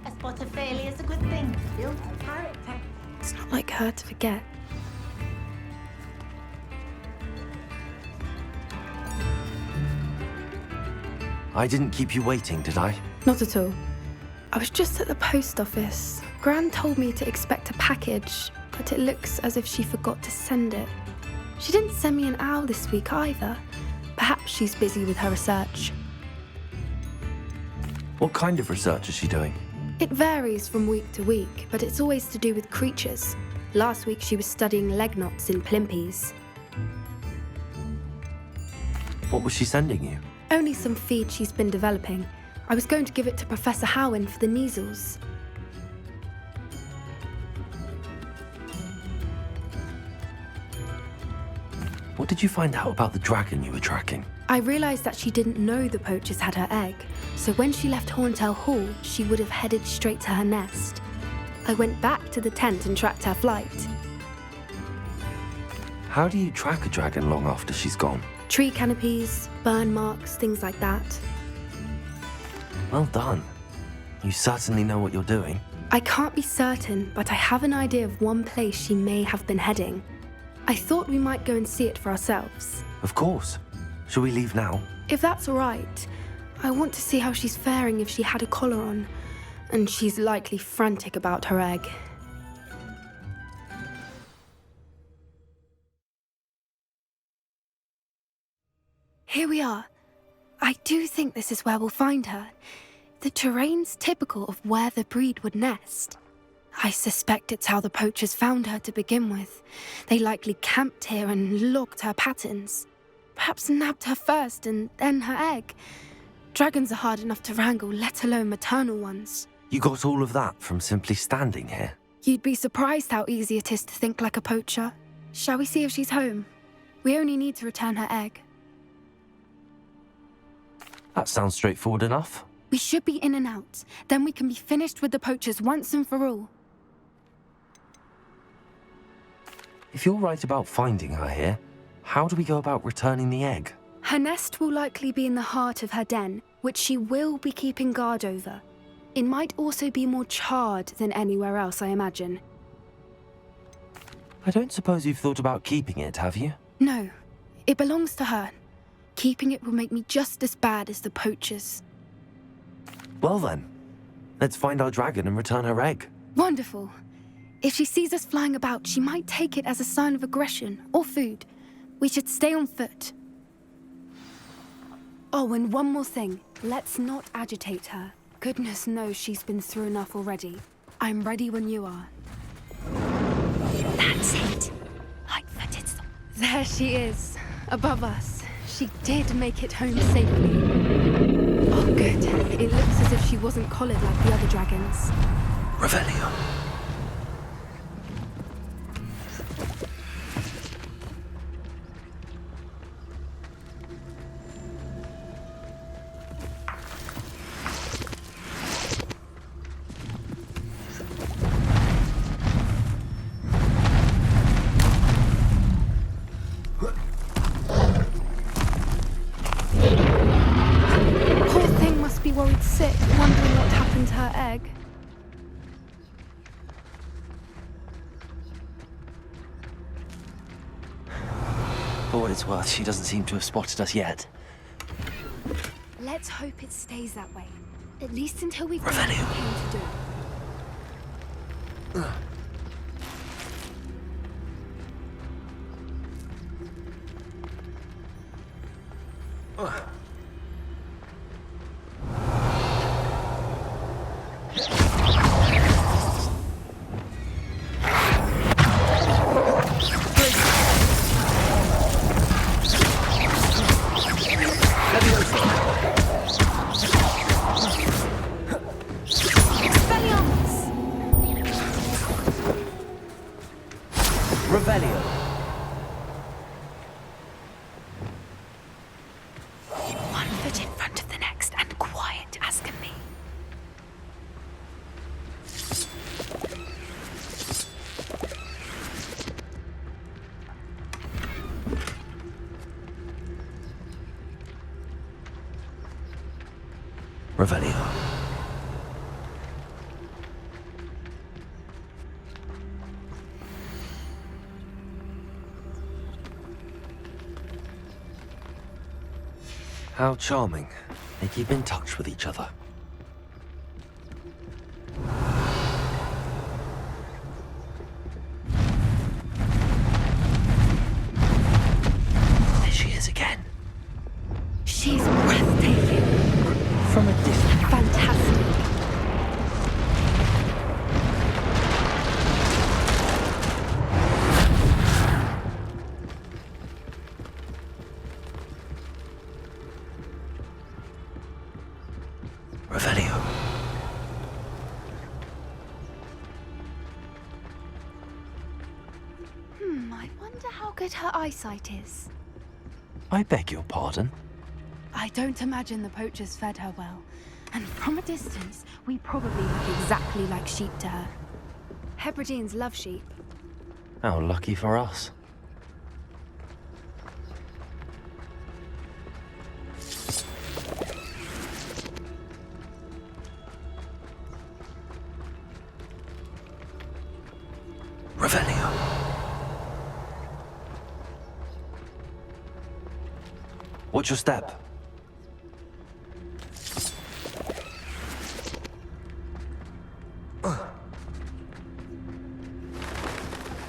A spot of failure is a good thing. Builds character. It's not like her to forget. I didn't keep you waiting, did I? Not at all. I was just at the post office. Gran told me to expect a package, but it looks as if she forgot to send it. She didn't send me an owl this week either. Perhaps she's busy with her research. What kind of research is she doing? It varies from week to week, but it's always to do with creatures. Last week she was studying leg knots in plimpies. What was she sending you? Only some feed she's been developing. I was going to give it to Professor Howen for the measles. What did you find out about the dragon you were tracking? I realised that she didn't know the poachers had her egg, so when she left Horntail Hall, she would have headed straight to her nest. I went back to the tent and tracked her flight. How do you track a dragon long after she's gone? Tree canopies, burn marks, things like that. Well done. You certainly know what you're doing. I can't be certain, but I have an idea of one place she may have been heading. I thought we might go and see it for ourselves. Of course. Shall we leave now? If that's all right, I want to see how she's faring if she had a collar on, and she's likely frantic about her egg. Here we are. I do think this is where we'll find her. The terrain's typical of where the breed would nest. I suspect it's how the poachers found her to begin with. They likely camped here and logged her patterns. Perhaps nabbed her first and then her egg. Dragons are hard enough to wrangle, let alone maternal ones. You got all of that from simply standing here? You'd be surprised how easy it is to think like a poacher. Shall we see if she's home? We only need to return her egg. That sounds straightforward enough. We should be in and out. Then we can be finished with the poachers once and for all. If you're right about finding her here, how do we go about returning the egg? Her nest will likely be in the heart of her den, which she will be keeping guard over. It might also be more charred than anywhere else, I imagine. I don't suppose you've thought about keeping it, have you? No, it belongs to her. Keeping it will make me just as bad as the poachers. Well then, let's find our dragon and return her egg. Wonderful. If she sees us flying about, she might take it as a sign of aggression or food. We should stay on foot. Oh, and one more thing. Let's not agitate her. Goodness knows she's been through enough already. I'm ready when you are. That's it. Light-footed. There she is, above us. She did make it home safely. Oh, good. It looks as if she wasn't collared like the other dragons. Revelio. Poor thing must be worried sick, wondering what happened to her egg. For what it's worth, she doesn't seem to have spotted us yet. Let's hope it stays that way. At least until we've done Revelio. what we came to do. Expelliarmus! Revelio. One foot in front of the next and quiet as can be. Revelio. How charming. They keep in touch with each other. There she is again. She's breathtaking. From a distance. Fantastic. Revelio. I wonder how good her eyesight is. I beg your pardon? I don't imagine the poachers fed her well. And from a distance, we probably look exactly like sheep to her. Hebrideans love sheep. How lucky for us. Revelio. Watch your step.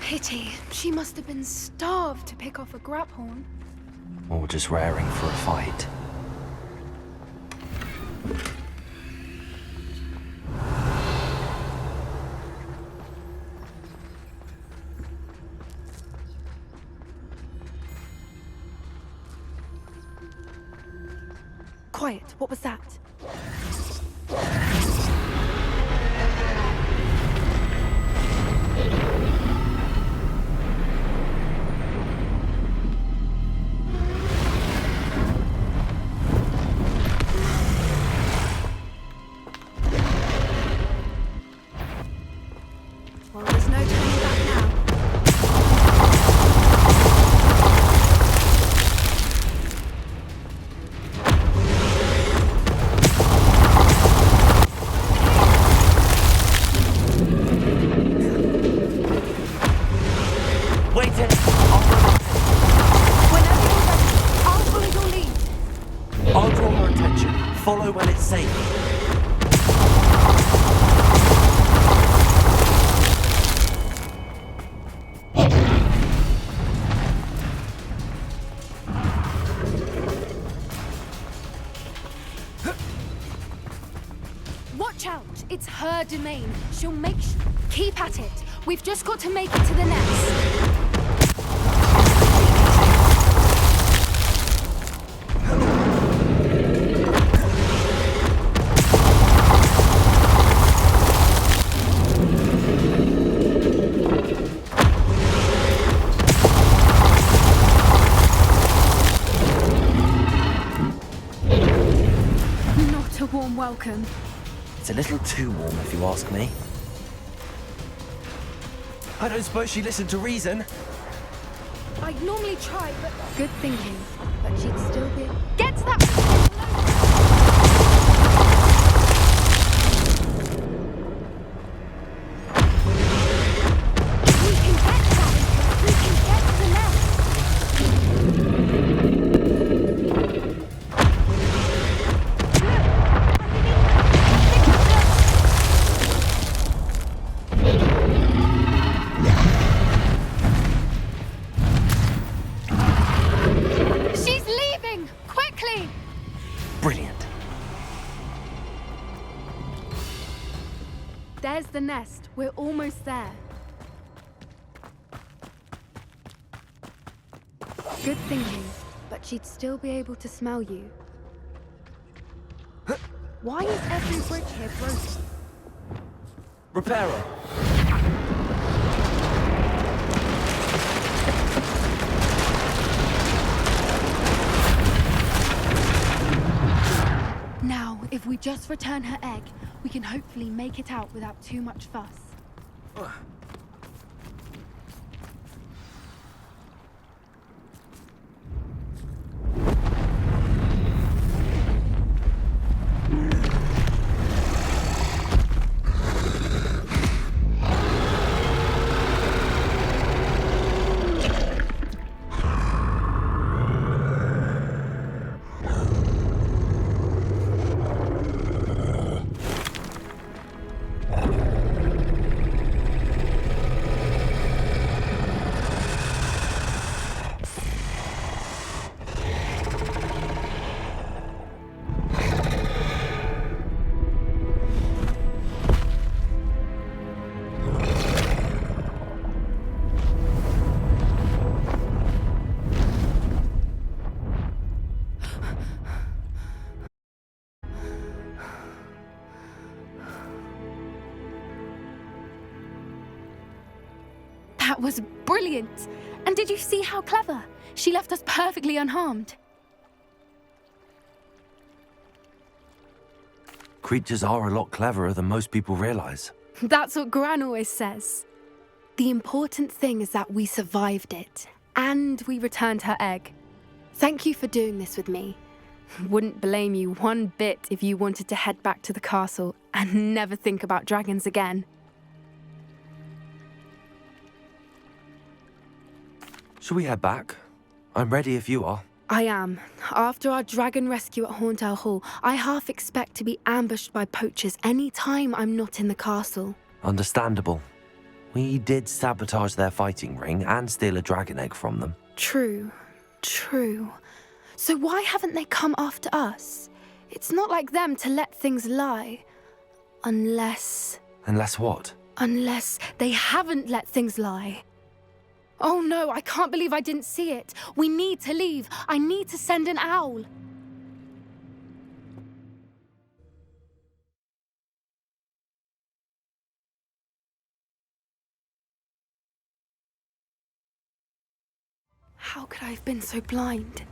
Pity. She must have been starved to pick off a grapehorn. Or just raring for a fight. Quiet. What was that? Well, there's no turning back now. Wait it! Whenever you're ready, I'll follow your lead. I'll draw her attention. Follow when it's safe. Watch out! It's her domain. She'll keep at it. We've just got to make it to the nest. Not a warm welcome. It's a little too warm, if you ask me. I don't suppose she listened to reason. I'd normally try, but... Good thinking. But she'd still be... Get to that... We can get that! We can get to the nest! She's leaving! Quickly! Brilliant. There's the nest. We're almost there. Good thinking, but she'd still be able to smell you. Why is every bridge here broken? Reparo. Now, if we just return her egg, we can hopefully make it out without too much fuss. That was brilliant! And did you see how clever? She left us perfectly unharmed. Creatures are a lot cleverer than most people realize. That's what Gran always says. The important thing is that we survived it, and we returned her egg. Thank you for doing this with me. Wouldn't blame you one bit if you wanted to head back to the castle and never think about dragons again. Shall we head back? I'm ready if you are. I am. After our dragon rescue at Horndale Hall, I half expect to be ambushed by poachers any time I'm not in the castle. Understandable. We did sabotage their fighting ring and steal a dragon egg from them. True. So why haven't they come after us? It's not like them to let things lie. Unless Unless what? they haven't let things lie. Oh no, I can't believe I didn't see it. We need to leave. I need to send an owl. How could I have been so blind?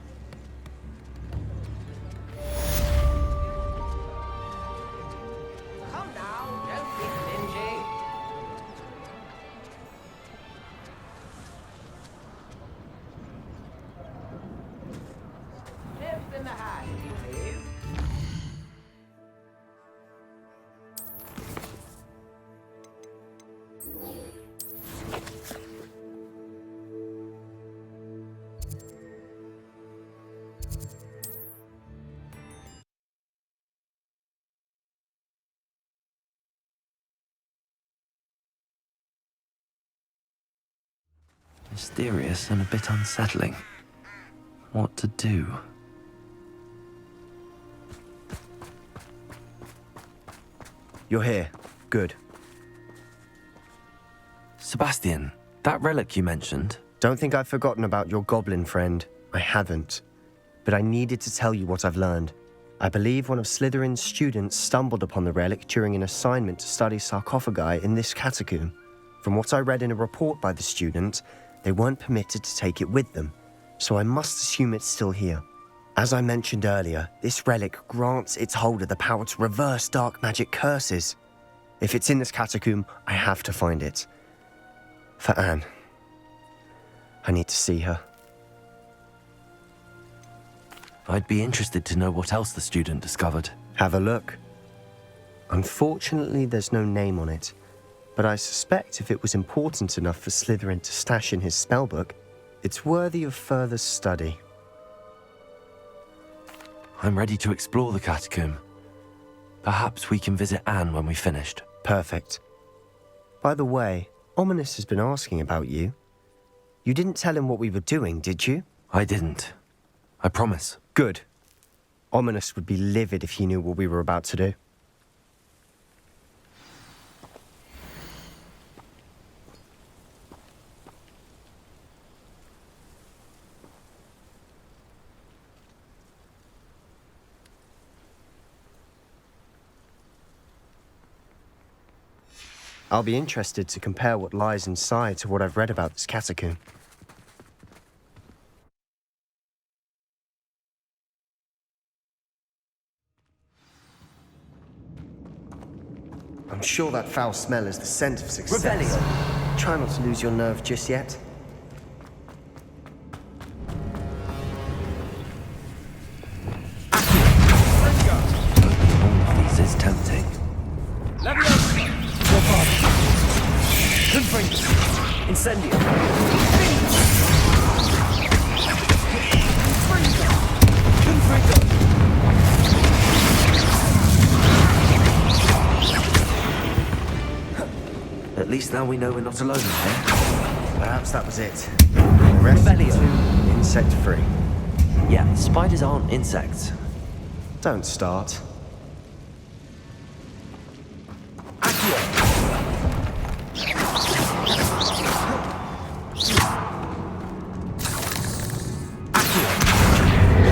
Come now, don't be stingy. Lift in the hat, you please. Mysterious and a bit unsettling. What to do? You're here. Good. Sebastian, that relic you mentioned, Don't think I've forgotten about your goblin friend. I haven't. But I needed to tell you what I've learned. I believe one of Slytherin's students stumbled upon the relic during an assignment to study sarcophagi in this catacomb. From what I read in a report by the student, they weren't permitted to take it with them, so I must assume it's still here. As I mentioned earlier, this relic grants its holder the power to reverse dark magic curses. If it's in this catacomb, I have to find it. For Anne. I need to see her. I'd be interested to know what else the student discovered. Have a look. Unfortunately, there's no name on it, but I suspect if it was important enough for Slytherin to stash in his spellbook, it's worthy of further study. I'm ready to explore the catacomb. Perhaps we can visit Anne when we've finished. Perfect. By the way, Ominous has been asking about you. You didn't tell him what we were doing, did you? I didn't. I promise. Good. Ominous would be livid if he knew what we were about to do. I'll be interested to compare what lies inside to what I've read about this catacomb. I'm sure that foul smell is the scent of success. Revelio. Try not to lose your nerve just yet. All of these is tempting. Leviosa. Your father. Confringo. Incendio. Confringo. At least now we know we're not alone in here. Perhaps that was it. Rest Revelio. to insect-free. Yeah, spiders aren't insects. Don't start.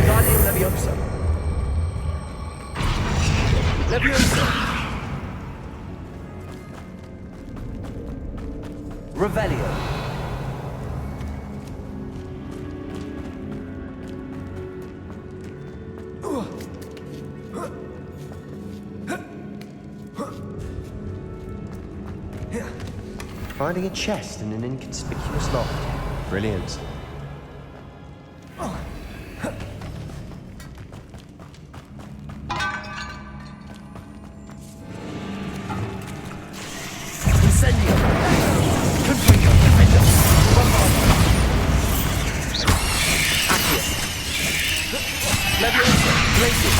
Guardian Leviosa. Leviosa. Revelio. Finding a chest in an inconspicuous loft. Brilliant. Incendio! Confringo! Defender! Bombard! Accio! Leviosa! Glacius!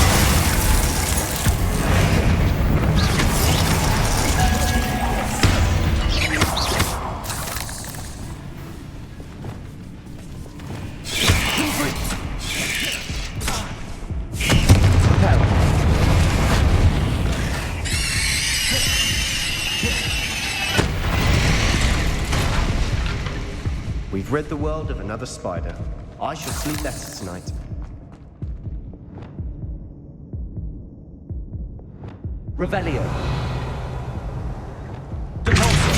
We've rid the world of another spider. I shall sleep better tonight. Revelio. Depulso.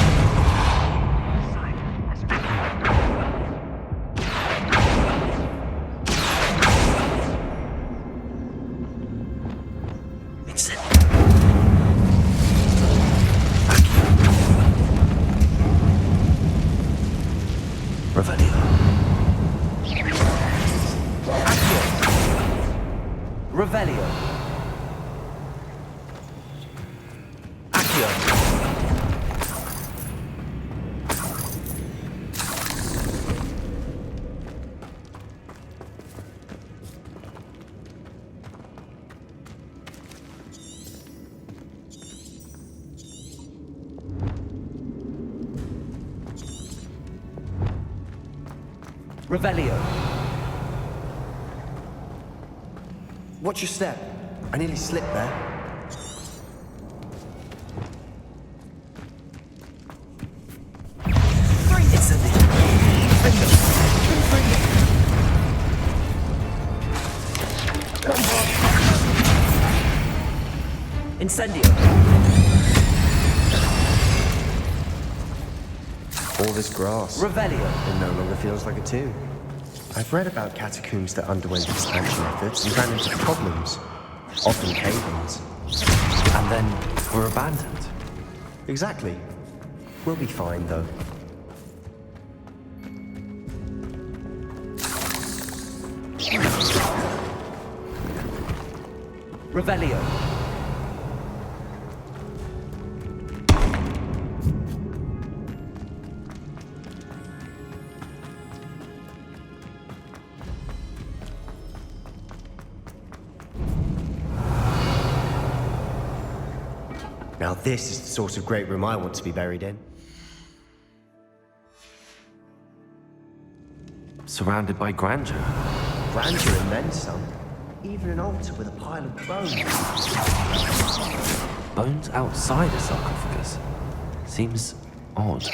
Revelio. Accio. Revelio. Accio. Revelio. Watch your step. I nearly slipped there. Incendio. All this grass. Revelio. It no longer feels like a tomb. I've read about catacombs that underwent expansion efforts and ran into problems. Often cave-ins. And then were abandoned. Exactly. We'll be fine, though. Revelio. Now this is the sort of great room I want to be buried in. Surrounded by grandeur. Grandeur and then some. Even an altar with a pile of bones. Bones outside a sarcophagus. Seems odd.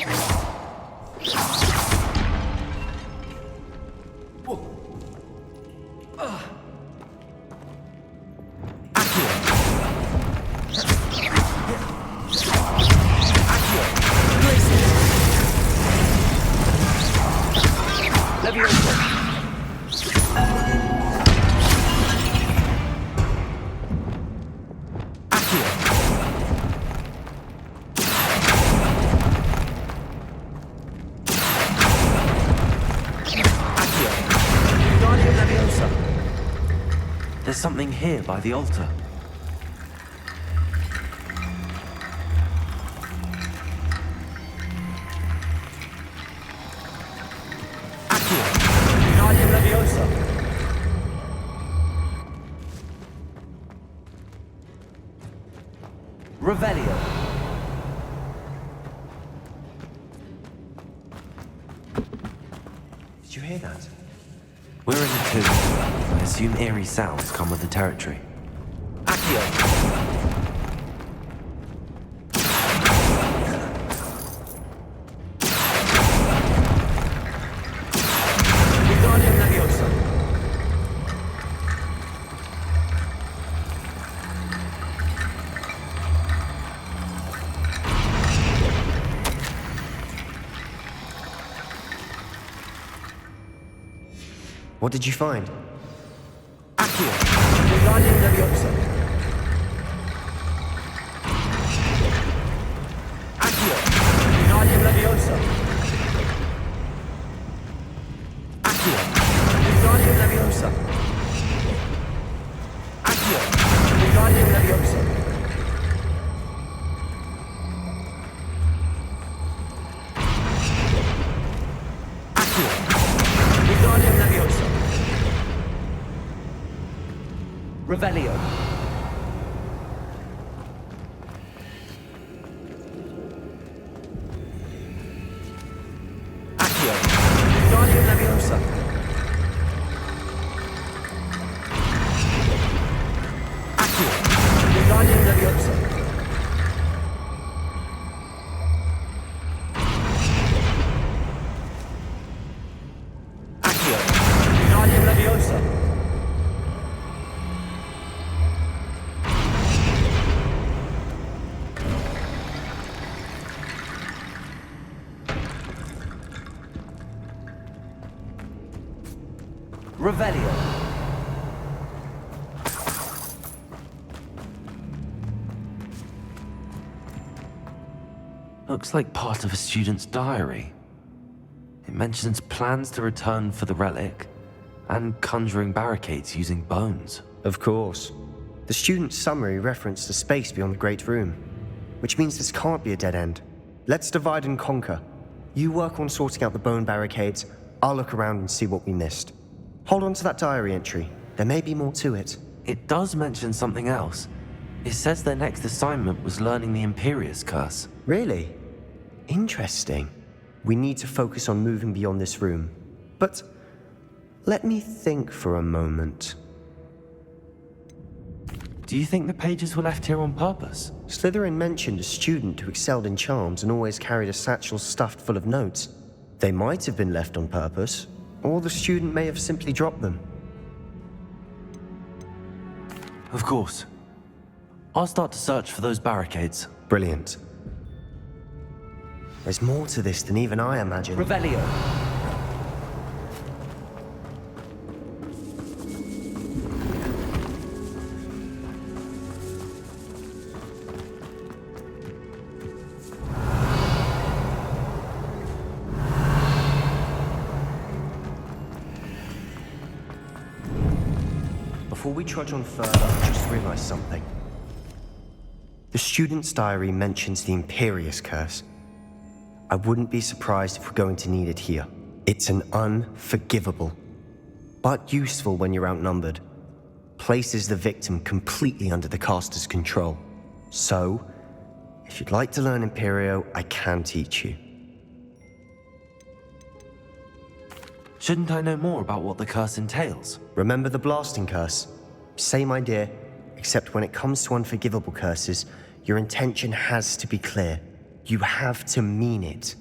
There's something here by the altar. Revelio. Did you hear that? We're in a tomb. I assume eerie sounds come with the territory. Accio. Wingardium Leviosa. What did you find? Accio. Wingardium Leviosa. Accio. Revelio. Accio. Wingardium Leviosa. Accio. Wingardium Leviosa. Accio. Wingardium Leviosa. Revelio. Looks like part of a student's diary. It mentions plans to return for the relic and conjuring barricades using bones. Of course. The student's summary referenced a space beyond the Great Room, which means this can't be a dead end. Let's divide and conquer. You work on sorting out the bone barricades, I'll look around and see what we missed. Hold on to that diary entry. There may be more to it. It does mention something else. It says their next assignment was learning the Imperius Curse. Really? Interesting. We need to focus on moving beyond this room. But let me think for a moment. Do you think the pages were left here on purpose? Slytherin mentioned a student who excelled in charms and always carried a satchel stuffed full of notes. They might have been left on purpose, or the student may have simply dropped them. Of course. I'll start to search for those barricades. Brilliant. There's more to this than even I imagined. Revelio. Before we trudge on further, I just realized something. The student's diary mentions the Imperius Curse. I wouldn't be surprised if we're going to need it here. It's an unforgivable, but useful when you're outnumbered. Places the victim completely under the caster's control. So, if you'd like to learn Imperio, I can teach you. Shouldn't I know more about what the curse entails? Remember the blasting curse? Same idea, except when it comes to unforgivable curses, your intention has to be clear. You have to mean it.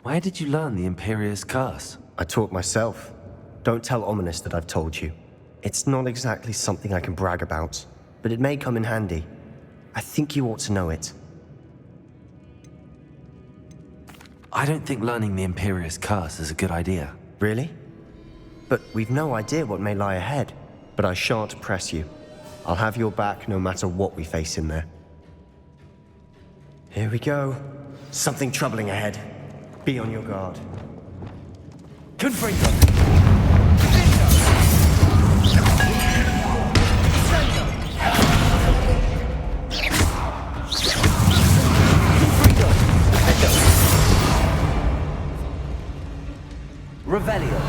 Where did you learn the Imperius Curse? I taught myself. Don't tell Ominous that I've told you. It's not exactly something I can brag about, but it may come in handy. I think you ought to know it. I don't think learning the Imperius Curse is a good idea. Really? But we've no idea what may lie ahead. But I shan't press you. I'll have your back no matter what we face in there. Here we go. Something troubling ahead. Be on your guard. Confringo. Revelio.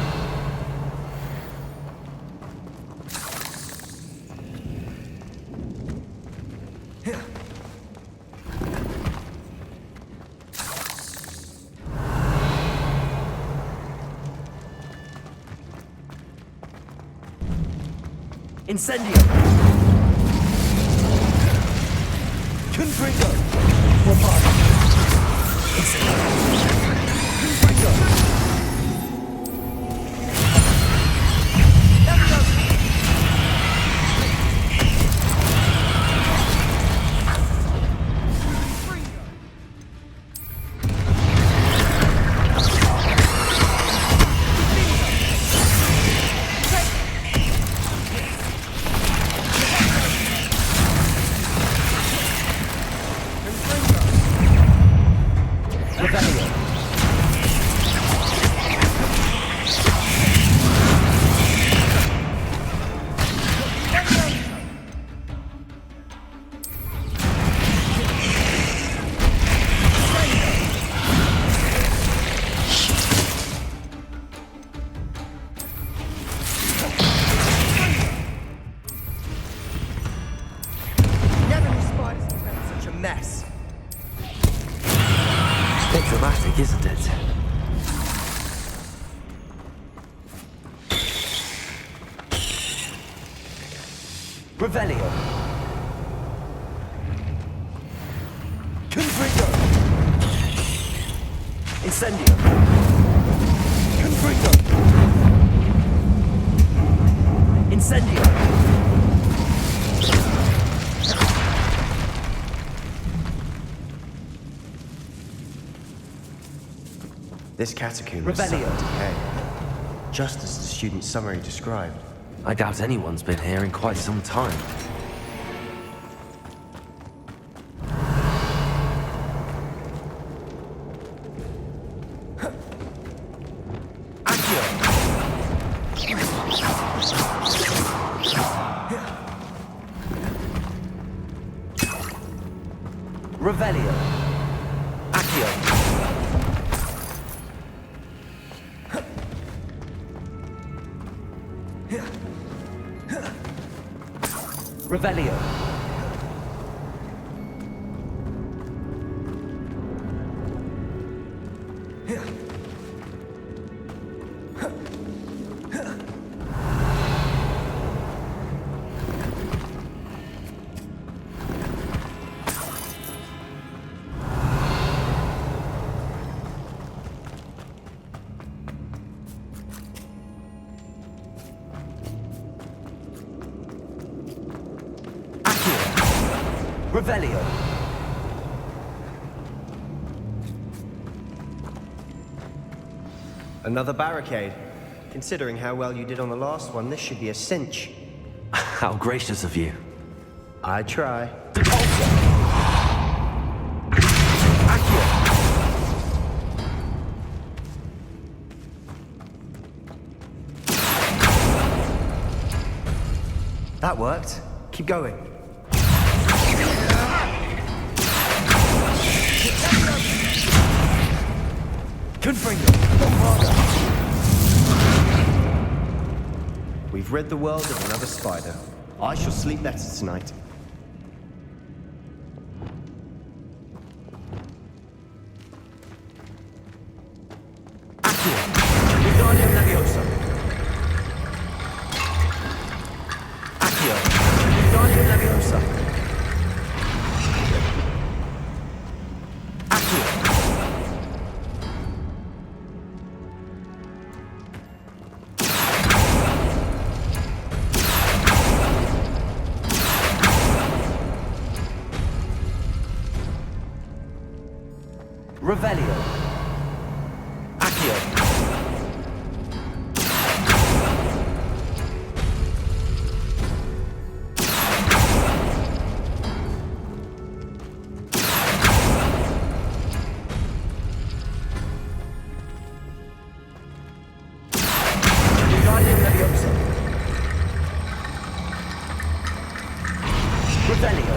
Incendio. Confringo. Bombard. Incendio. Confringo. Ness. Bit dramatic, isn't it? Revelio. Confringo. Incendio. Confringo. Incendio. This catacomb is Revelio. set in decay, just as the student's summary described. I doubt anyone's been here in quite some time. Revelio. Accio. Revelio. Revelio. Another barricade. Considering how well you did on the last one, this should be a cinch. How gracious of you. I try. That worked. Keep going. Confringo. We've rid the world of another spider. I shall sleep better tonight. Accio. Wingardium Leviosa. Accio. Wingardium Leviosa. Accio. Revelio. Accio. Wingardium Leviosa. Revelio.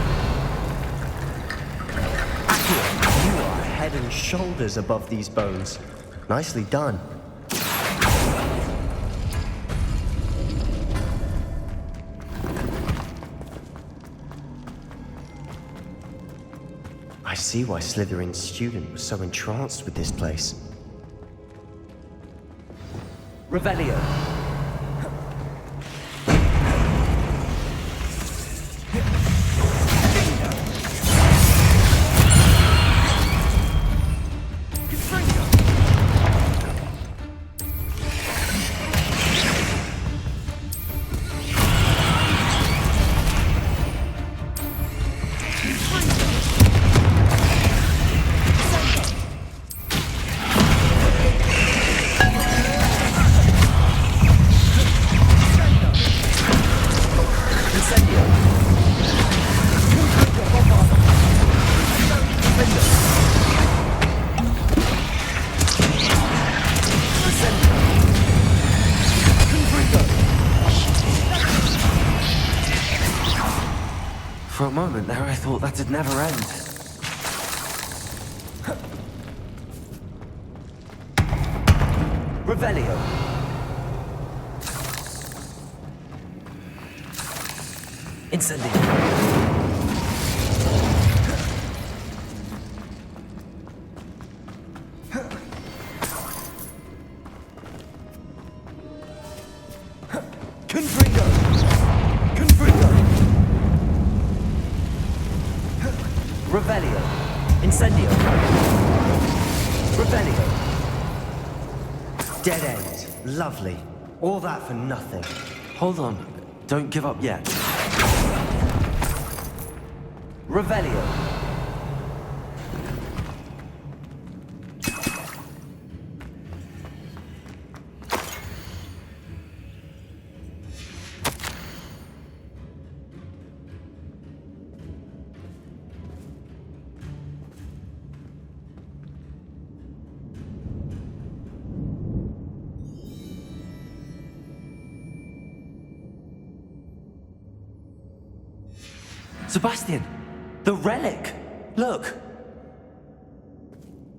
Accio. You are head and shoulders above these bones. Nicely done. I see why Slytherin's student was so entranced with this place. Revelio. For a moment there, I thought that'd never end. Revelio. Incendio. Revelio. Incendio. Revelio. Dead end. Lovely. All that for nothing. Hold on. Don't give up yet. Revelio. Sebastian! The relic! Look!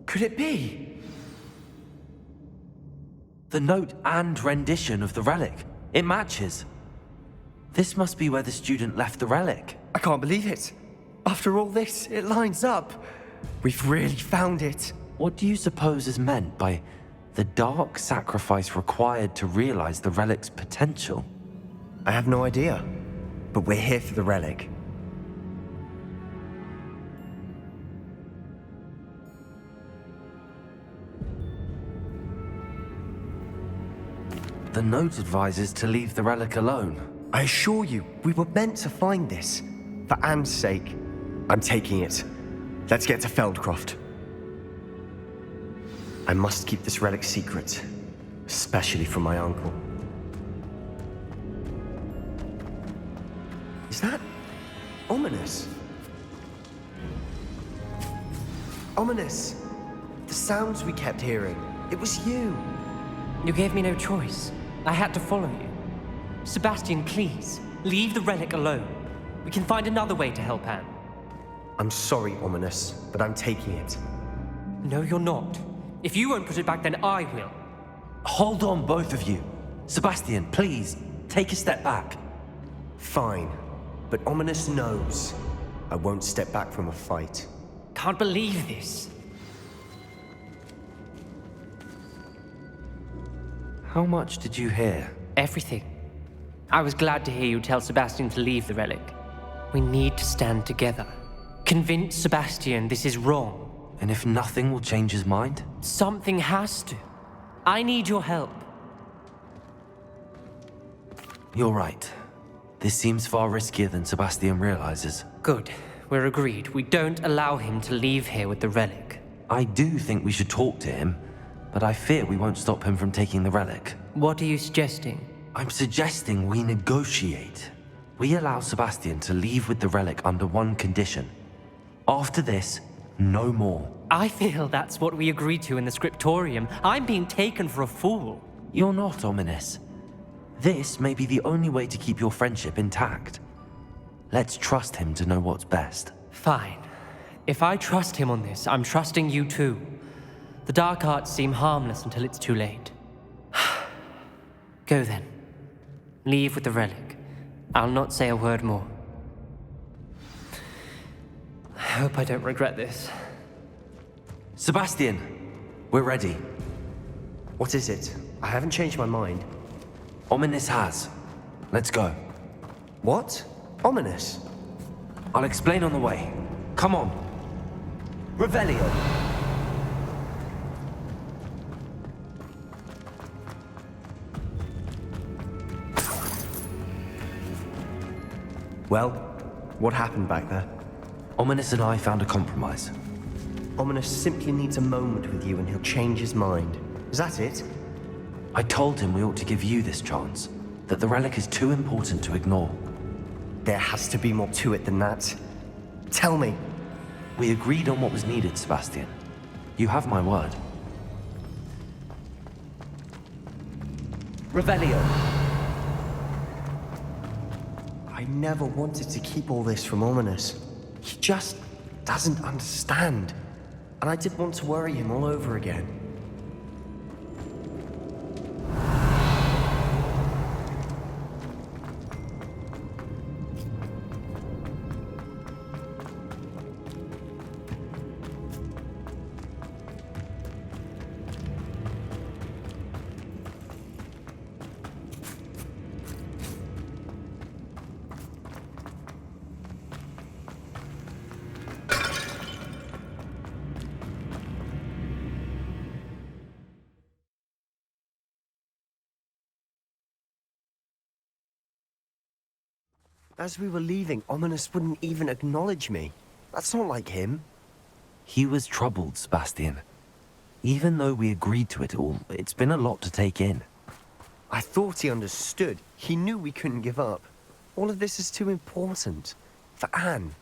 Could it be? The note and rendition of the relic. It matches. This must be where the student left the relic. I can't believe it. After all this, it lines up. We've really found it. What do you suppose is meant by the dark sacrifice required to realize the relic's potential? I have no idea. But we're here for the relic. The note advises to leave the relic alone. I assure you, we were meant to find this. For Anne's sake. I'm taking it. Let's get to Feldcroft. I must keep this relic secret. Especially from my uncle. Is that ominous? Ominous! The sounds we kept hearing. It was you. You gave me no choice. I had to follow you. Sebastian, please, leave the relic alone. We can find another way to help Anne. I'm sorry, Ominous, but I'm taking it. No, you're not. If you won't put it back, then I will. Hold on, both of you. Sebastian, please, take a step back. Fine, but Ominous knows I won't step back from a fight. Can't believe this. How much did you hear? Everything. I was glad to hear you tell Sebastian to leave the relic. We need to stand together. Convince Sebastian this is wrong. And if nothing will change his mind? Something has to. I need your help. You're right. This seems far riskier than Sebastian realizes. Good. We're agreed. We don't allow him to leave here with the relic. I do think we should talk to him, but I fear we won't stop him from taking the relic. What are you suggesting? I'm suggesting we negotiate. We allow Sebastian to leave with the relic under one condition. After this, no more. I feel that's what we agreed to in the scriptorium. I'm being taken for a fool. You're not, Ominous. This may be the only way to keep your friendship intact. Let's trust him to know what's best. Fine. If I trust him on this, I'm trusting you too. The dark arts seem harmless until it's too late. Go then. Leave with the relic. I'll not say a word more. I hope I don't regret this. Sebastian, we're ready. What is it? I haven't changed my mind. Ominous has. Let's go. What? Ominous? I'll explain on the way. Come on. Revelio. Well, what happened back there? Ominous and I found a compromise. Ominous simply needs a moment with you and he'll change his mind. Is that it? I told him we ought to give you this chance, that the relic is too important to ignore. There has to be more to it than that. Tell me. We agreed on what was needed, Sebastian. You have my word. Revelio. I never wanted to keep all this from Ominous. He just doesn't understand. And I didn't want to worry him all over again. As we were leaving, Ominous wouldn't even acknowledge me. That's not like him. He was troubled, Sebastian. Even though we agreed to it all, it's been a lot to take in. I thought he understood. He knew we couldn't give up. All of this is too important. For Anne.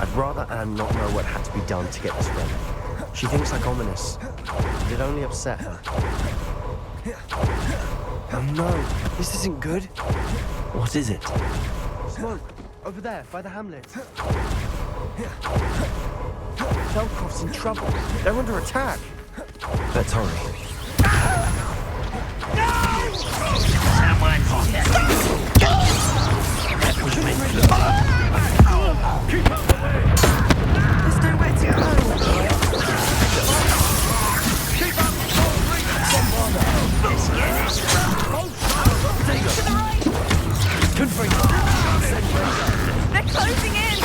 I'd rather Anne not know what had to be done to get this relic. She thinks like Ominous. It'd only upset her. Oh no, this isn't good. What is it? Smoke, over there, by the hamlet. Velkov's in trouble. They're under attack. Let's hurry. There's nowhere to go. They're closing in!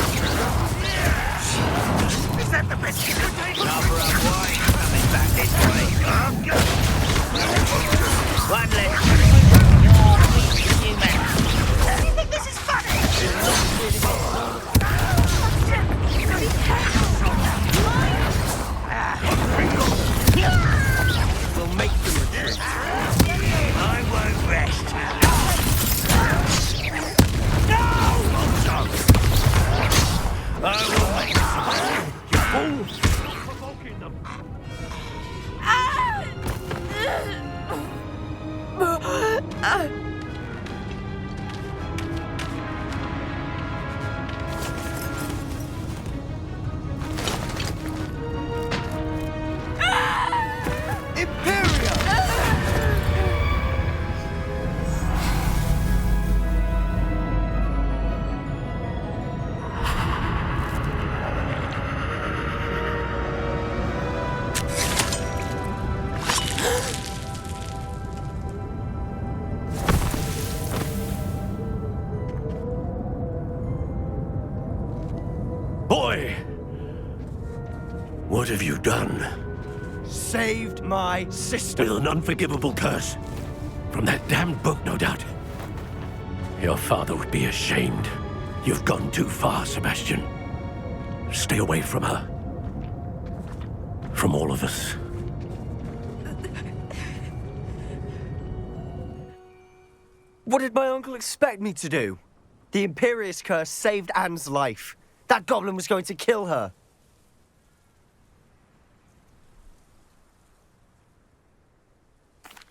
Is that the best you could do? Cover up, boy. Coming back this way. One less. You're you man. Do you think this is funny? Be careful! We'll make them retreat. I won't rest. I will make them. You fool! Provoking them. Boy! What have you done? Saved my sister. With an unforgivable curse. From that damned book, no doubt. Your father would be ashamed. You've gone too far, Sebastian. Stay away from her. From all of us. What did my uncle expect me to do? The Imperius curse saved Anne's life. That goblin was going to kill her.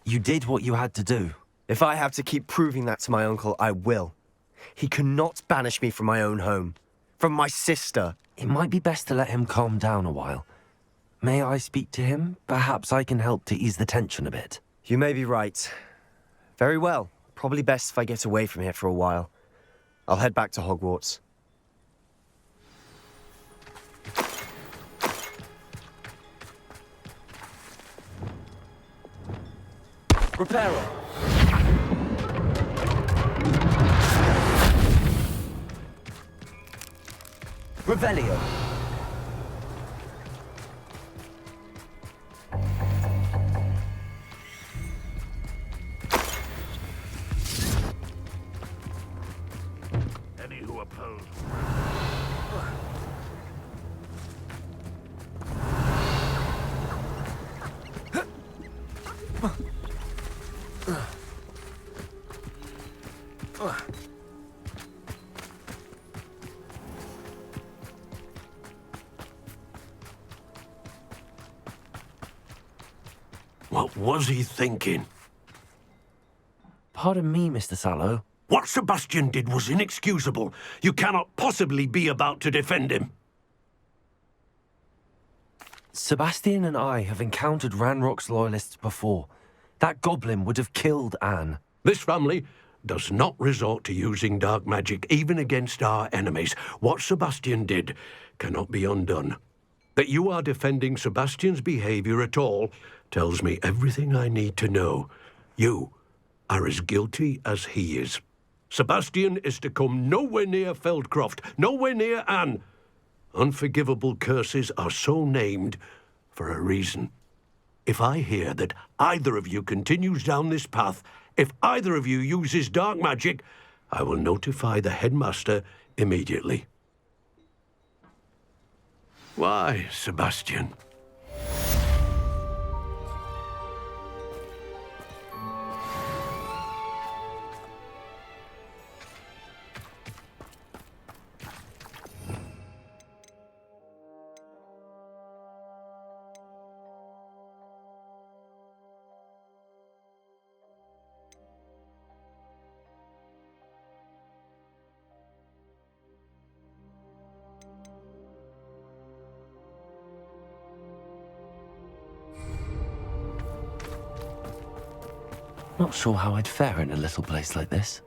You did what you had to do. If I have to keep proving that to my uncle, I will. He cannot banish me from my own home. From my sister. It might be best to let him calm down a while. May I speak to him? Perhaps I can help to ease the tension a bit. You may be right. Very well. Probably best if I get away from here for a while. I'll head back to Hogwarts. Reparo. Revelio. Any who oppose. What was he thinking? Pardon me, Mr. Sallow. What Sebastian did was inexcusable. You cannot possibly be about to defend him. Sebastian and I have encountered Ranrock's loyalists before. That goblin would have killed Anne. This family does not resort to using dark magic even against our enemies. What Sebastian did cannot be undone. That you are defending Sebastian's behavior at all tells me everything I need to know. You are as guilty as he is. Sebastian is to come nowhere near Feldcroft, nowhere near Anne. Unforgivable curses are so named for a reason. If I hear that either of you continues down this path, if either of you uses dark magic, I will notify the headmaster immediately. Why, Sebastian? Not sure how I'd fare in a little place like this.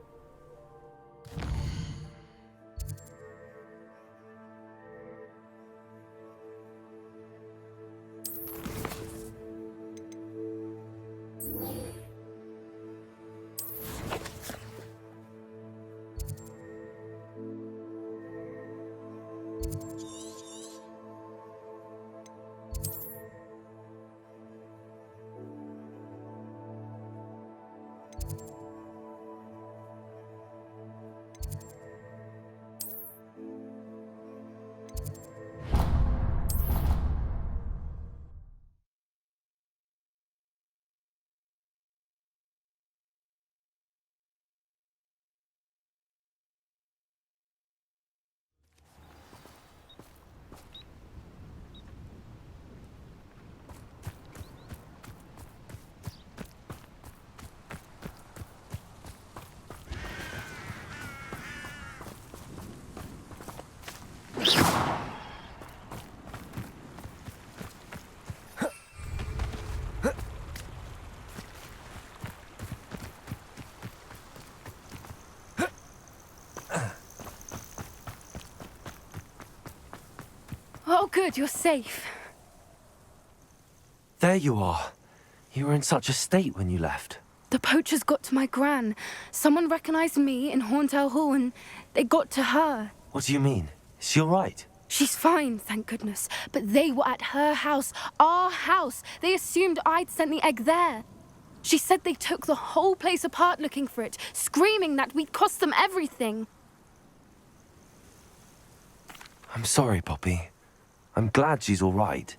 Oh, good, you're safe. There you are. You were in such a state when you left. The poachers got to my gran. Someone recognized me in Horntail Hall and they got to her. What do you mean? Is she all right? She's fine, thank goodness. But they were at her house, our house. They assumed I'd sent the egg there. She said they took the whole place apart looking for it, screaming that we'd cost them everything. I'm sorry, Poppy. I'm glad she's all right.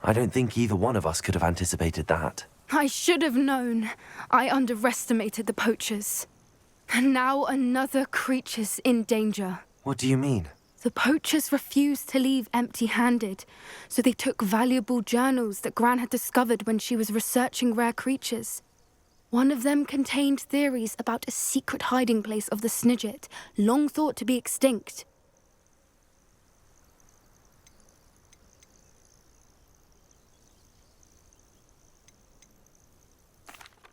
I don't think either one of us could have anticipated that. I should have known. I underestimated the poachers. And now another creature's in danger. What do you mean? The poachers refused to leave empty-handed, so they took valuable journals that Gran had discovered when she was researching rare creatures. One of them contained theories about a secret hiding place of the Snidget, long thought to be extinct.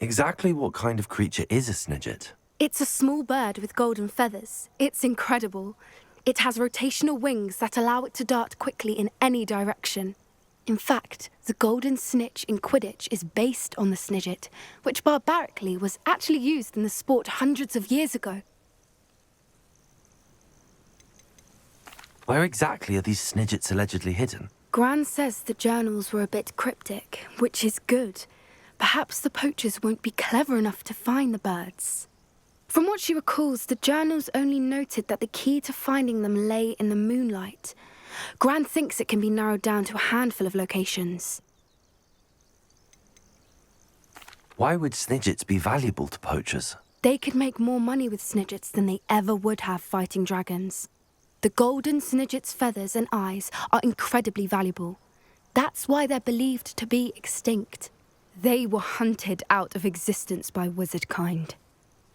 Exactly what kind of creature is a Snidget? It's a small bird with golden feathers. It's incredible. It has rotational wings that allow it to dart quickly in any direction. In fact, the golden snitch in Quidditch is based on the Snidget, which barbarically was actually used in the sport hundreds of years ago. Where exactly are these Snidgets allegedly hidden? Gran says the journals were a bit cryptic, which is good. Perhaps the poachers won't be clever enough to find the birds. From what she recalls, the journals only noted that the key to finding them lay in the moonlight. Gran thinks it can be narrowed down to a handful of locations. Why would Snidgets be valuable to poachers? They could make more money with Snidgets than they ever would have fighting dragons. The golden Snidget's feathers and eyes are incredibly valuable. That's why they're believed to be extinct. They were hunted out of existence by wizard kind.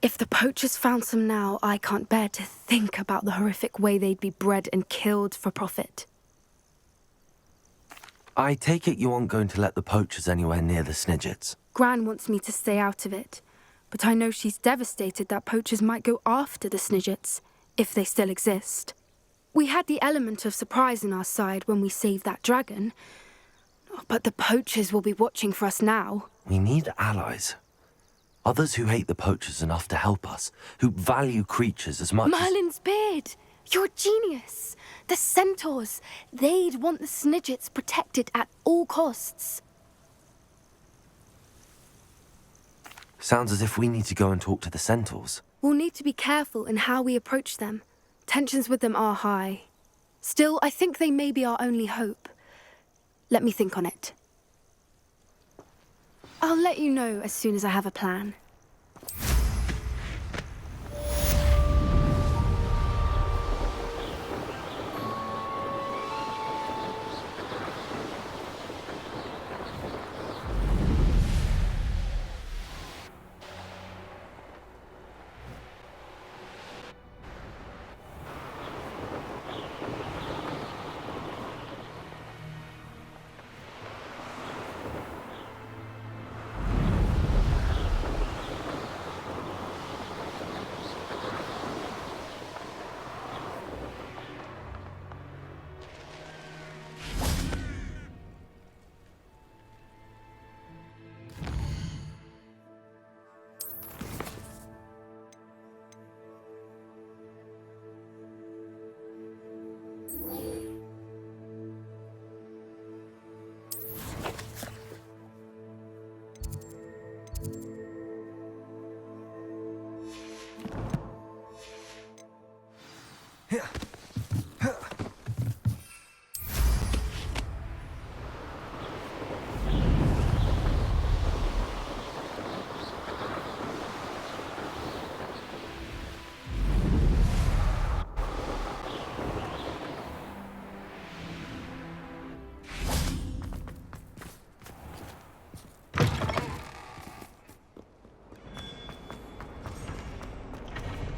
If the poachers found some now, I can't bear to think about the horrific way they'd be bred and killed for profit. I take it you aren't going to let the poachers anywhere near the Snidgets. Gran wants me to stay out of it. but I know she's devastated that poachers might go after the Snidgets, if they still exist. We had the element of surprise on our side when we saved that dragon, but the poachers will be watching for us now. We need allies. Others who hate the poachers enough to help us, who value creatures as much as... Merlin's beard! You're a genius! The centaurs! They'd want the Snidgets protected at all costs. Sounds as if we need to go and talk to the centaurs. We'll need to be careful in how we approach them. Tensions with them are high. Still, I think they may be our only hope. Let me think on it. I'll let you know as soon as I have a plan.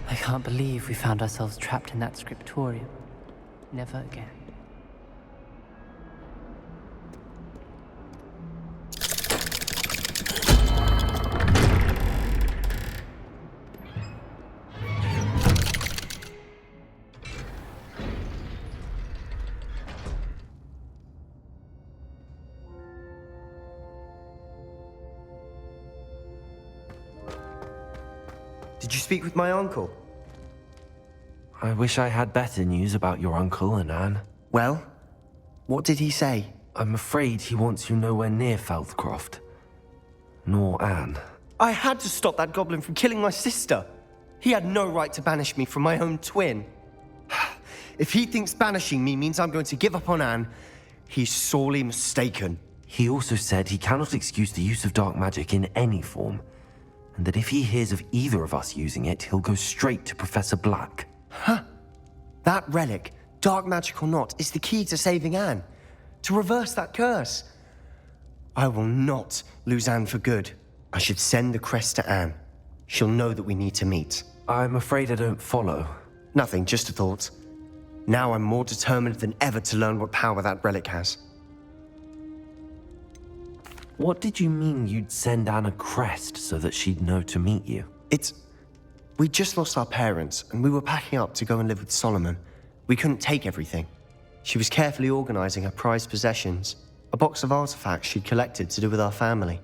I can't believe we found ourselves trapped in that scriptorium. Never again. Did you speak with my uncle? I wish I had better news about your uncle and Anne. Well, what did he say? I'm afraid he wants you nowhere near Feldcroft. Nor Anne. I had to stop that goblin from killing my sister. He had no right to banish me from my own twin. If he thinks banishing me means I'm going to give up on Anne, he's sorely mistaken. He also said he cannot excuse the use of dark magic in any form, and that if he hears of either of us using it, he'll go straight to Professor Black. Huh? That relic, dark magic or not, is the key to saving Anne. To reverse that curse. I will not lose Anne for good. I should send the crest to Anne. She'll know that we need to meet. I'm afraid I don't follow. Nothing, just a thought. Now I'm more determined than ever to learn what power that relic has. What did you mean you'd send Anne a crest so that she'd know to meet you? We just lost our parents, and we were packing up to go and live with Solomon. We couldn't take everything. She was carefully organizing her prized possessions, a box of artifacts she'd collected to do with our family.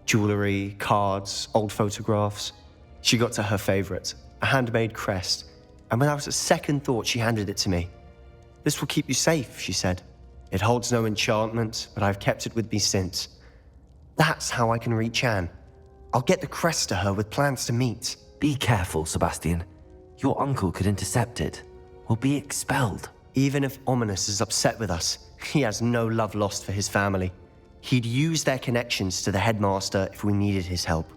Jewelry, cards, old photographs. She got to her favorite, a handmade crest, and without a second thought, she handed it to me. "This will keep you safe," she said. "It holds no enchantment, but I've kept it with me since. That's how I can reach Anne. I'll get the crest to her with plans to meet." Be careful, Sebastian. Your uncle could intercept it. We'll be expelled. Even if Ominous is upset with us, he has no love lost for his family. He'd use their connections to the headmaster if we needed his help.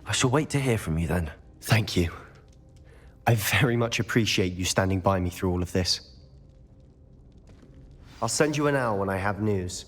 I shall wait to hear from you then. Thank you. I very much appreciate you standing by me through all of this. I'll send you an owl when I have news.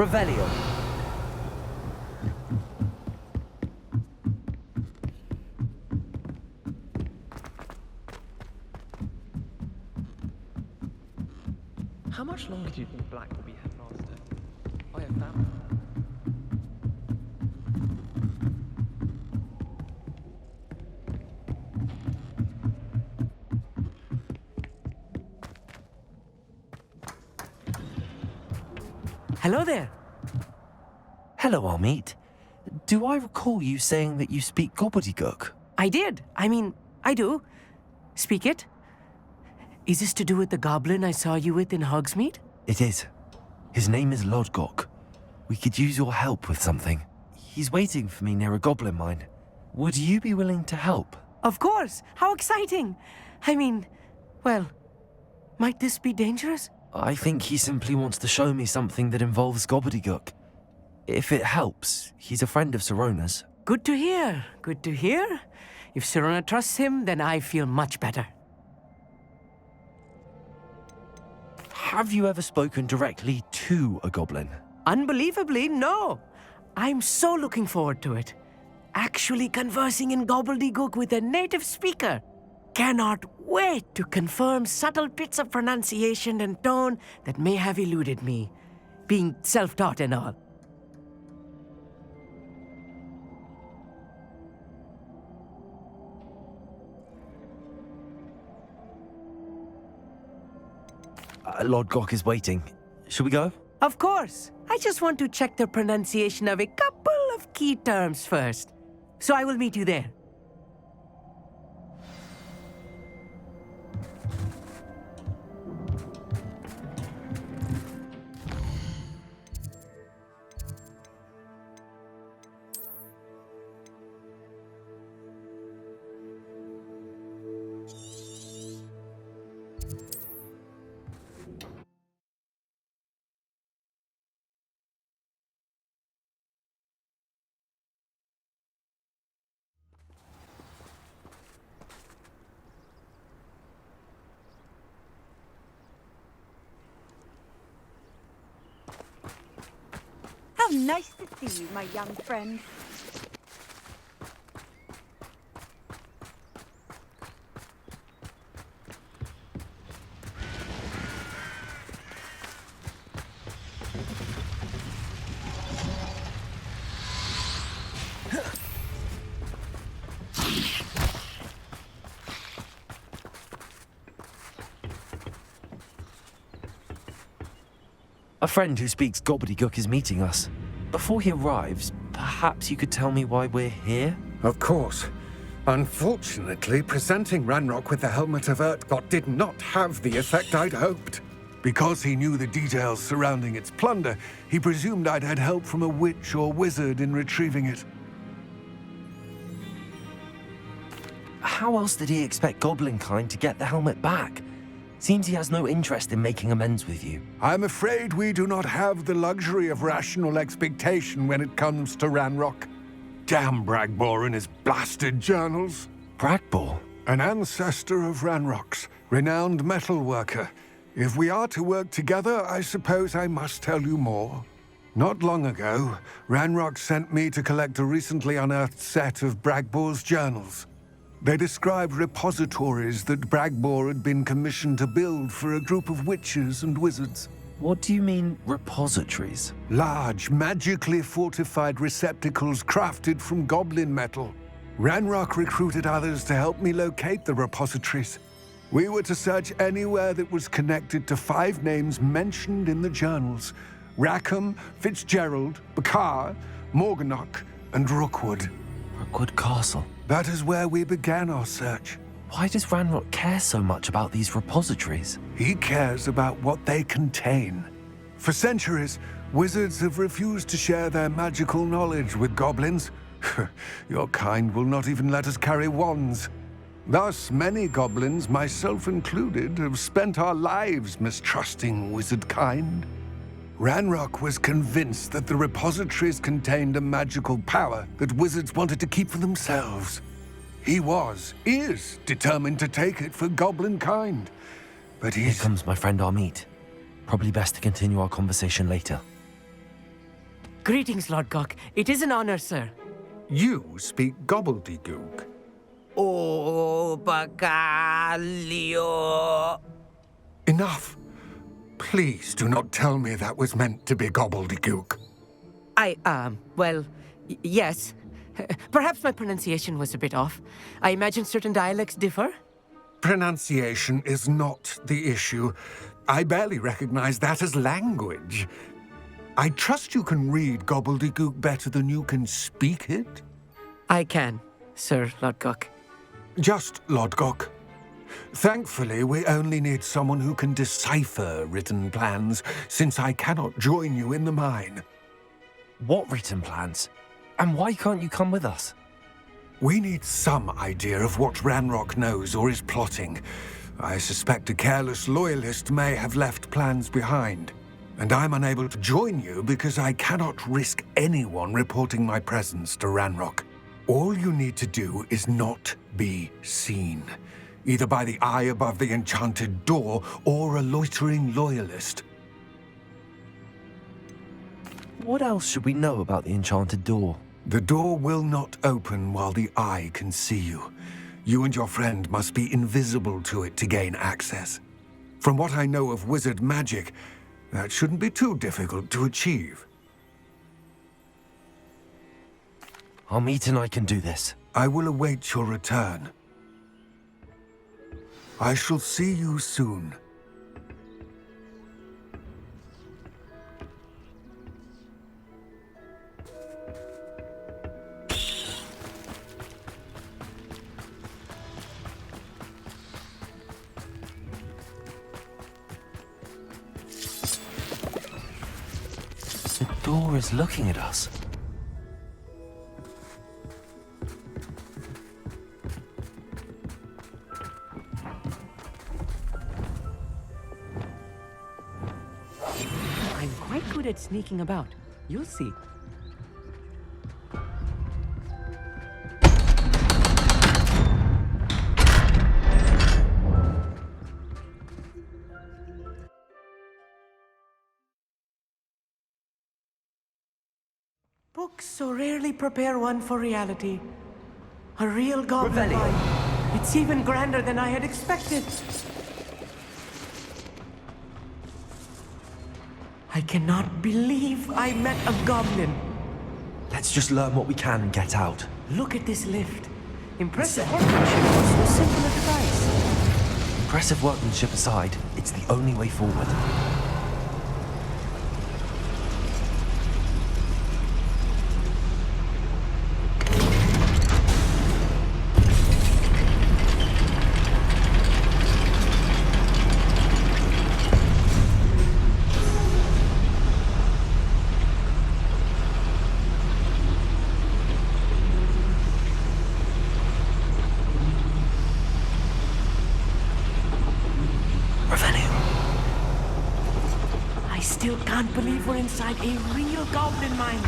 Revelio. How much longer do you think Black will be headmaster? I have found. Hello there. Hello, Amit. Do I recall you saying that you speak gobbledygook? I did. I do. Speak it. Is this to do with the goblin I saw you with in Hogsmeade? It is. His name is Lodgok. We could use your help with something. He's waiting for me near a goblin mine. Would you be willing to help? Of course. How exciting. Well, might this be dangerous? I think he simply wants to show me something that involves gobbledygook. If it helps, he's a friend of Sirona's. Good to hear. Good to hear. If Sirona trusts him, then I feel much better. Have you ever spoken directly to a goblin? Unbelievably, no. I'm so looking forward to it. Actually conversing in gobbledygook with a native speaker. Cannot wait to confirm subtle bits of pronunciation and tone that may have eluded me, being self-taught and all. Lodgok is waiting. Shall we go? Of course. I just want to check the pronunciation of a couple of key terms first. So I will meet you there. How nice to see you, my young friend. A friend who speaks gobbledygook is meeting us. Before he arrives, perhaps you could tell me why we're here? Of course. Unfortunately, presenting Ranrock with the Helmet of Urtkot did not have the effect I'd hoped. Because he knew the details surrounding its plunder, he presumed I'd had help from a witch or wizard in retrieving it. How else did he expect Goblinkind to get the helmet back? Seems he has no interest in making amends with you. I'm afraid we do not have the luxury of rational expectation when it comes to Ranrock. Damn Bragbor and his blasted journals. Bragbor? An ancestor of Ranrock's, renowned metalworker. If we are to work together, I suppose I must tell you more. Not long ago, Ranrock sent me to collect a recently unearthed set of Bragbor's journals. They described repositories that Bragbor had been commissioned to build for a group of witches and wizards. What do you mean, repositories? Large, magically fortified receptacles crafted from goblin metal. Ranrock recruited others to help me locate the repositories. We were to search anywhere that was connected to 5 names mentioned in the journals: Rackham, Fitzgerald, Bakar, Morganach, and Rookwood. Rookwood Castle. That is where we began our search. Why does Ranrock care so much about these repositories? He cares about what they contain. For centuries, wizards have refused to share their magical knowledge with goblins. Your kind will not even let us carry wands. Thus, many goblins, myself included, have spent our lives mistrusting wizard kind. Ranrock was convinced that the repositories contained a magical power that wizards wanted to keep for themselves. He is determined to take it for goblin kind. But Here comes my friend Amit. Probably best to continue our conversation later. Greetings, Lord Gok. It is an honor, sir. You speak gobbledygook. Oh, Bacalio. Enough. Please do not tell me that was meant to be gobbledygook. Yes. Perhaps my pronunciation was a bit off. I imagine certain dialects differ. Pronunciation is not the issue. I barely recognize that as language. I trust you can read gobbledygook better than you can speak it? I can, Sir Lord Gok. Just Lord Gok. Thankfully, we only need someone who can decipher written plans, since I cannot join you in the mine. What written plans? And why can't you come with us? We need some idea of what Ranrock knows or is plotting. I suspect a careless loyalist may have left plans behind. And I'm unable to join you because I cannot risk anyone reporting my presence to Ranrock. All you need to do is not be seen, either by the eye above the enchanted door or a loitering loyalist. What else should we know about the enchanted door? The door will not open while the eye can see you. You and your friend must be invisible to it to gain access. From what I know of wizard magic, that shouldn't be too difficult to achieve. Armit and I can do this. I will await your return. I shall see you soon. The door is looking at us. I'm quite good at sneaking about. You'll see. Books so rarely prepare one for reality. A real goblin mine. It's even grander than I had expected. I cannot believe I met a goblin. Let's just learn what we can and get out. Look at this lift. Impressive workmanship for so simple a device. Impressive workmanship aside, it's the only way forward. I still can't believe we're inside a real goblin mine.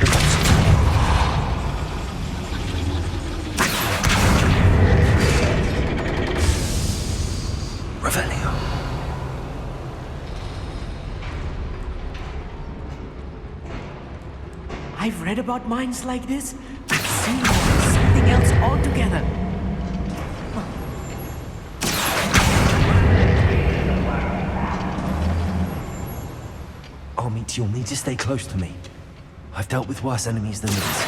Revelio. I've read about mines like this, but seeing it is something else altogether. Armit, you'll need to stay close to me. I've dealt with worse enemies than these.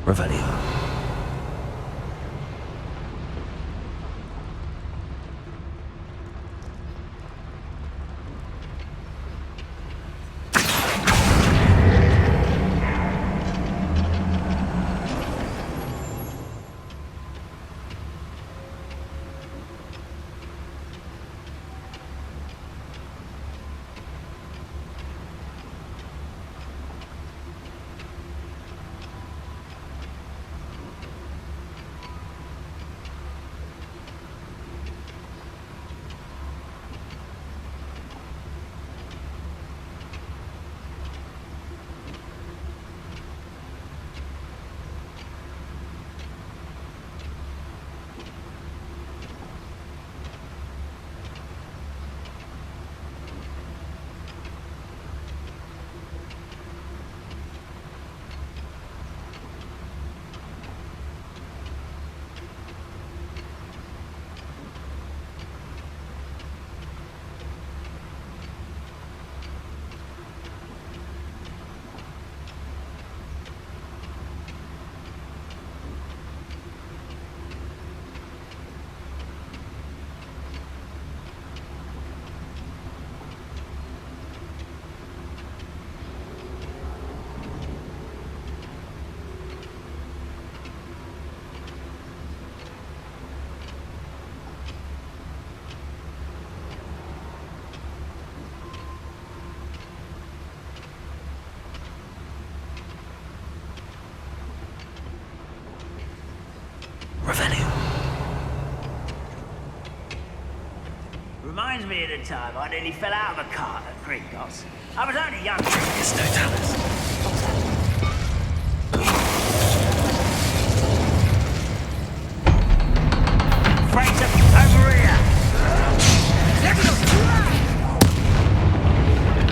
Revelio. Reminds me of the time I nearly fell out of a cart at Gringotts. I was only young. It's no Tallis. Freighter, over here!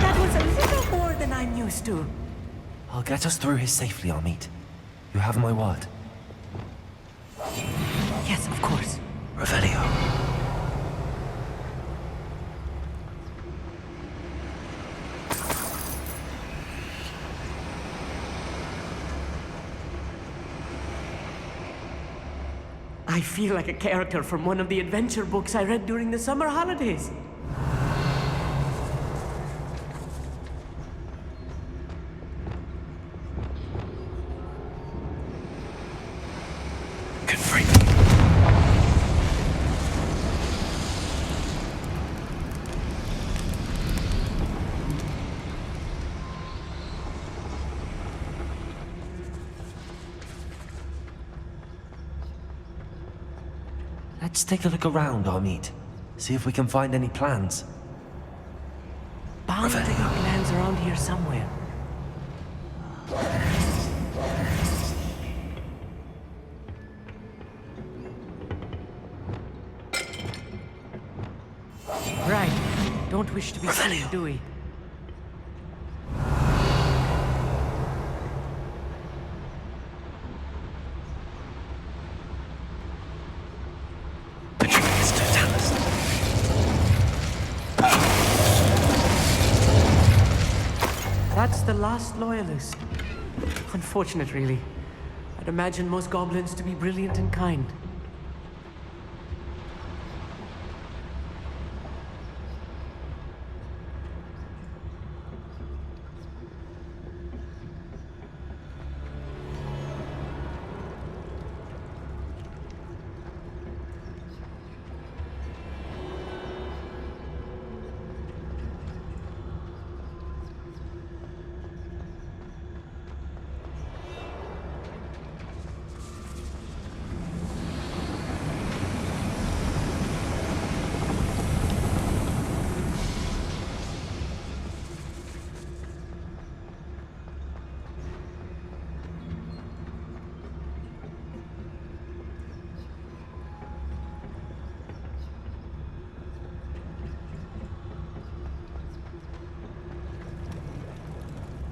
That was a little more than I'm used to. I'll get us through here safely, Amit. You have my word. Yes, of course. Revelio. I feel like a character from one of the adventure books I read during the summer holidays. Let's take a look around, Amit. See if we can find any plans. Bound to be plans around here somewhere. Right. Don't wish to be seen, do we? That's the last loyalist. Unfortunate, really. I'd imagine most goblins to be brilliant and kind.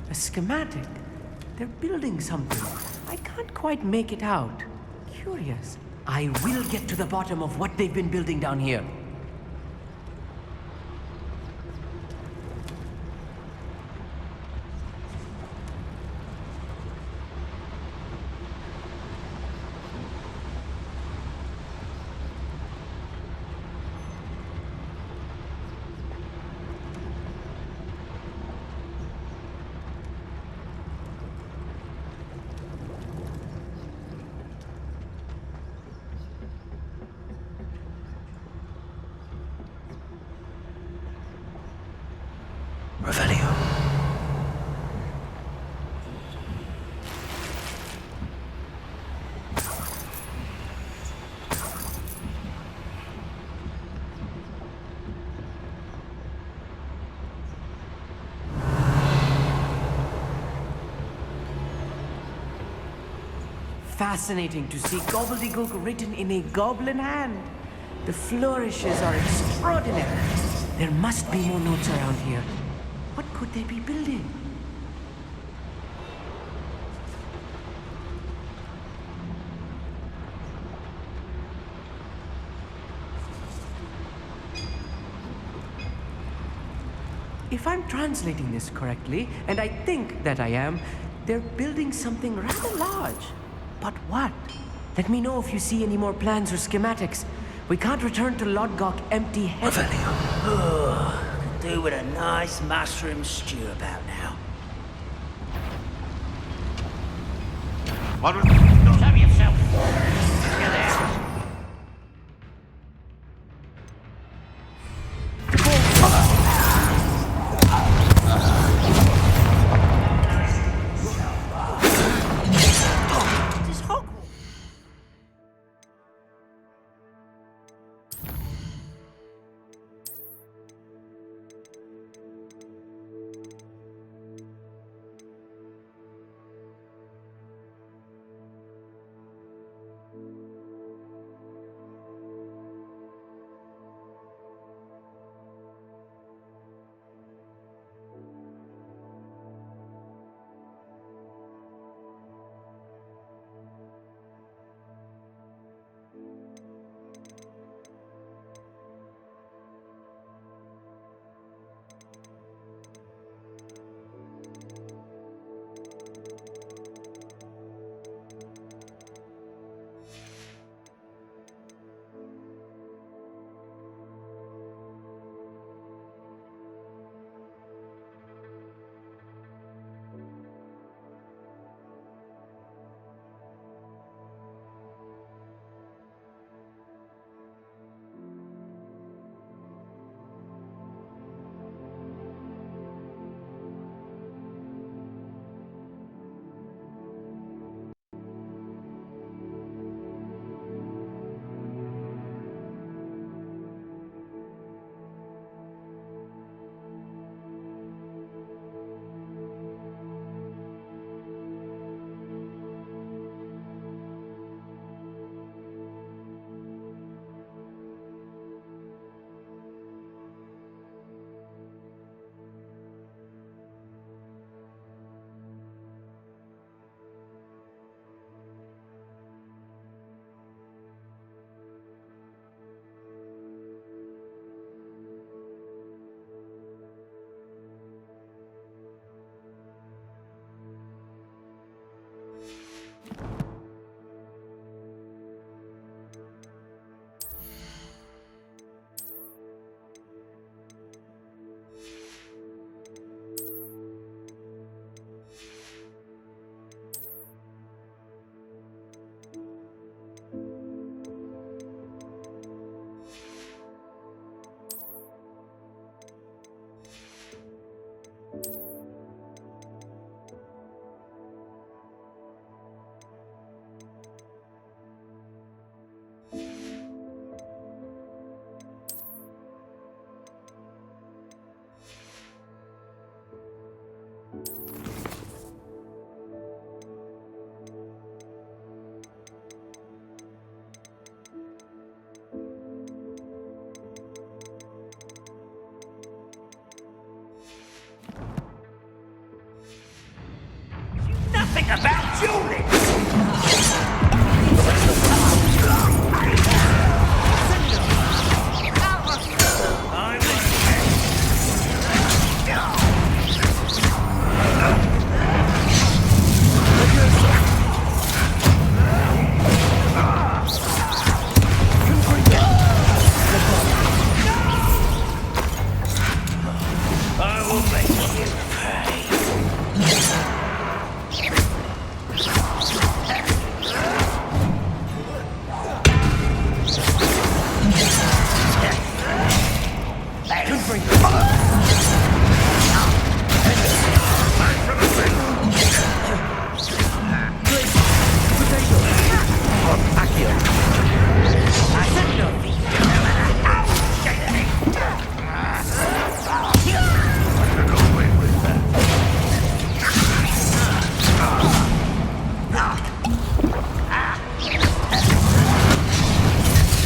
A schematic? They're building something. I can't quite make it out. Curious. I will get to the bottom of what they've been building down here. Revelio. Fascinating to see gobbledygook written in a goblin hand. The flourishes are extraordinary. There must be more notes around here. What could they be building? If I'm translating this correctly, and I think that I am, they're building something rather large. But what? Let me know if you see any more plans or schematics. We can't return to Lodgok empty-headed. Could do with a nice mushroom stew about now. What was... Show yourself. Get there.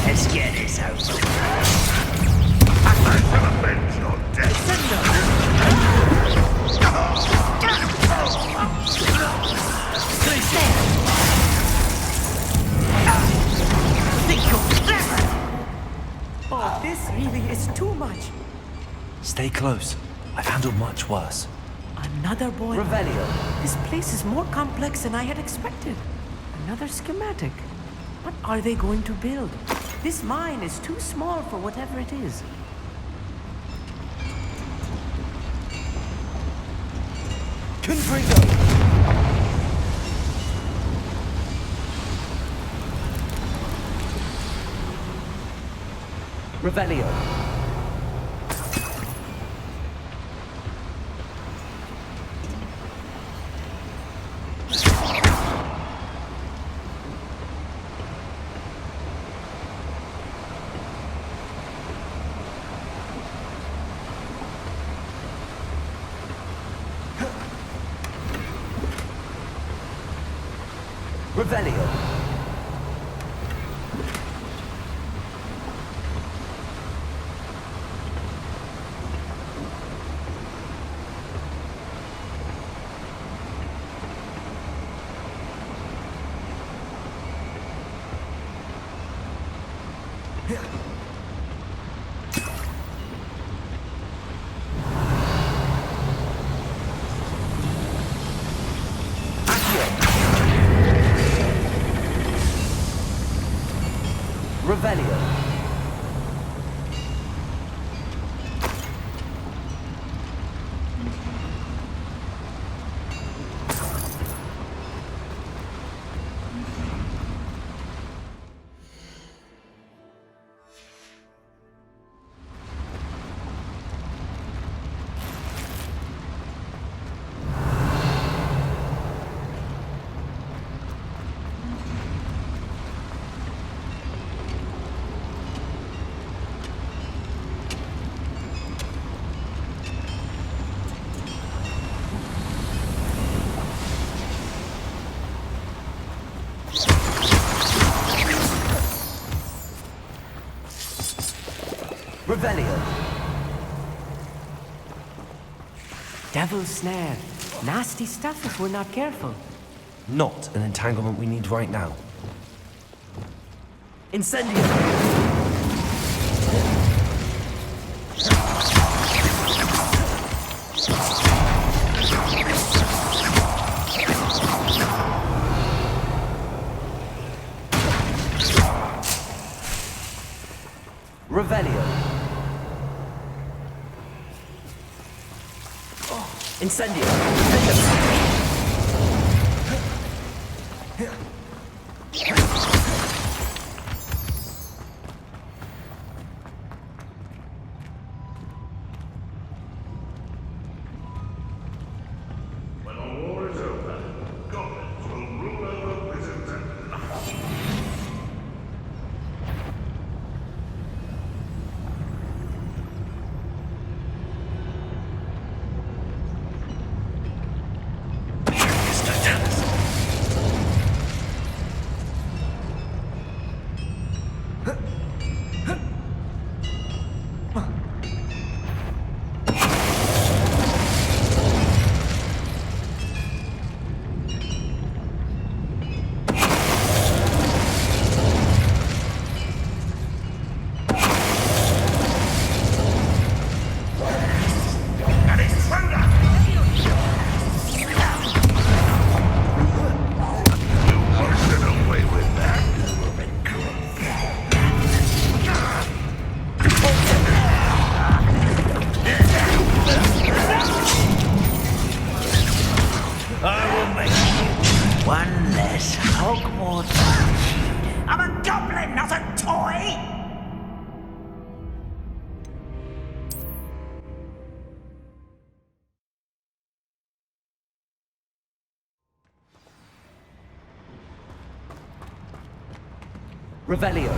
Let's get this over. Oh, this really is too much. Stay close. I've handled much worse. Another boy. Revelio. This place is more complex than I had expected. Another schematic. What are they going to build? This mine is too small for whatever it is. Confringo! Revelio. Revelio. Revelio. Revelio. Devil's snare. Nasty stuff if we're not careful. Not an entanglement we need right now. Incendio. Revelio. Incendio. When the war is over, goblins will rule over wizards and nothing. Revelio.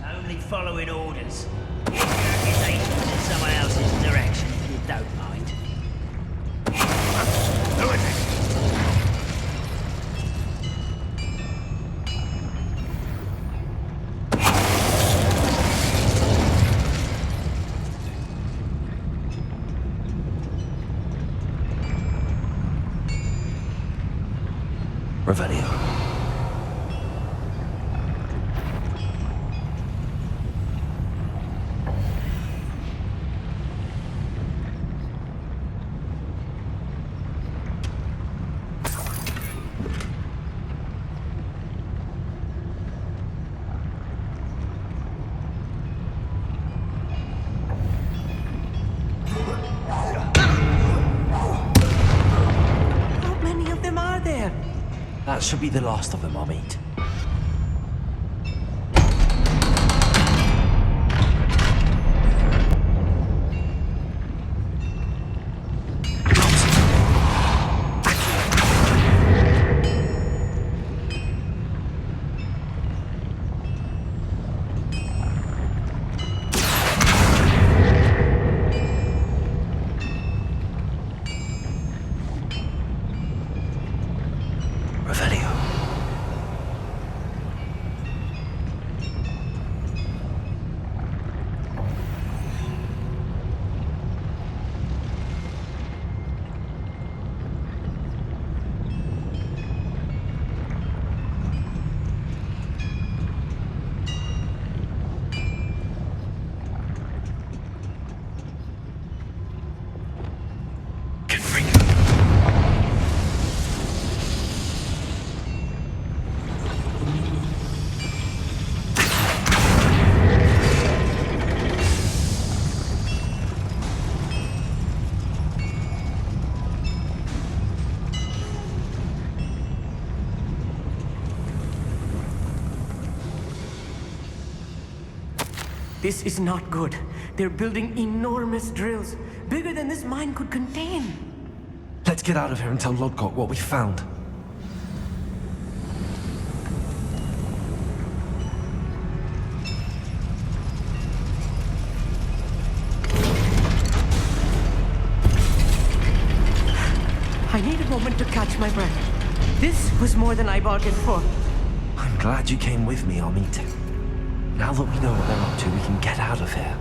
Only following orders. Get your accusations in someone else's direction if you don't mind. Who is it? Revelio. How many of them are there? That should be the last of them, Amit. Revelio. This is not good. They're building enormous drills, bigger than this mine could contain. Let's get out of here and tell Lodgok what we found. I need a moment to catch my breath. This was more than I bargained for. I'm glad you came with me, Amit. Now that we know what they're up to, we can get out of here.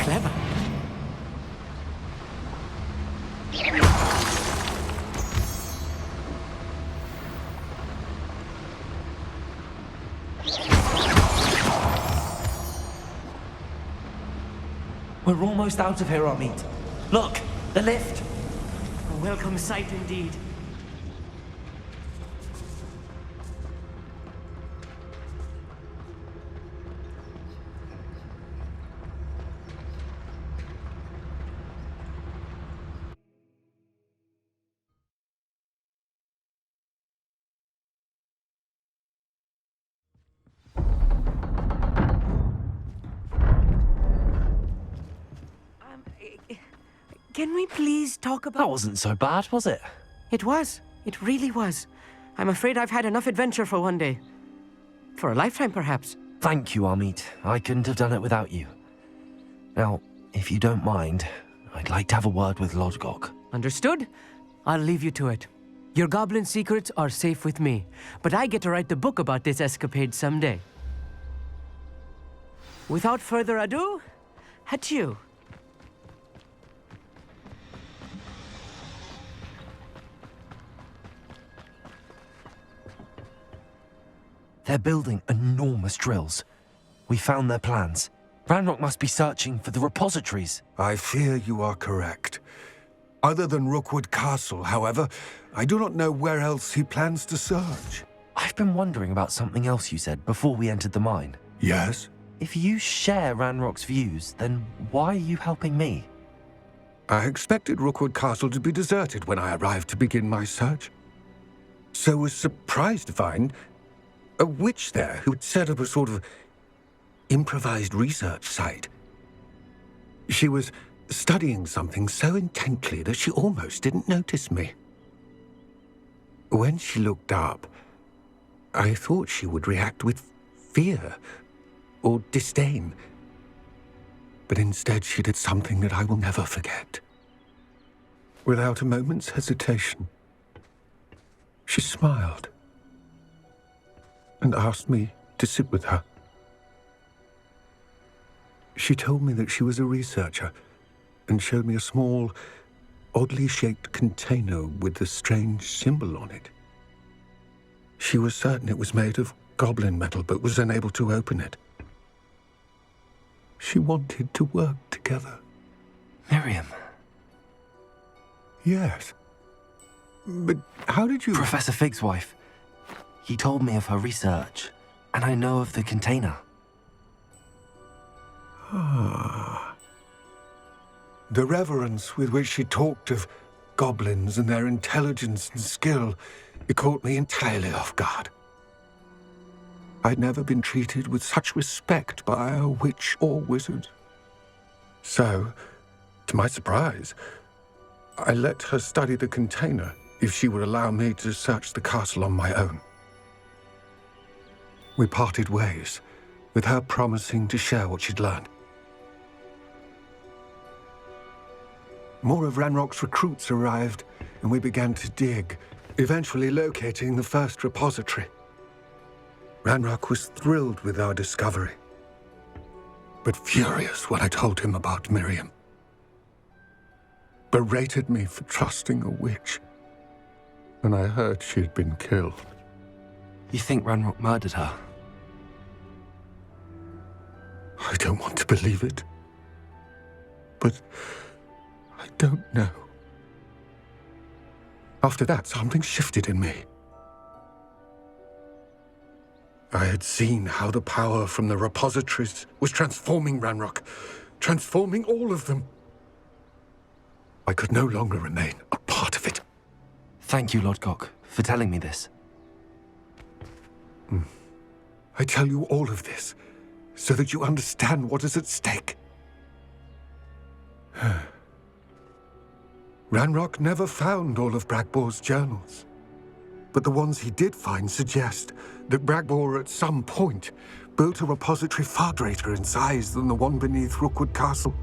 Clever. We're almost out of here, Amit. Look, the lift. A welcome sight indeed. Can we please talk about... That wasn't so bad, was it? It was. It really was. I'm afraid I've had enough adventure for one day. For a lifetime, perhaps. Thank you, Amit. I couldn't have done it without you. Now, if you don't mind, I'd like to have a word with Lodgok. Understood? I'll leave you to it. Your goblin secrets are safe with me, but I get to write the book about this escapade someday. Without further ado, adieu. They're building enormous drills. We found their plans. Ranrock must be searching for the repositories. I fear you are correct. Other than Rookwood Castle, however, I do not know where else he plans to search. I've been wondering about something else you said before we entered the mine. Yes? If you share Ranrock's views, then why are you helping me? I expected Rookwood Castle to be deserted when I arrived to begin my search. So was surprised to find a witch there who had set up a sort of improvised research site. She was studying something so intently that she almost didn't notice me. When she looked up, I thought she would react with fear or disdain. But instead she did something that I will never forget. Without a moment's hesitation, she smiled and asked me to sit with her. She told me that she was a researcher and showed me a small, oddly shaped container with a strange symbol on it. She was certain it was made of goblin metal, but was unable to open it. She wanted to work together. Miriam. Yes. But how did you... Professor Fig's wife. He told me of her research, and I know of the container. Ah. The reverence with which she talked of goblins and their intelligence and skill, it caught me entirely off guard. I'd never been treated with such respect by a witch or wizard. So, to my surprise, I let her study the container if she would allow me to search the castle on my own. We parted ways, with her promising to share what she'd learned. More of Ranrock's recruits arrived, and we began to dig, eventually locating the first repository. Ranrock was thrilled with our discovery, but furious when I told him about Miriam. Berated me for trusting a witch, and I heard she had been killed. You think Ranrock murdered her? I don't want to believe it, but I don't know. After that, something shifted in me. I had seen how the power from the repositories was transforming Ranrock, transforming all of them. I could no longer remain a part of it. Thank you, Lodgok, for telling me this. I tell you all of this so that you understand what is at stake. Ranrock never found all of Bragbor's journals, but the ones he did find suggest that Bragbor at some point built a repository far greater in size than the one beneath Rookwood Castle.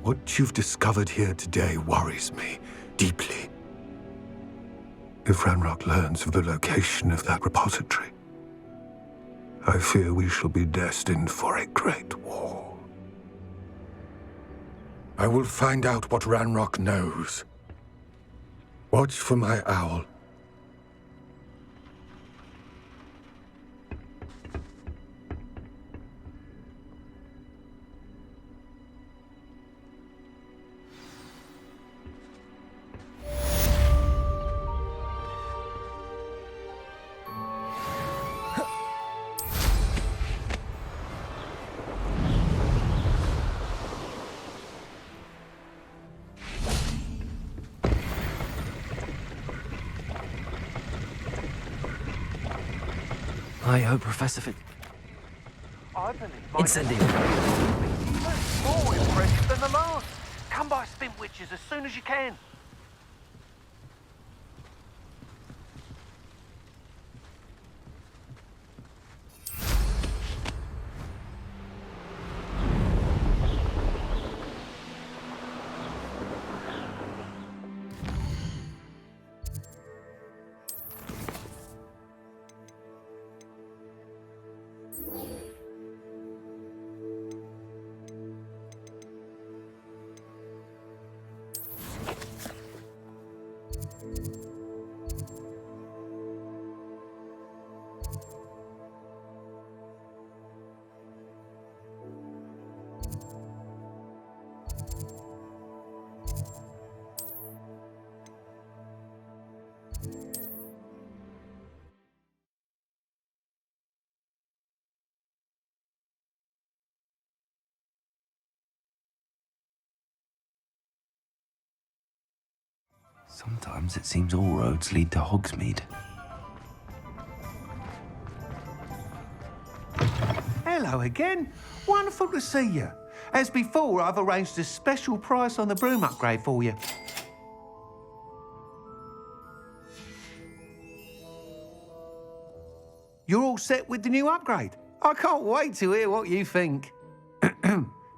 What you've discovered here today worries me deeply. If Ranrock learns of the location of that repository, I fear we shall be destined for a great war. I will find out what Ranrock knows. Watch for my owl. I hope Professor Fig... Incendio. More impressive than the last. Come by Spintwitches as soon as you can. Sometimes it seems all roads lead to Hogsmeade. Hello again. Wonderful to see you. As before, I've arranged a special price on the broom upgrade for you. You're all set with the new upgrade. I can't wait to hear what you think.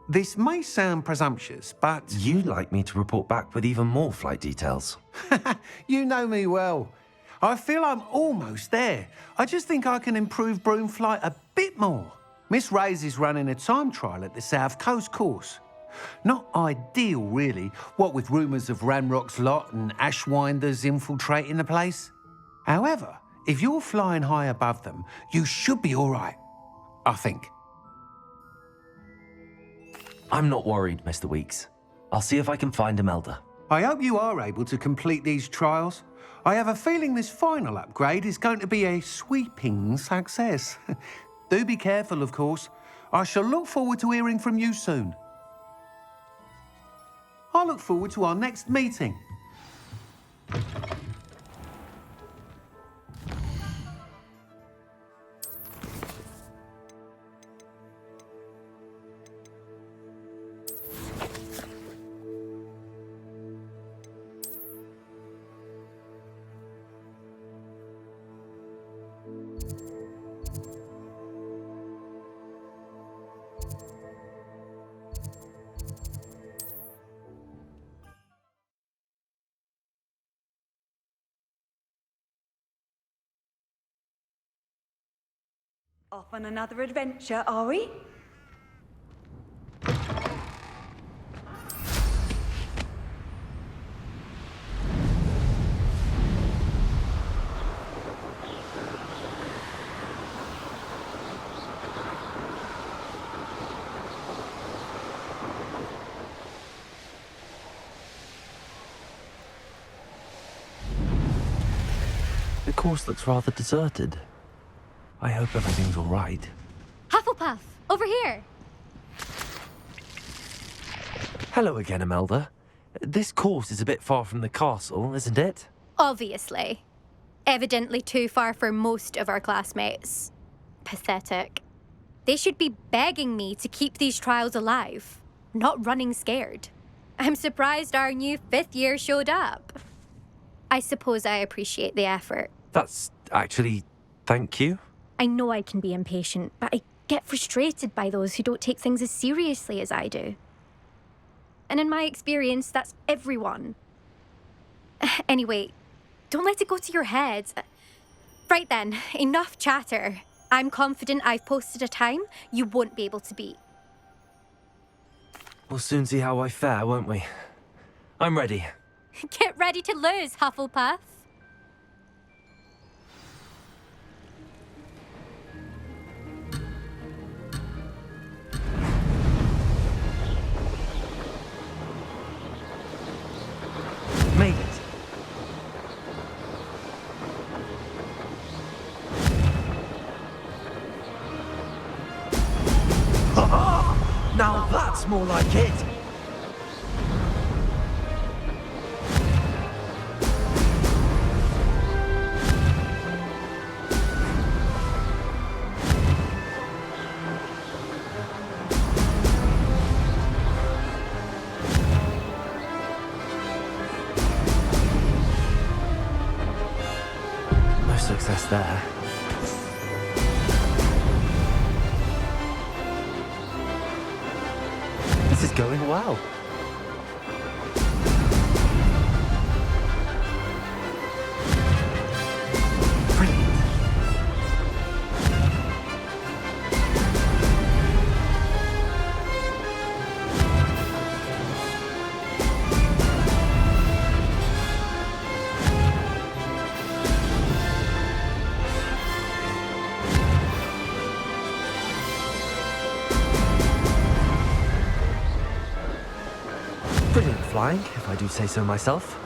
This may sound presumptuous, but... You'd like me to report back with even more flight details. You know me well. I feel I'm almost there. I just think I can improve broom flight a bit more. Miss Reyes is running a time trial at the South Coast course. Not ideal, really, what with rumours of Ranrock's lot and Ashwinders infiltrating the place. However, if you're flying high above them, you should be all right, I think. I'm not worried, Mr. Weeks. I'll see if I can find Imelda. I hope you are able to complete these trials. I have a feeling this final upgrade is going to be a sweeping success. Do be careful, of course. I shall look forward to hearing from you soon. I look forward to our next meeting. Off on another adventure, are we? The course looks rather deserted. I hope everything's all right. Hufflepuff, over here. Hello again, Imelda. This course is a bit far from the castle, isn't it? Obviously. Evidently too far for most of our classmates. Pathetic. They should be begging me to keep these trials alive, not running scared. I'm surprised our new 5th year showed up. I suppose I appreciate the effort. That's actually... thank you. I know I can be impatient, but I get frustrated by those who don't take things as seriously as I do. And in my experience, that's everyone. Anyway, don't let it go to your head. Right then, enough chatter. I'm confident I've posted a time you won't be able to beat. We'll soon see how I fare, won't we? I'm ready. Get ready to lose, Hufflepuff. Made it. Now that's more like it. No success there. This is going well. Brilliant. Brilliant flying, if I do say so myself.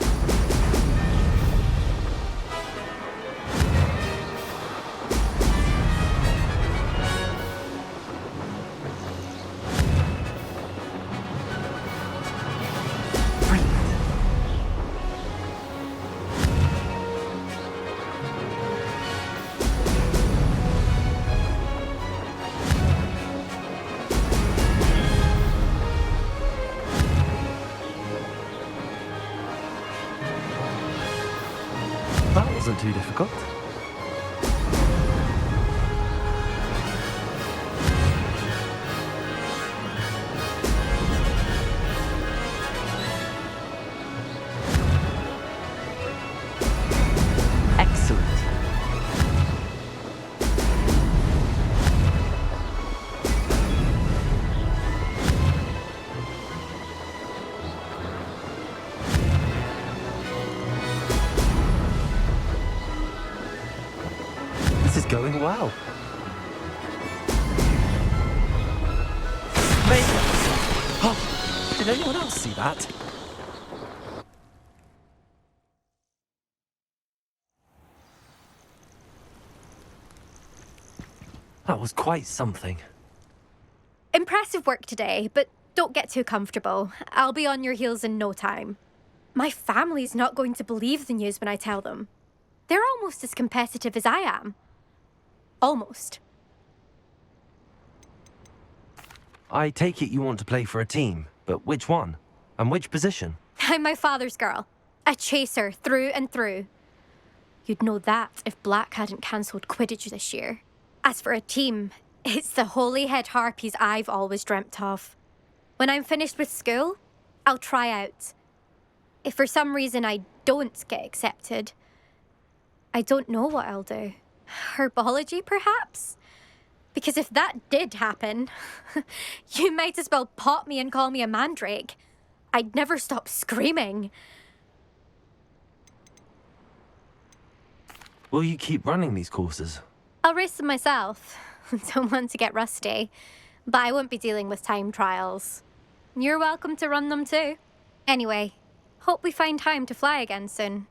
Brilliant. that wasn't too difficult. Excellent. This is going well. Mate! Oh, did anyone else see that? That was quite something. Impressive work today, but don't get too comfortable. I'll be on your heels in no time. My family's not going to believe the news when I tell them. They're almost as competitive as I am. Almost. I take it you want to play for a team, but which one? And which position? I'm my father's girl. A chaser through and through. You'd know that if Black hadn't cancelled Quidditch this year. As for a team, it's the Holyhead Harpies I've always dreamt of. When I'm finished with school, I'll try out. If for some reason I don't get accepted, I don't know what I'll do. Herbology, perhaps? Because if that did happen, you might as well pop me and call me a mandrake. I'd never stop screaming. Will you keep running these courses? I'll race them myself. Don't want to get rusty. But I won't be dealing with time trials. You're welcome to run them too. Anyway, hope we find time to fly again soon.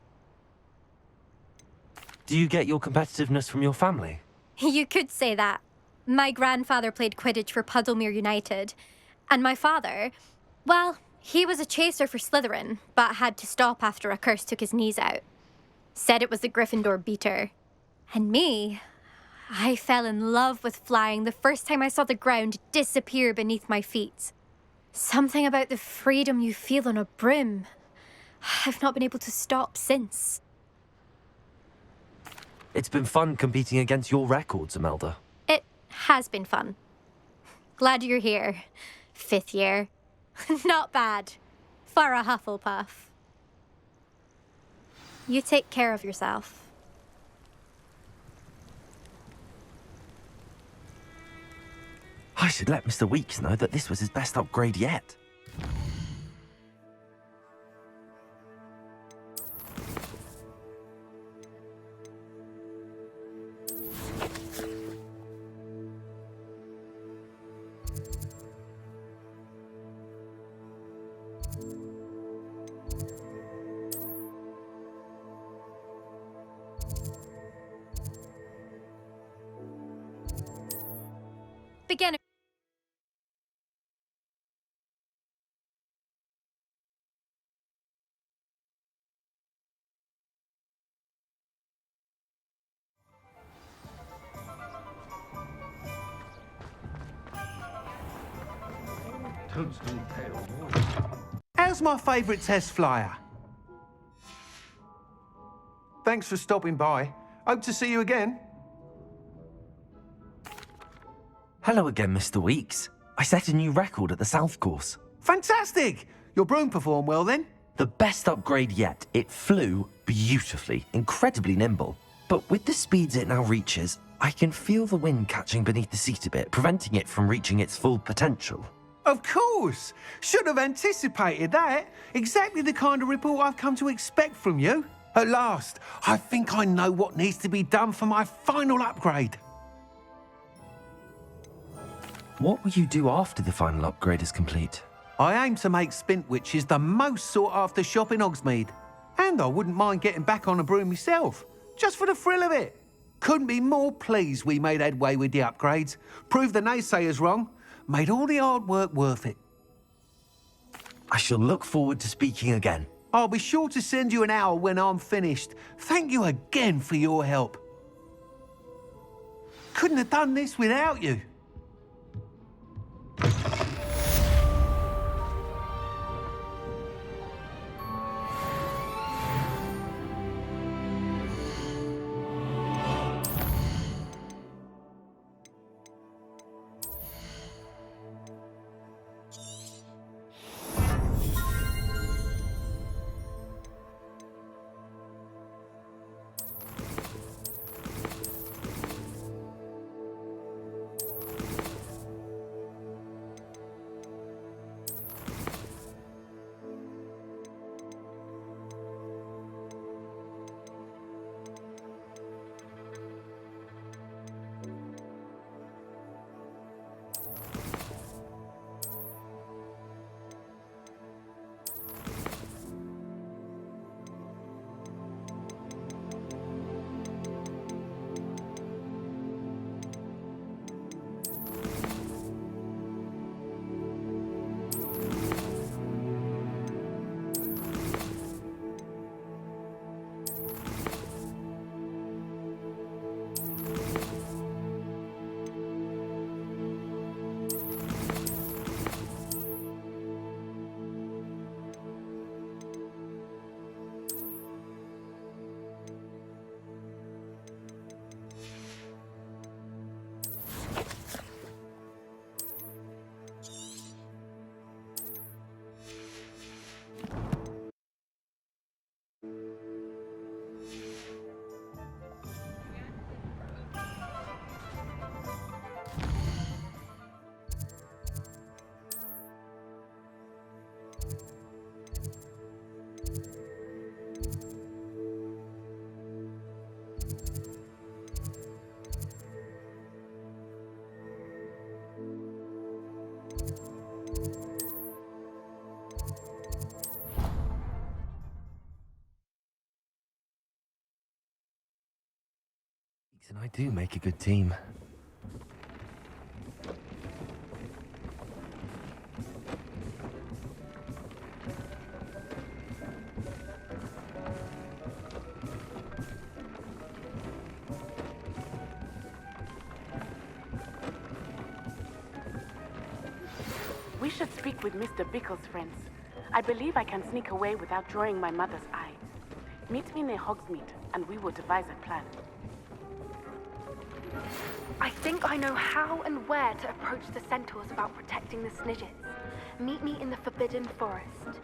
Do you get your competitiveness from your family? You could say that. My grandfather played Quidditch for Puddlemere United. And my father, well, he was a chaser for Slytherin, but had to stop after a curse took his knees out. Said it was the Gryffindor beater. And me, I fell in love with flying the first time I saw the ground disappear beneath my feet. Something about the freedom you feel on a broom. I've not been able to stop since. It's been fun competing against your records, Imelda. It has been fun. Glad you're here. 5th year. Not bad. For a Hufflepuff. You take care of yourself. I should let Mr. Weeks know that this was his best upgrade yet. Beginner. How's my favourite test flyer? Thanks for stopping by. Hope to see you again. Hello again, Mr. Weeks. I set a new record at the South Course. Fantastic! Your broom performed well then? The best upgrade yet. It flew beautifully, incredibly nimble. But with the speeds it now reaches, I can feel the wind catching beneath the seat a bit, preventing it from reaching its full potential. Of course! Should have anticipated that. Exactly the kind of report I've come to expect from you. At last, I think I know what needs to be done for my final upgrade. What will you do after the final upgrade is complete? I aim to make Spintwitches the most sought-after shop in Hogsmeade. And I wouldn't mind getting back on a broom myself, just for the thrill of it. Couldn't be more pleased we made headway with the upgrades, proved the naysayers wrong, made all the hard work worth it. I shall look forward to speaking again. I'll be sure to send you an hour when I'm finished. Thank you again for your help. Couldn't have done this without you. And I do make a good team. We should speak with Mr. Bickle's friends. I believe I can sneak away without drawing my mother's eye. Meet me near Hogsmeade, and we will devise a plan. I think I know how and where to approach the centaurs about protecting the Snidgets. Meet me in the Forbidden Forest.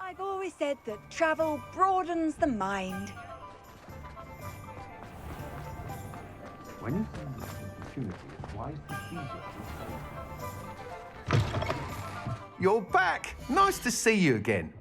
I've always said that travel broadens the mind. When you find this opportunity, it's wise to seize it. You're back! Nice to see you again.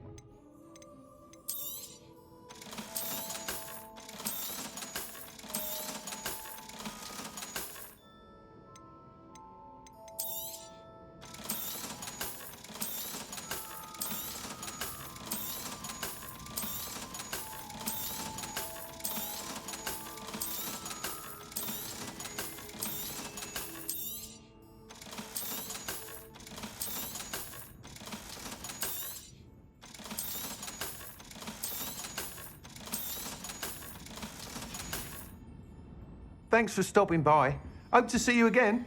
Thanks for stopping by. Hope to see you again.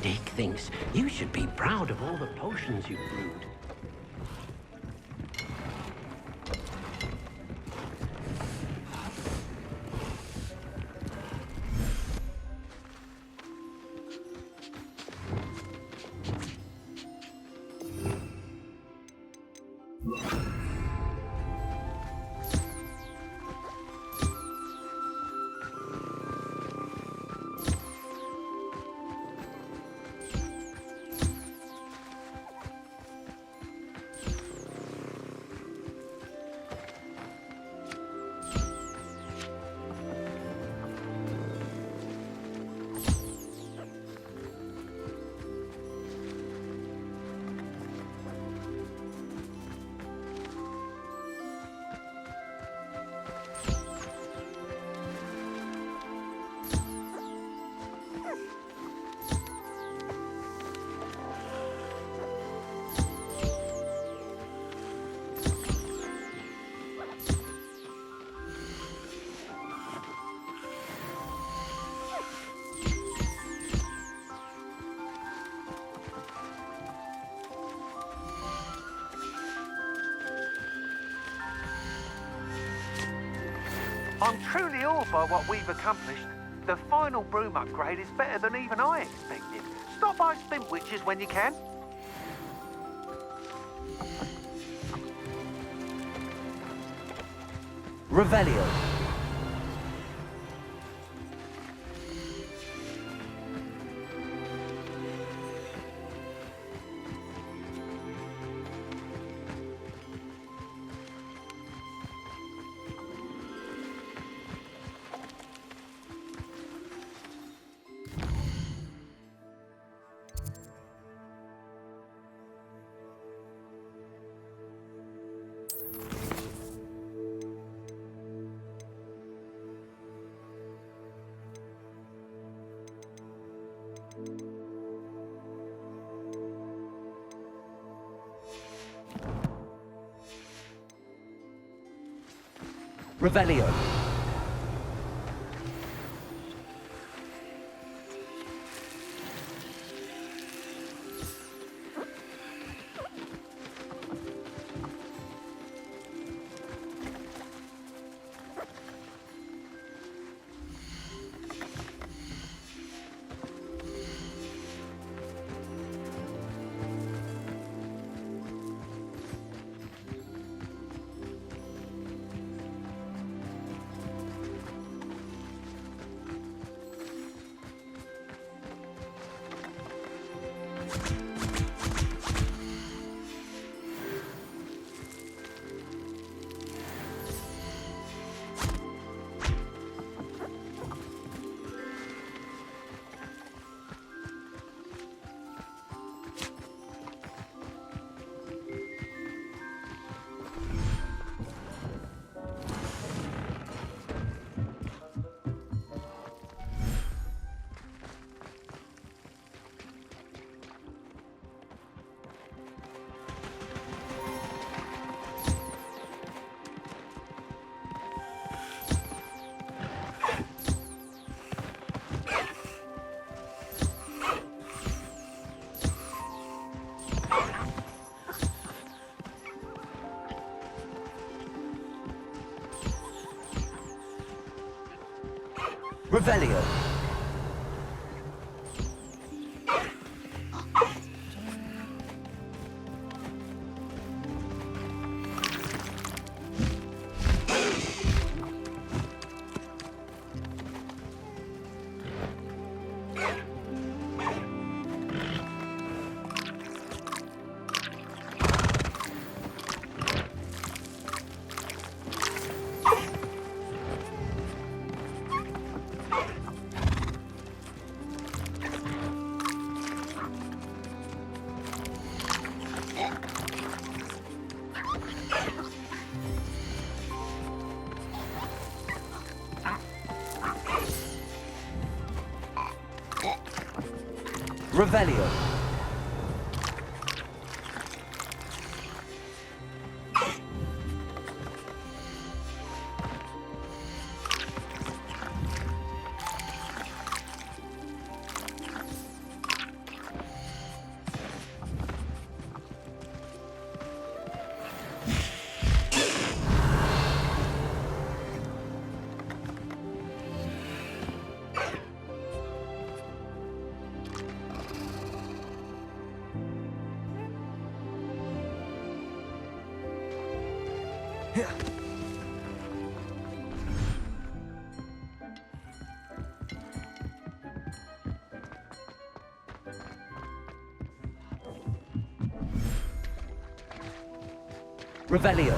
Dick thinks you should be proud of all the potions you've brewed. I'm truly awed by what we've accomplished. The final broom upgrade is better than even I expected. Stop by Spintwitches when you can. Revelio. Revelio. Revelio. Revelio. Revelio.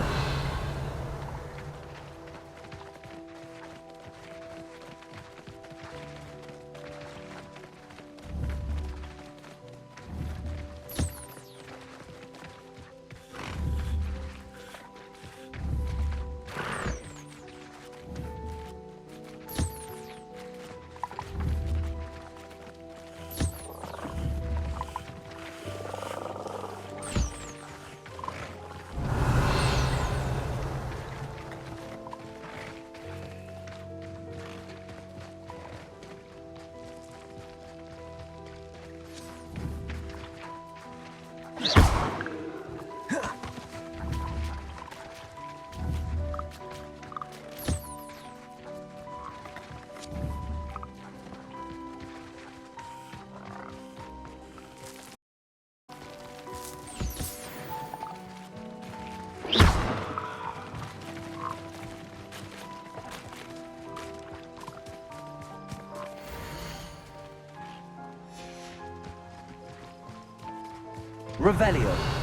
Revelio.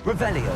Revelio.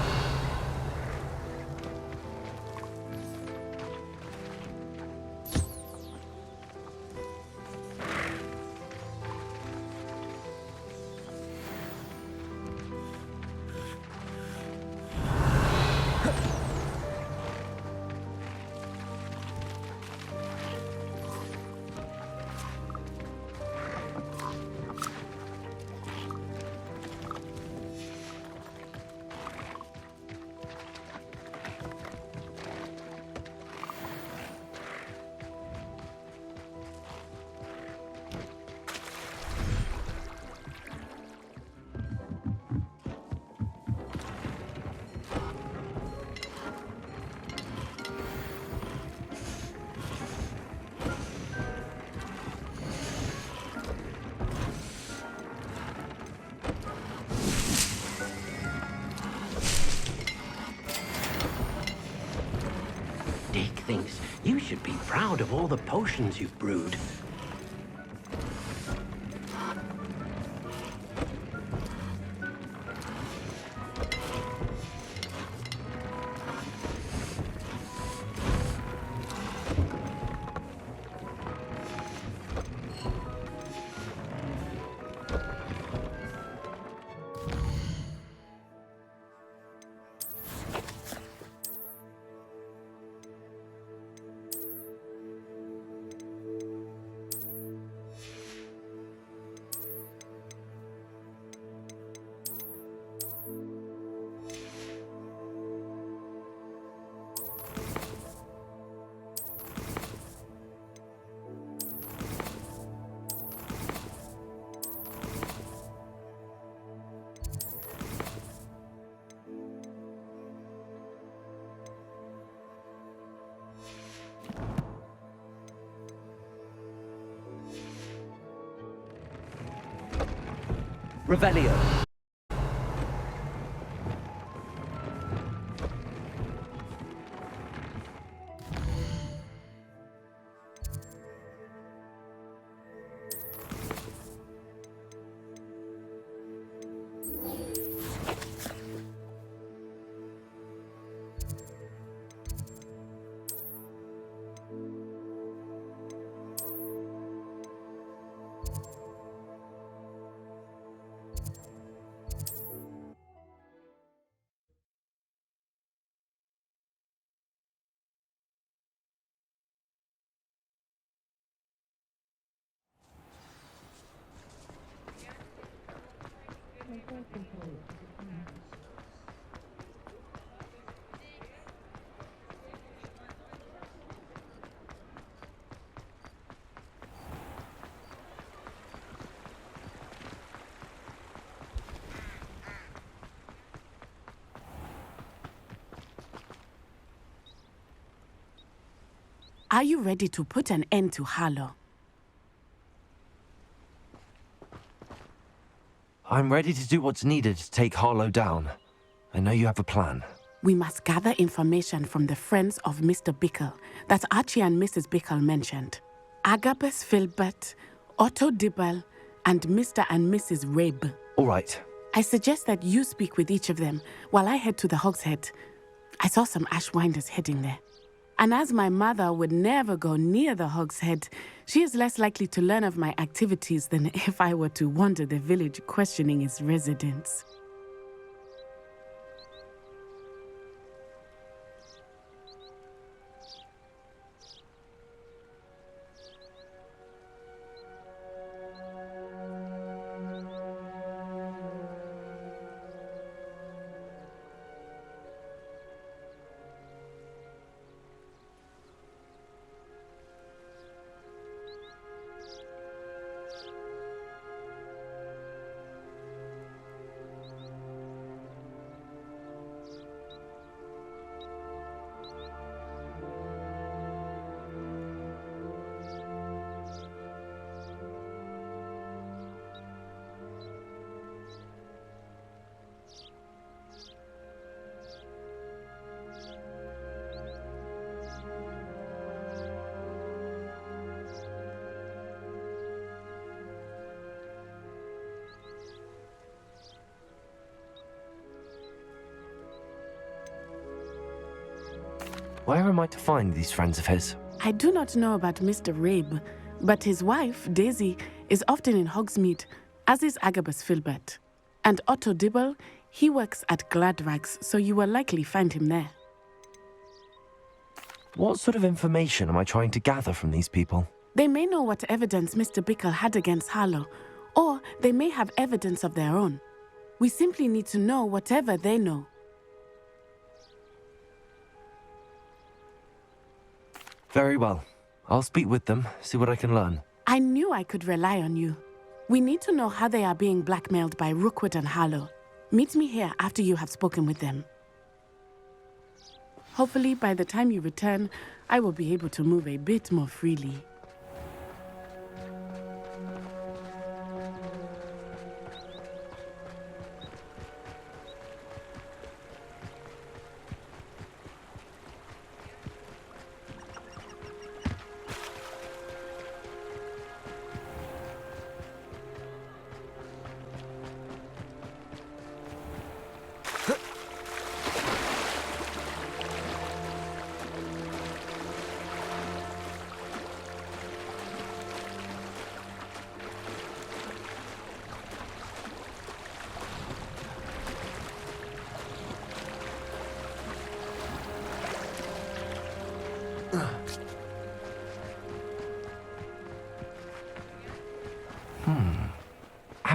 Dick thinks you should be proud of all the potions you've brewed. Revelio. Are you ready to put an end to Harlow? I'm ready to do what's needed to take Harlow down. I know you have a plan. We must gather information from the friends of Mr. Bickle that Archie and Mrs. Bickle mentioned. Agabus Filbert, Otto Dibble, and Mr. and Mrs. Rabe. All right. I suggest that you speak with each of them while I head to the Hogshead. I saw some Ashwinders heading there. And as my mother would never go near the Hogshead, she is less likely to learn of my activities than if I were to wander the village questioning its residents. Where am I to find these friends of his? I do not know about Mr. Rabe, but his wife, Daisy, is often in Hogsmeade, as is Agabus Filbert. And Otto Dibble, he works at Gladrags, so you will likely find him there. What sort of information am I trying to gather from these people? They may know what evidence Mr. Bickle had against Harlow, or they may have evidence of their own. We simply need to know whatever they know. Very well. I'll speak with them, see what I can learn. I knew I could rely on you. We need to know how they are being blackmailed by Rookwood and Harlow. Meet me here after you have spoken with them. Hopefully, by the time you return, I will be able to move a bit more freely.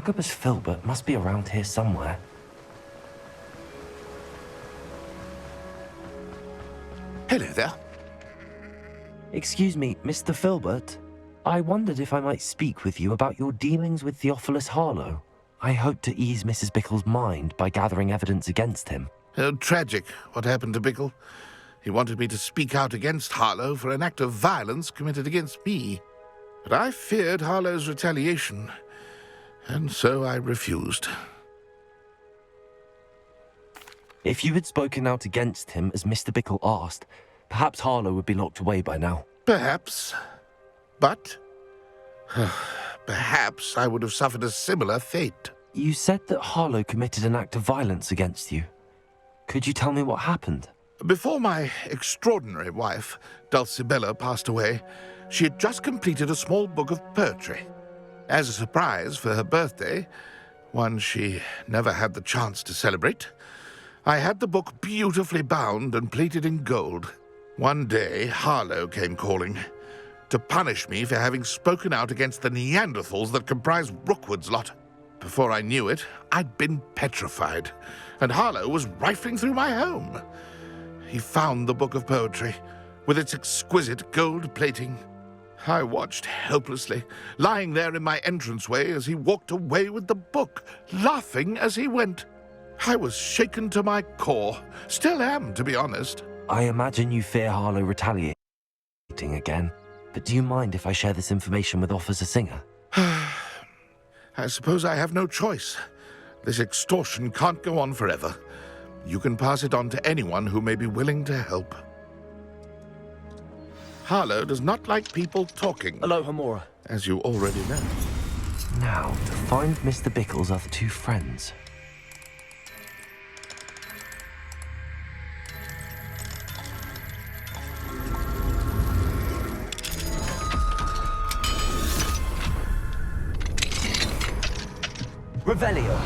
Agabus Filbert must be around here somewhere. Hello there. Excuse me, Mr. Filbert. I wondered if I might speak with you about your dealings with Theophilus Harlow. I hope to ease Mrs. Bickle's mind by gathering evidence against him. Oh, tragic what happened to Bickle. He wanted me to speak out against Harlow for an act of violence committed against me. But I feared Harlow's retaliation. And so I refused. If you had spoken out against him as Mr. Bickle asked, perhaps Harlow would be locked away by now. Perhaps. But perhaps I would have suffered a similar fate. You said that Harlow committed an act of violence against you. Could you tell me what happened? Before my extraordinary wife, Dulcibella, passed away, she had just completed a small book of poetry. As a surprise for her birthday, one she never had the chance to celebrate, I had the book beautifully bound and plated in gold. One day, Harlow came calling to punish me for having spoken out against the Neanderthals that comprise Rookwood's lot. Before I knew it, I'd been petrified, and Harlow was rifling through my home. He found the book of poetry, with its exquisite gold plating. I watched helplessly, lying there in my entranceway as he walked away with the book, laughing as he went. I was shaken to my core. Still am, to be honest. I imagine you fear Harlow retaliating again, but do you mind if I share this information with Officer Singer? I suppose I have no choice. This extortion can't go on forever. You can pass it on to anyone who may be willing to help. Harlow does not like people talking. Alohomora. As you already know. Now, to find Mr. Bickle's other two friends. Revelio.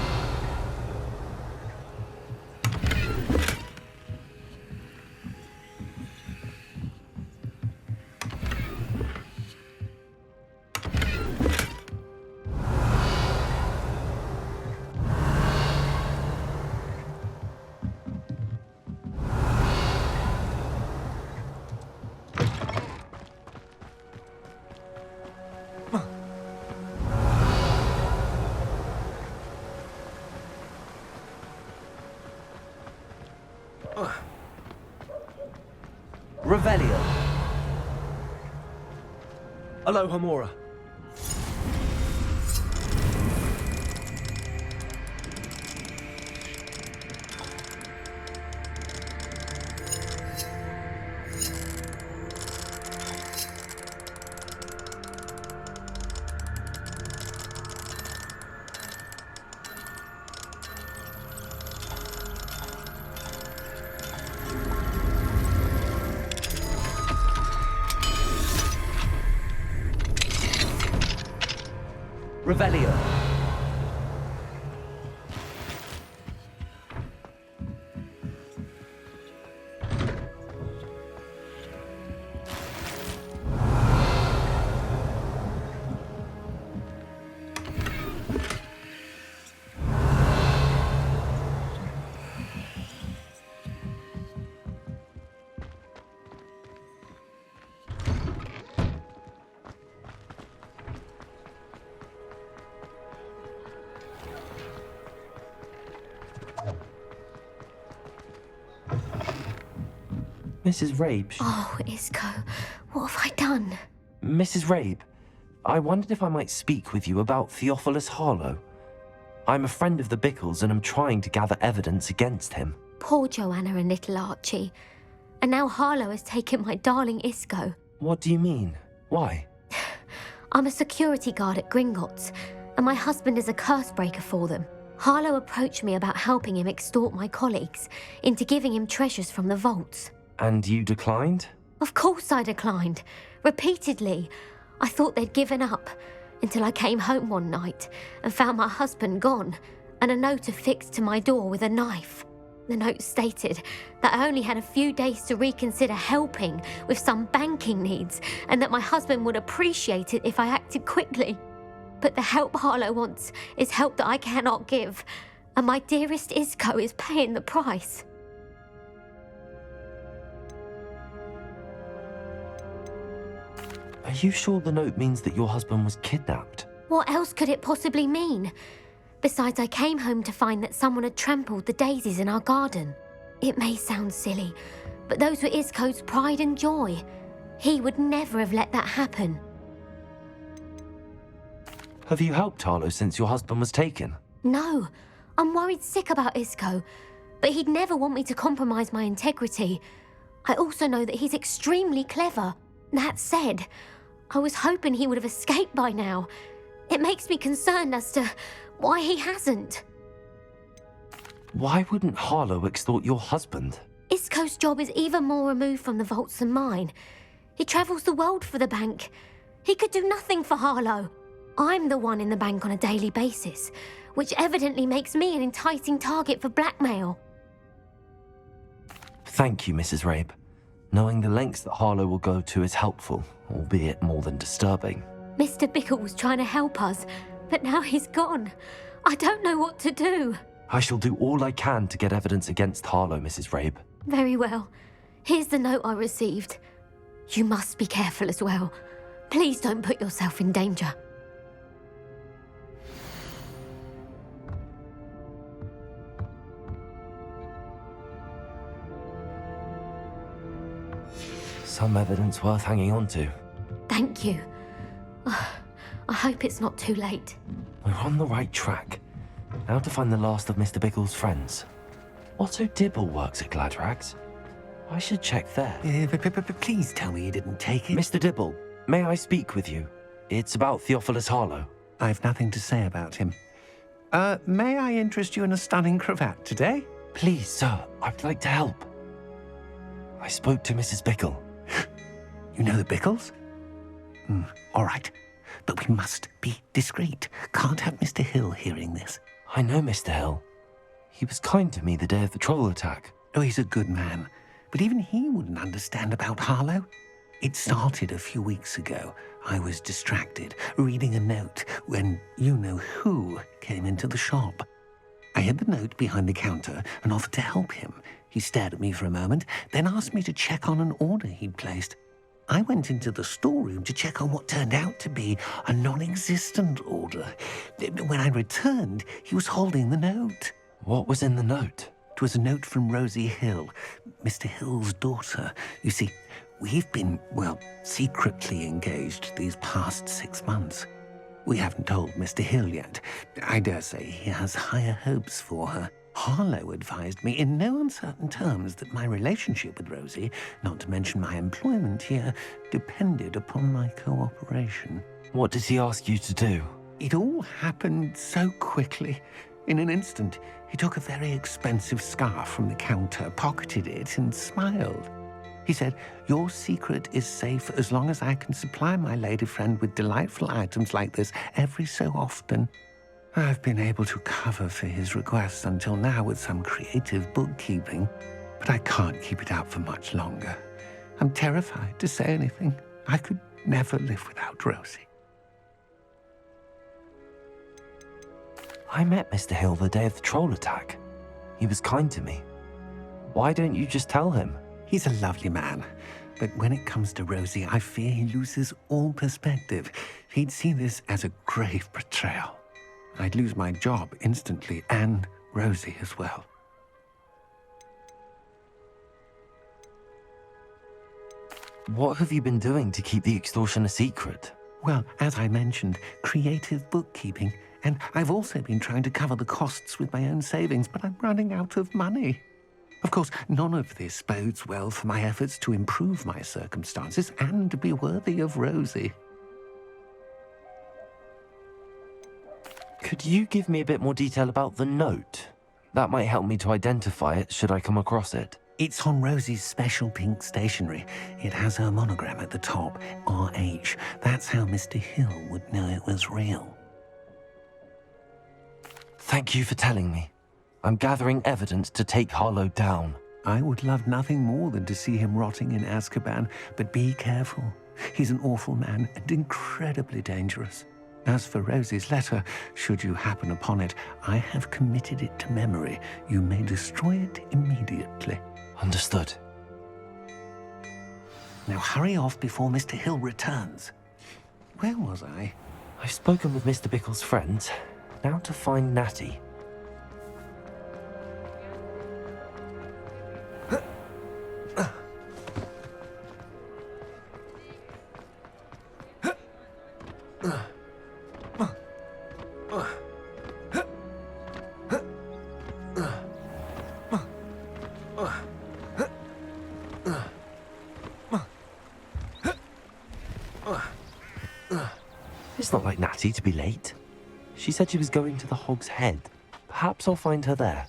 Revelio. Alohomora. Revelio. Mrs. Rabe. Oh, Isco, what have I done? Mrs. Rabe, I wondered if I might speak with you about Theophilus Harlow. I'm a friend of the Bickles and I'm trying to gather evidence against him. Poor Joanna and little Archie. And now Harlow has taken my darling Isco. What do you mean? Why? I'm a security guard at Gringotts, and my husband is a curse breaker for them. Harlow approached me about helping him extort my colleagues into giving him treasures from the vaults. And you declined? Of course I declined. Repeatedly. I thought they'd given up, until I came home one night and found my husband gone, and a note affixed to my door with a knife. The note stated that I only had a few days to reconsider helping with some banking needs, and that my husband would appreciate it if I acted quickly. But the help Harlow wants is help that I cannot give, and my dearest Isco is paying the price. Are you sure the note means that your husband was kidnapped? What else could it possibly mean? Besides, I came home to find that someone had trampled the daisies in our garden. It may sound silly, but those were Isco's pride and joy. He would never have let that happen. Have you helped Harlow since your husband was taken? No, I'm worried sick about Isco, but he'd never want me to compromise my integrity. I also know that he's extremely clever. That said, I was hoping he would have escaped by now. It makes me concerned as to why he hasn't. Why wouldn't Harlow extort your husband? Isco's job is even more removed from the vaults than mine. He travels the world for the bank. He could do nothing for Harlow. I'm the one in the bank on a daily basis, which evidently makes me an enticing target for blackmail. Thank you, Mrs. Rabe. Knowing the lengths that Harlow will go to is helpful, albeit more than disturbing. Mr. Bickle was trying to help us, but now he's gone. I don't know what to do. I shall do all I can to get evidence against Harlow, Mrs. Rabe. Very well. Here's the note I received. You must be careful as well. Please don't put yourself in danger. Some evidence worth hanging on to. Thank you. I hope it's not too late. We're on the right track. Now to find the last of Mr. Bickle's friends. Otto Dibble works at Gladrags. I should check there. Please tell me you didn't take it. Mr. Dibble, may I speak with you? It's about Theophilus Harlow. I've nothing to say about him. May I interest you in a stunning cravat today? Please, sir, I'd like to help. I spoke to Mrs. Bickle. You know the Bickles? All right. But we must be discreet. Can't have Mr. Hill hearing this. I know Mr. Hill. He was kind to me the day of the troll attack. Oh, he's a good man. But even he wouldn't understand about Harlow. It started a few weeks ago. I was distracted, reading a note, when you-know-who came into the shop. I hid the note behind the counter and offered to help him. He stared at me for a moment, then asked me to check on an order he'd placed. I went into the storeroom to check on what turned out to be a non-existent order. When I returned, he was holding the note. What was in the note? It was a note from Rosie Hill, Mr. Hill's daughter. You see, we've been, secretly engaged these past 6 months. We haven't told Mr. Hill yet. I dare say he has higher hopes for her. Harlow advised me in no uncertain terms that my relationship with Rosie, not to mention my employment here, depended upon my cooperation. What did he ask you to do? It all happened so quickly. In an instant, he took a very expensive scarf from the counter, pocketed it, and smiled. He said, "Your secret is safe as long as I can supply my lady friend with delightful items like this every so often." I've been able to cover for his requests until now with some creative bookkeeping, but I can't keep it up for much longer. I'm terrified to say anything. I could never live without Rosie. I met Mr. Hill the day of the troll attack. He was kind to me. Why don't you just tell him? He's a lovely man, but when it comes to Rosie, I fear he loses all perspective. He'd see this as a grave betrayal. I'd lose my job instantly, and Rosie as well. What have you been doing to keep the extortion a secret? Well, as I mentioned, creative bookkeeping, and I've also been trying to cover the costs with my own savings, but I'm running out of money. Of course, none of this bodes well for my efforts to improve my circumstances and to be worthy of Rosie. Could you give me a bit more detail about the note? That might help me to identify it should I come across it. It's on Rosie's special pink stationery. It has her monogram at the top, RH. That's how Mr. Hill would know it was real. Thank you for telling me. I'm gathering evidence to take Harlow down. I would love nothing more than to see him rotting in Azkaban, but be careful. He's an awful man and incredibly dangerous. As for Rosie's letter, should you happen upon it, I have committed it to memory. You may destroy it immediately. Understood. Now hurry off before Mr. Hill returns. Where was I? I've spoken with Mr. Bickle's friends. Now to find Natty. It's not like Natty to be late. She said she was going to the Hog's Head. Perhaps I'll find her there.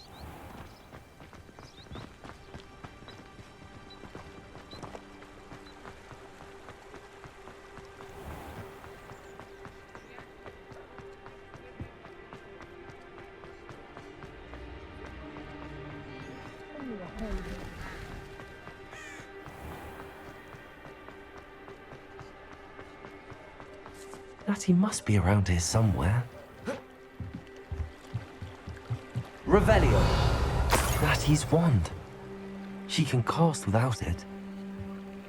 Natty must be around here somewhere. Revelio! Natty's wand. She can cast without it.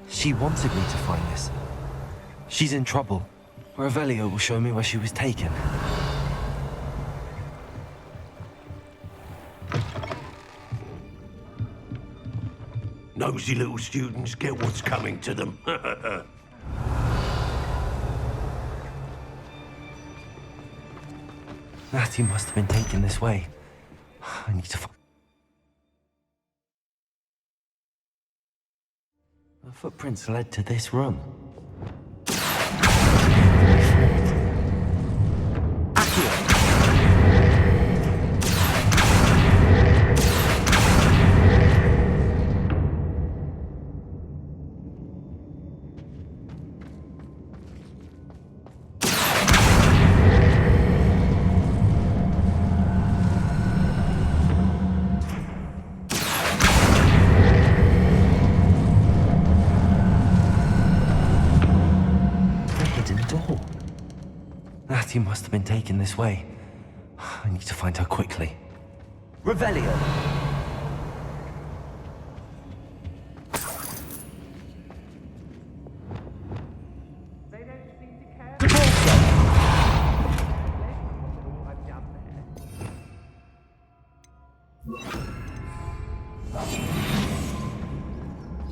She wanted me to find this. She's in trouble. Revelio will show me where she was taken. Nosy little students get what's coming to them. Natty must have been taken this way. I need to find... The footprints led to this room. Natty must have been taken this way. I need to find her quickly. Revelio!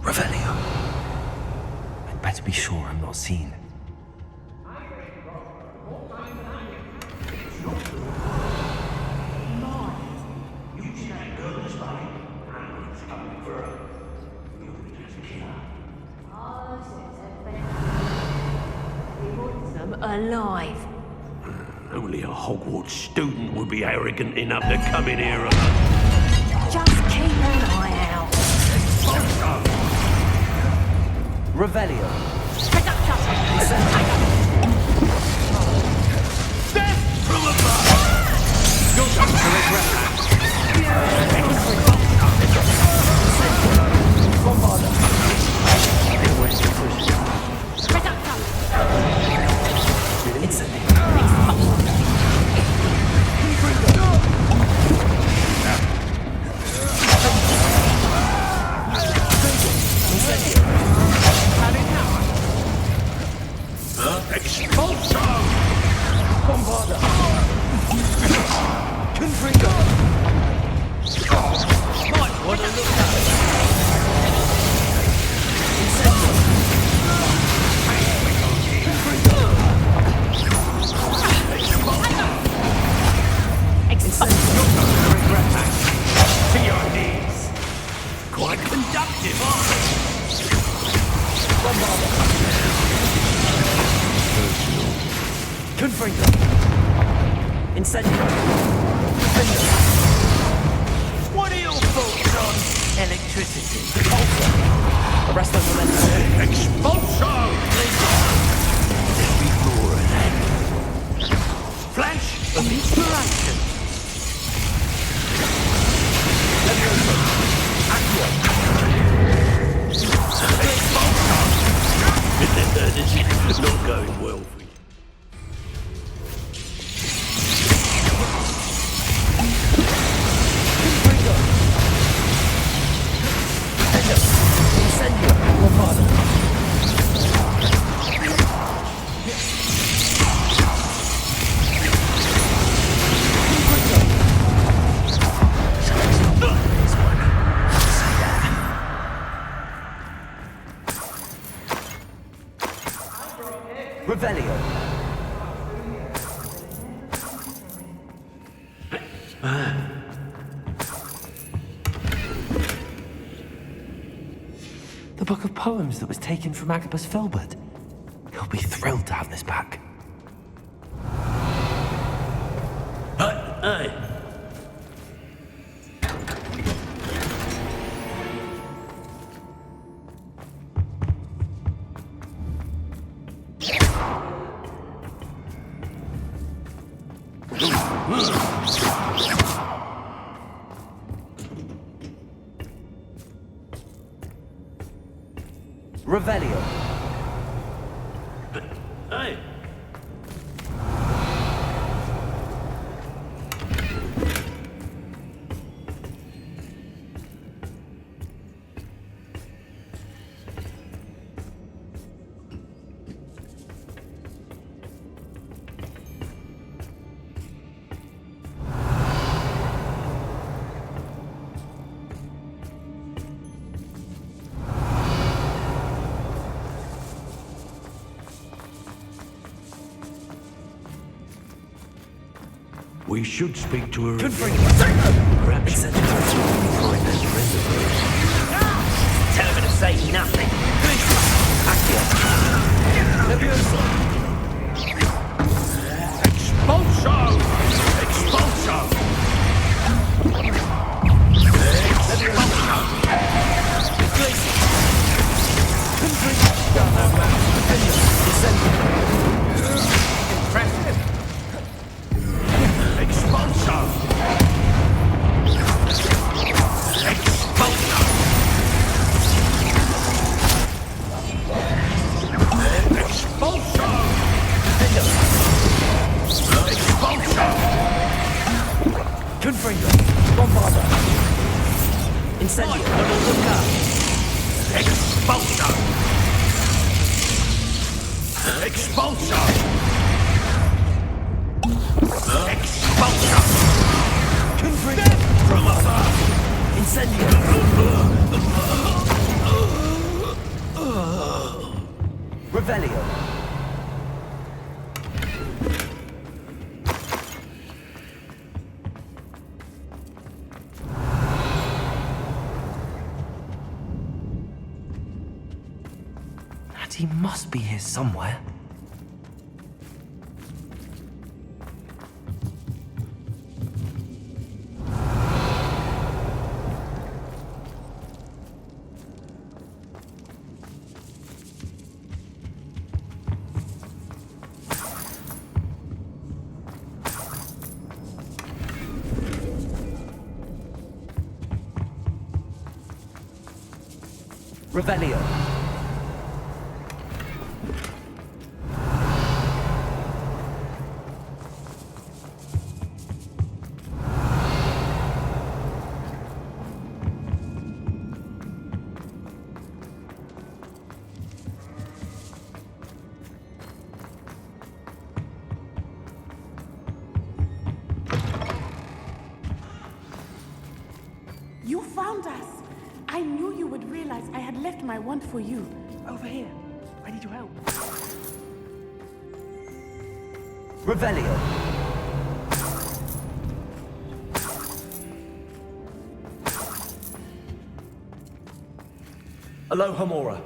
Revelio! I'd better be sure I'm not seen. Alive. Only a Hogwarts student would be arrogant enough to come in here alone. Just keep an eye out. Revelio. Death from above! You're going to regret that. Quite conductive, aren't they? Confringo. Incendio. What are your thoughts on electricity? Arrest them momentum. Expulso! Before an end. Flash of inspiration. This is not going well for you. Revelio. The book of poems that was taken from Agabus Filbert. He'll be thrilled to have this back. Aye. Revelio. Aye. We should speak to her. Confirm. Perhaps find that friend of hers. Tell her to say nothing. Expulso! Expulso! Impressive. Expulso! Expulso! Expulso! Expulso! Confringo! Bombarda! Incendio! Expulso! Expulso! Expulso! Confringo! From above! Incendio! Revelio. He must be here somewhere. Revelio. You found us! I knew you would realize I had left my wand for you. Over here. I need your help. Revelio. Alohomora.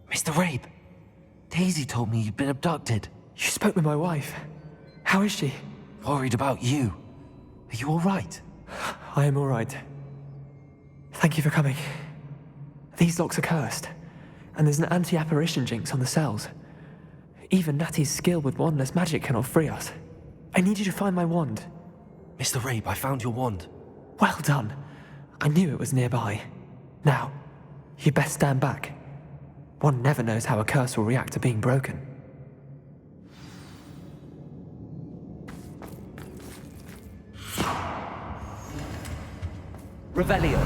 Mr. Rabe, Daisy told me you'd been abducted. You spoke with my wife. How is she? Worried about you. Are you all right? I am all right. Thank you for coming. These locks are cursed, and there's an anti-apparition jinx on the cells. Even Natty's skill with wandless magic cannot free us. I need you to find my wand. Mr. Rabe, I found your wand. Well done. I knew it was nearby. Now, you best stand back. One never knows how a curse will react to being broken. Revelio.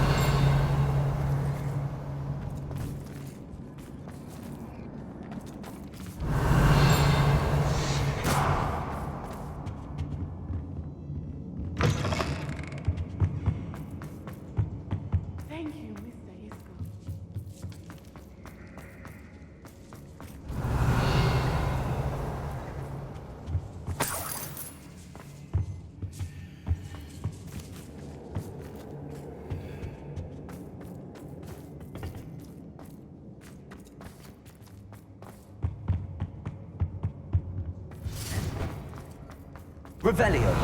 Revelio.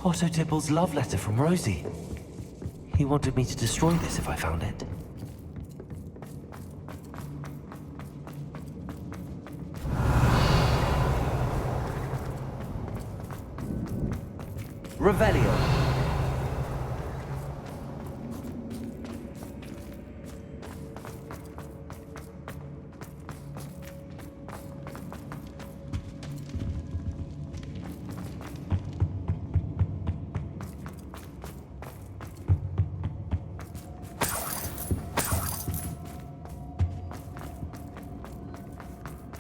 Otto Dibble's love letter from Rosie. He wanted me to destroy this if I found it. Revelio.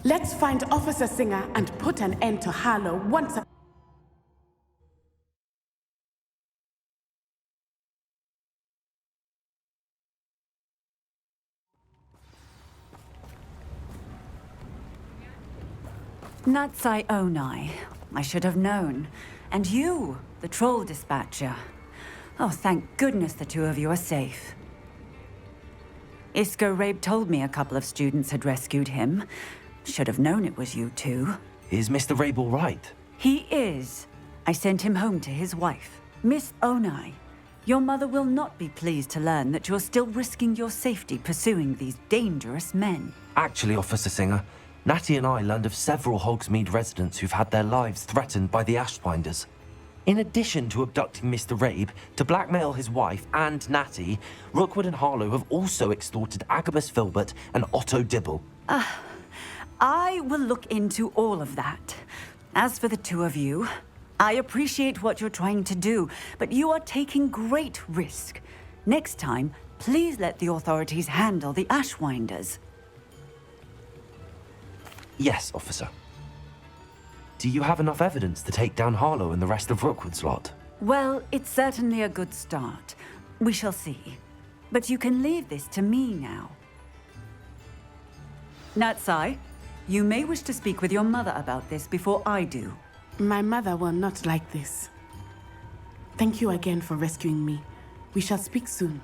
Let's find Officer Singer and put an end to Harlow once and Natsai Onai. I should have known. And you, the troll dispatcher. Oh, thank goodness the two of you are safe. Isco Rabe told me a couple of students had rescued him. Should have known it was you two. Is Mr. Rabe all right? He is. I sent him home to his wife. Miss Onai, your mother will not be pleased to learn that you're still risking your safety pursuing these dangerous men. Actually, Officer Singer, Natty and I learned of several Hogsmeade residents who've had their lives threatened by the Ashwinders. In addition to abducting Mr. Rabe to blackmail his wife and Natty, Rookwood and Harlow have also extorted Agabus Filbert and Otto Dibble. I will look into all of that. As for the two of you, I appreciate what you're trying to do, but you are taking great risk. Next time, please let the authorities handle the Ashwinders. Yes, officer. Do you have enough evidence to take down Harlow and the rest of Rookwood's lot? Well, it's certainly a good start. We shall see. But you can leave this to me now. Natsai, you may wish to speak with your mother about this before I do. My mother will not like this. Thank you again for rescuing me. We shall speak soon.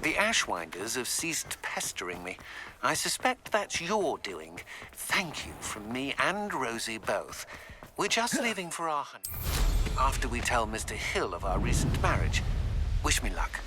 The Ashwinders have ceased pestering me. I suspect that's your doing. Thank you from me and Rosie both. We're just leaving for our hunt. After we tell Mr. Hill of our recent marriage. Wish me luck.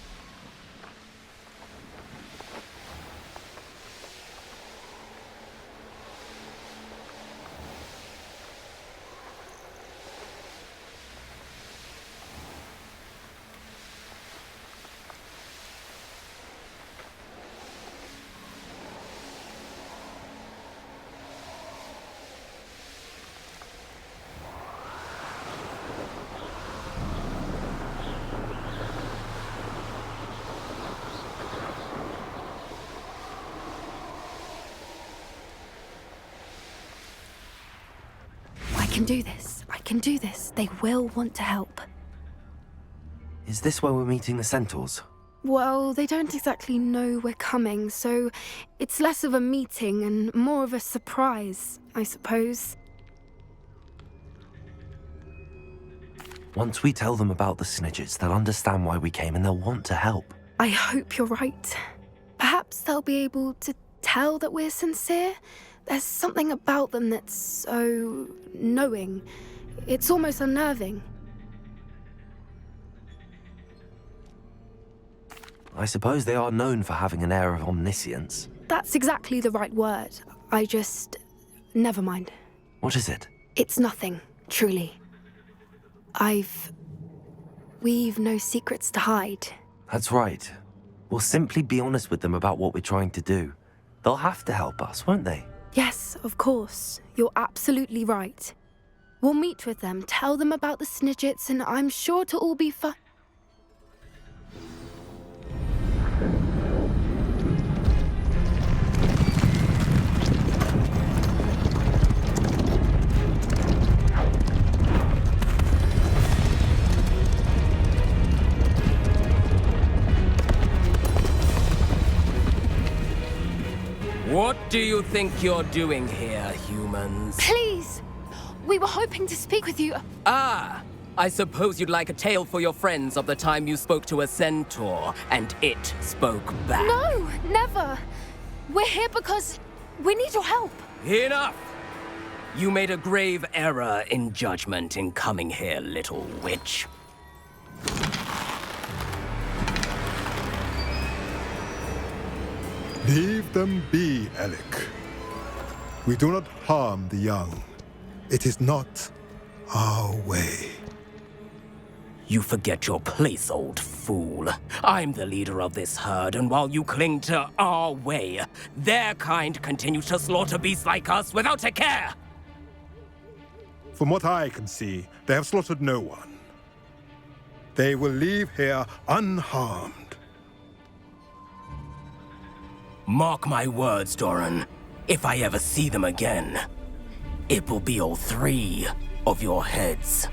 I can do this. I can do this. They will want to help. Is this where we're meeting the Centaurs? Well, they don't exactly know we're coming, so it's less of a meeting and more of a surprise, I suppose. Once we tell them about the Snidgets, they'll understand why we came and they'll want to help. I hope you're right. Perhaps they'll be able to tell that we're sincere. There's something about them that's so knowing. It's almost unnerving. I suppose they are known for having an air of omniscience. That's exactly the right word. I just... never mind. What is it? It's nothing, truly. We've no secrets to hide. That's right. We'll simply be honest with them about what we're trying to do. They'll have to help us, won't they? Yes, of course. You're absolutely right. We'll meet with them, tell them about the Snidgets, and I'm sure to all be fine. What do you think you're doing here, humans? Please! We were hoping to speak with you. Ah! I suppose you'd like a tale for your friends of the time you spoke to a centaur, and it spoke back. No, never! We're here because we need your help. Enough! You made a grave error in judgment in coming here, little witch. Leave them be, Alec. We do not harm the young. It is not our way. You forget your place, old fool. I'm the leader of this herd, and while you cling to our way, their kind continue to slaughter beasts like us without a care! From what I can see, they have slaughtered no one. They will leave here unharmed. Mark my words, Doran. If I ever see them again, it will be all 3 of your heads.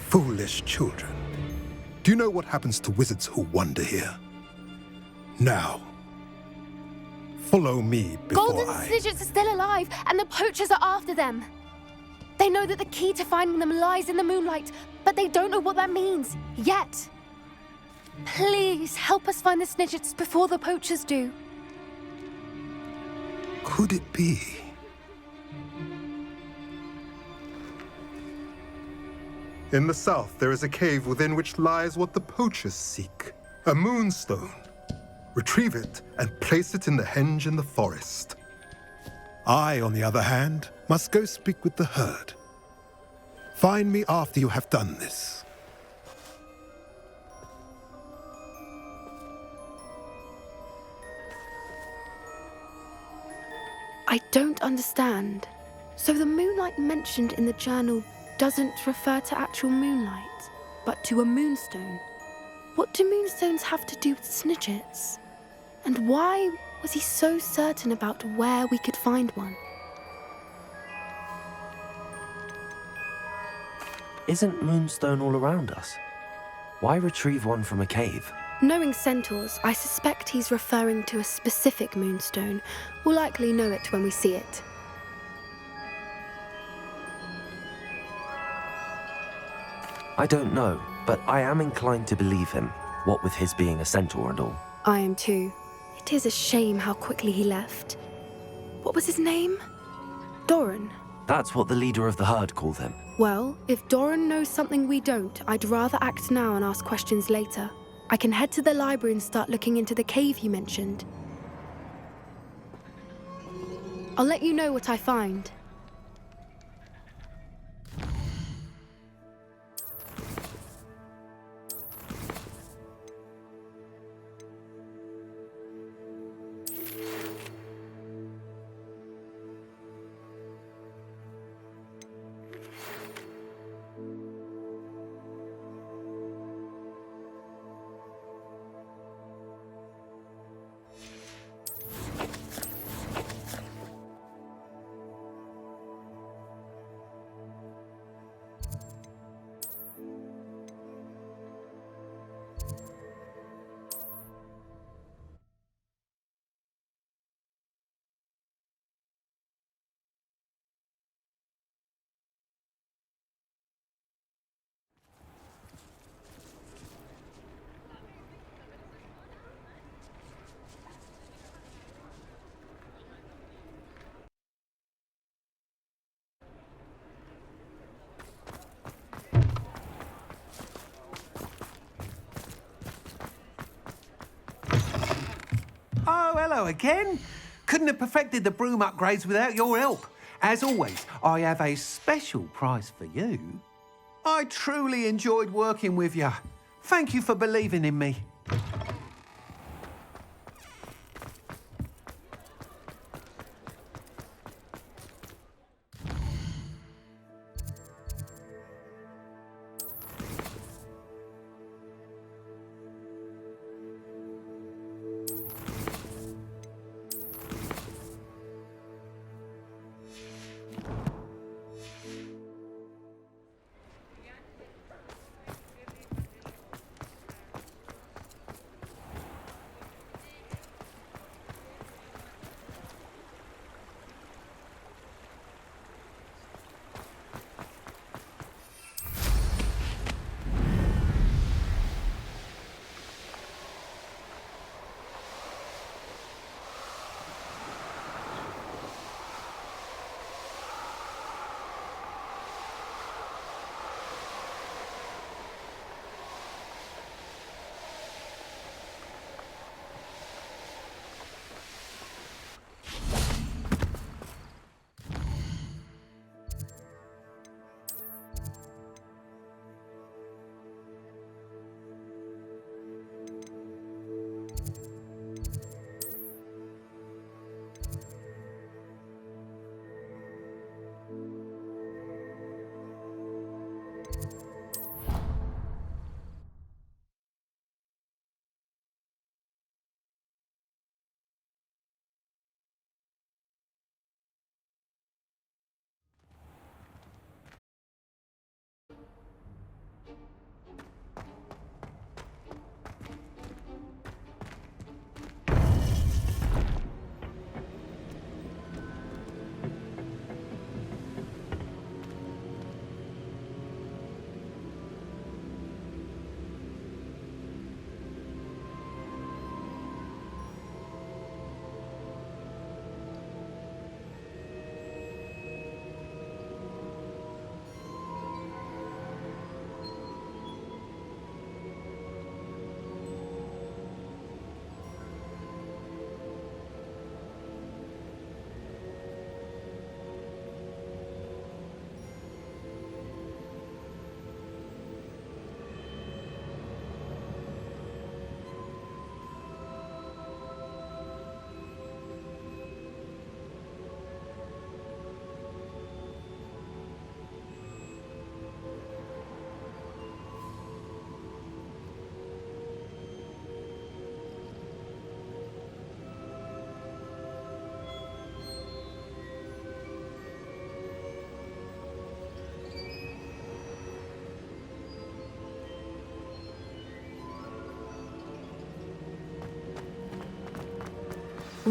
Foolish children. Do you know what happens to wizards who wander here? Now, follow me before Golden Snidgets are still alive, and the poachers are after them. They know that the key to finding them lies in the moonlight, but they don't know what that means, yet. Please, help us find the Snidgets before the poachers do. Could it be? In the south, there is a cave within which lies what the poachers seek. A moonstone. Retrieve it and place it in the henge in the forest. I, on the other hand, must go speak with the herd. Find me after you have done this. I don't understand. So the moonlight mentioned in the journal doesn't refer to actual moonlight, but to a moonstone. What do moonstones have to do with Snidgets? And why was he so certain about where we could find one? Isn't Moonstone all around us? Why retrieve one from a cave? Knowing centaurs, I suspect he's referring to a specific moonstone. We'll likely know it when we see it. I don't know, but I am inclined to believe him, what with his being a centaur and all. I am too. It is a shame how quickly he left. What was his name? Doran. That's what the leader of the herd called him. Well, if Doran knows something we don't, I'd rather act now and ask questions later. I can head to the library and start looking into the cave you mentioned. I'll let you know what I find. hello again. Couldn't have perfected the broom upgrades without your help. As always, I have a special prize for you. I truly enjoyed working with you. Thank you for believing in me.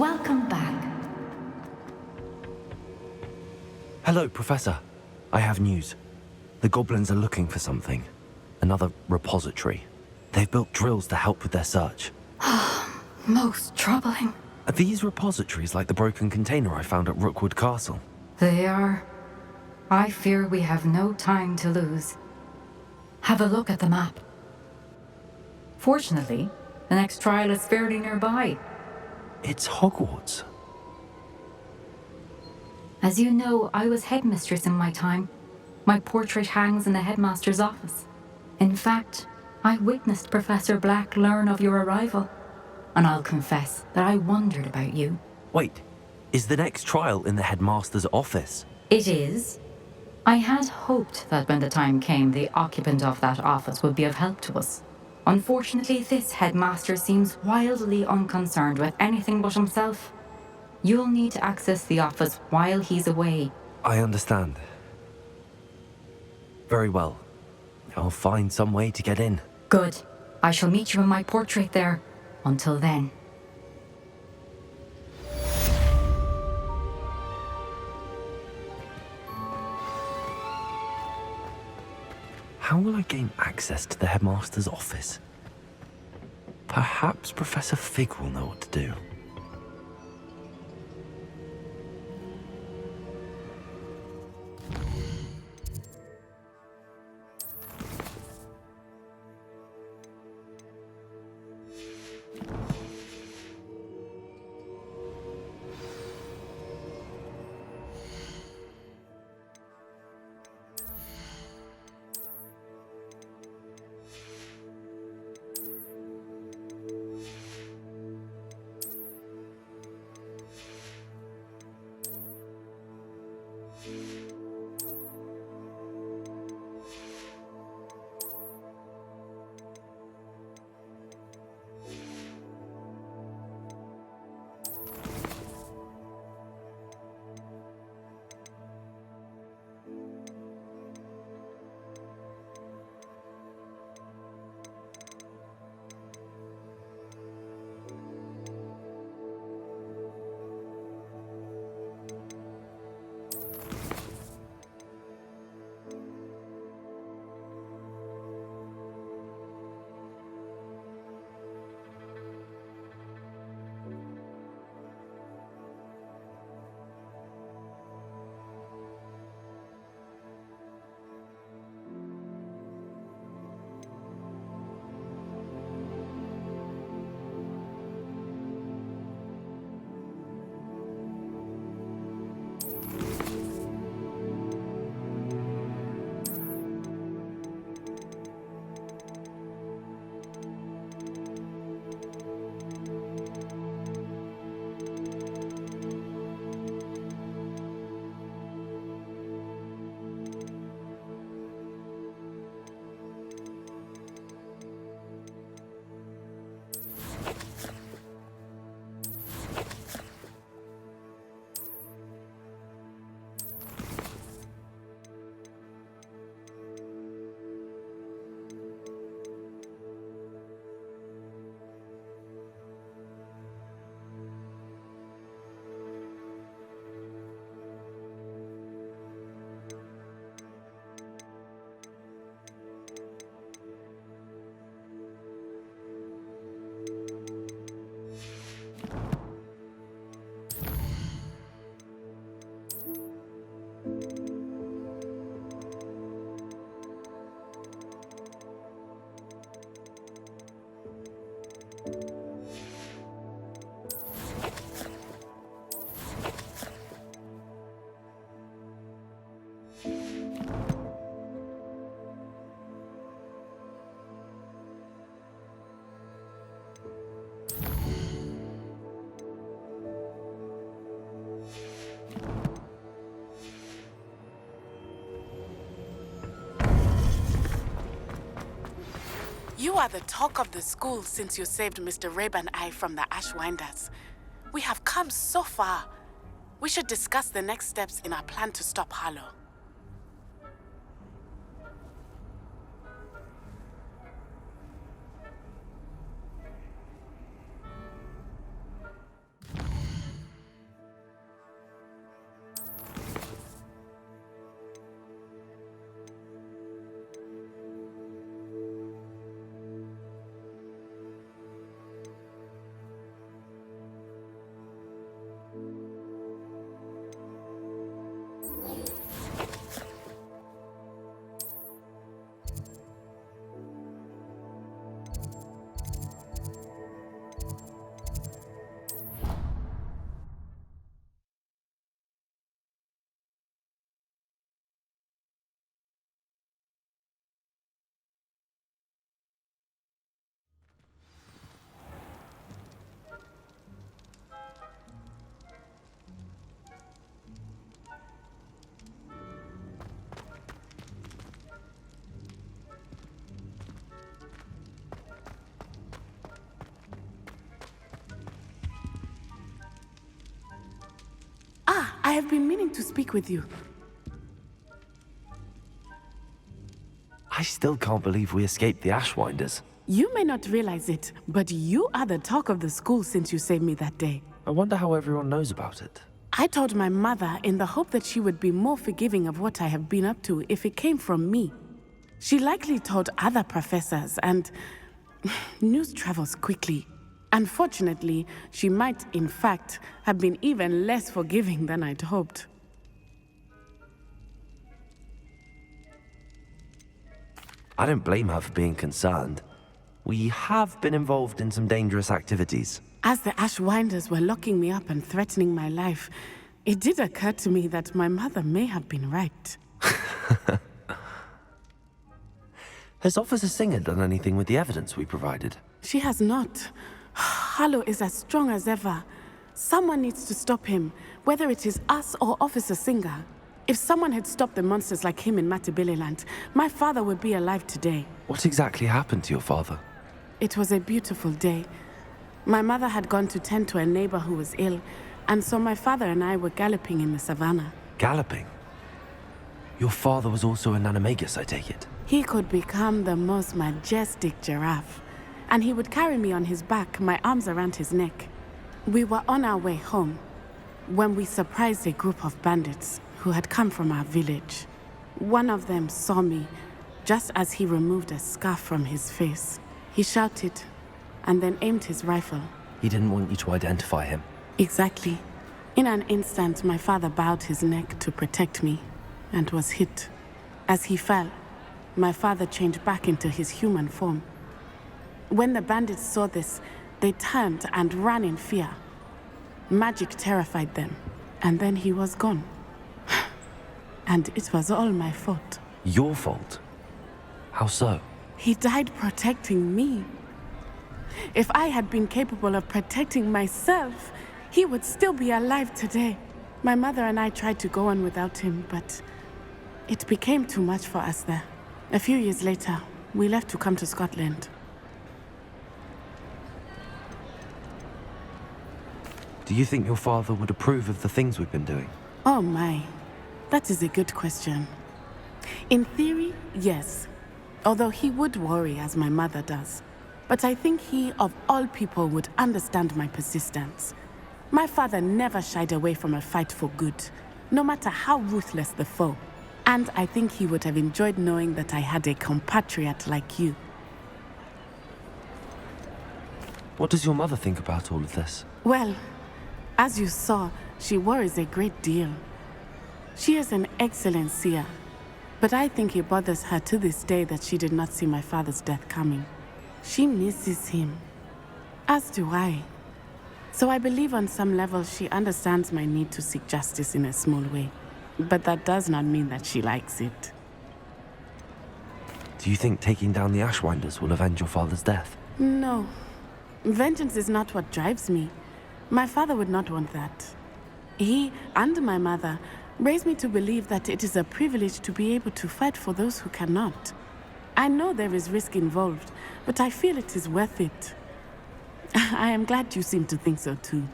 Welcome back. Hello, Professor. I have news. The goblins are looking for something. Another repository. They've built drills to help with their search. Most troubling. Are these repositories like the broken container I found at Rookwood Castle? They are. I fear we have no time to lose. Have a look at the map. Fortunately, the next trial is fairly nearby. It's Hogwarts. As you know, I was headmistress in my time. My portrait hangs in the headmaster's office. In fact, I witnessed Professor Black learn of your arrival. And I'll confess that I wondered about you. Wait, is the next trial in the headmaster's office? It is. I had hoped that when the time came, the occupant of that office would be of help to us. Unfortunately, this headmaster seems wildly unconcerned with anything but himself. You'll need to access the office while he's away. I understand. Very well. I'll find some way to get in. Good. I shall meet you in my portrait there. Until then. How will I gain access to the headmaster's office? Perhaps Professor Fig will know what to do. You are the talk of the school since you saved Mr. Rabe and I from the Ashwinders. We have come so far. We should discuss the next steps in our plan to stop Harlow. I have been meaning to speak with you. I still can't believe we escaped the Ashwinders. You may not realize it, but you are the talk of the school since you saved me that day. I wonder how everyone knows about it. I told my mother in the hope that she would be more forgiving of what I have been up to if it came from me. She likely told other professors, and news travels quickly. Unfortunately, she might, in fact, have been even less forgiving than I'd hoped. I don't blame her for being concerned. We have been involved in some dangerous activities. As the Ashwinders were locking me up and threatening my life, it did occur to me that my mother may have been right. Has Officer Singer done anything with the evidence we provided? She has not. Harlow is as strong as ever. Someone needs to stop him, whether it is us or Officer Singer. If someone had stopped the monsters like him in Matabeleland, my father would be alive today. What exactly happened to your father? It was a beautiful day. My mother had gone to tend to a neighbor who was ill, and so my father and I were galloping in the savannah. Galloping? Your father was also an animagus, I take it? He could become the most majestic giraffe, and he would carry me on his back, my arms around his neck. We were on our way home when we surprised a group of bandits who had come from our village. One of them saw me just as he removed a scarf from his face. He shouted and then aimed his rifle. He didn't want you to identify him. Exactly. In an instant, my father bowed his neck to protect me and was hit. As he fell, my father changed back into his human form. When the bandits saw this, they turned and ran in fear. Magic terrified them, and then he was gone. And it was all my fault. Your fault? How so? He died protecting me. If I had been capable of protecting myself, he would still be alive today. My mother and I tried to go on without him, but it became too much for us there. A few years later, we left to come to Scotland. Do you think your father would approve of the things we've been doing? Oh my, that is a good question. In theory, yes. Although he would worry as my mother does. But I think he, of all people, would understand my persistence. My father never shied away from a fight for good, no matter how ruthless the foe. And I think he would have enjoyed knowing that I had a compatriot like you. What does your mother think about all of this? Well, as you saw, she worries a great deal. She is an excellent seer, but I think it bothers her to this day that she did not see my father's death coming. She misses him, as do I. So I believe on some level she understands my need to seek justice in a small way, but that does not mean that she likes it. Do you think taking down the Ashwinders will avenge your father's death? No. Vengeance is not what drives me. My father would not want that. He and my mother raised me to believe that it is a privilege to be able to fight for those who cannot. I know there is risk involved, but I feel it is worth it. I am glad you seem to think so too.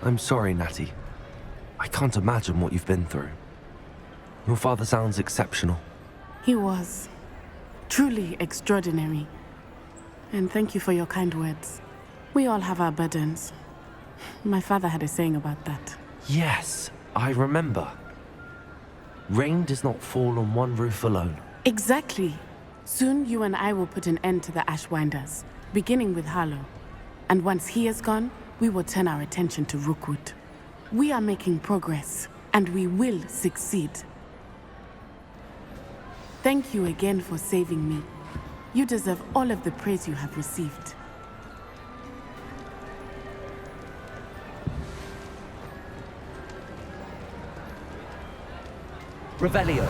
I'm sorry, Natty. I can't imagine what you've been through. Your father sounds exceptional. He was. Truly extraordinary. And thank you for your kind words. We all have our burdens. My father had a saying about that. Yes, I remember. Rain does not fall on one roof alone. Exactly. Soon you and I will put an end to the Ashwinders, beginning with Harlow. And once he is gone, we will turn our attention to Rookwood. We are making progress, and we will succeed. Thank you again for saving me. You deserve all of the praise you have received. Revelio.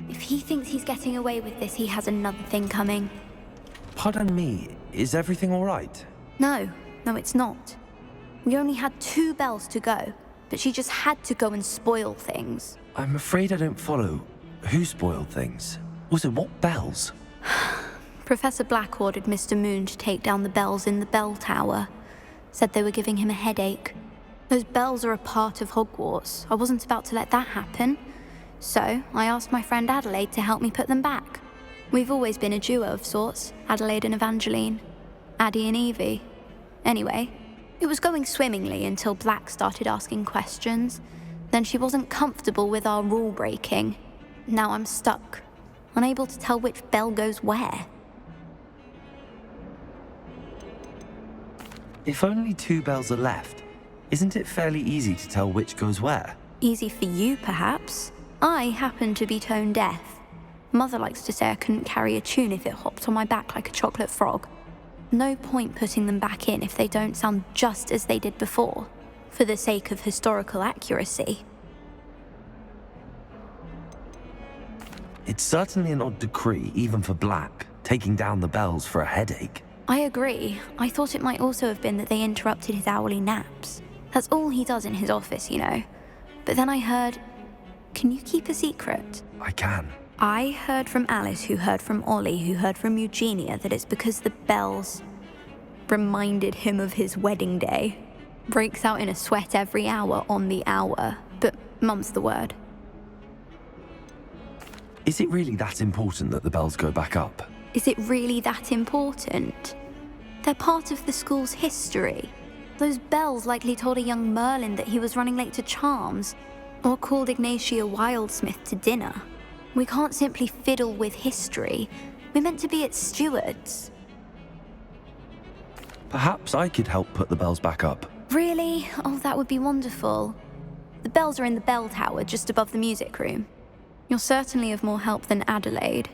If he thinks he's getting away with this, he has another thing coming. Pardon me, is everything all right? No, it's not. We only had 2 bells to go, but she just had to go and spoil things. I'm afraid I don't follow. Who spoiled things? Also, what bells? Professor Black ordered Mr. Moon to take down the bells in the bell tower. Said they were giving him a headache. Those bells are a part of Hogwarts. I wasn't about to let that happen. So, I asked my friend Adelaide to help me put them back. We've always been a duo of sorts, Adelaide and Evangeline. Addie and Evie. Anyway, it was going swimmingly until Black started asking questions. Then she wasn't comfortable with our rule breaking. Now I'm stuck, unable to tell which bell goes where. If only 2 bells are left, isn't it fairly easy to tell which goes where? Easy for you, perhaps. I happen to be tone deaf. Mother likes to say I couldn't carry a tune if it hopped on my back like a chocolate frog. No point putting them back in if they don't sound just as they did before, for the sake of historical accuracy. It's certainly an odd decree, even for Black, taking down the bells for a headache. I agree. I thought it might also have been that they interrupted his hourly naps. That's all he does in his office, you know. But then I heard... Can you keep a secret? I can. I heard from Alice, who heard from Ollie, who heard from Eugenia, that it's because the bells reminded him of his wedding day. Breaks out in a sweat every hour on the hour, but mum's the word. Is it really that important that the bells go back up? Is it really that important? They're part of the school's history. Those bells likely told a young Merlin that he was running late to Charms, or called Ignatia Wildsmith to dinner. We can't simply fiddle with history. We're meant to be its stewards. Perhaps I could help put the bells back up. Really? Oh, that would be wonderful. The bells are in the bell tower just above the music room. You're certainly of more help than Adelaide.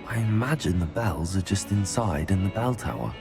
I imagine the bells are just inside in the bell tower.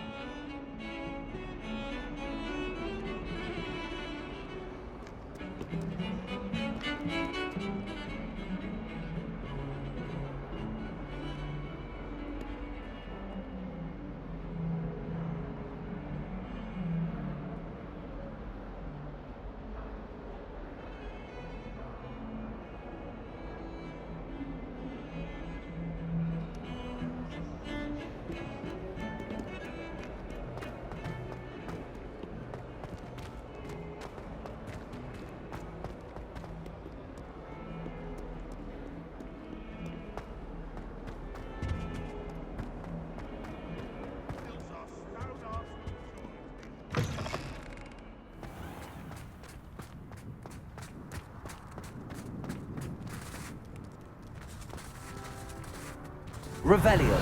Revelio.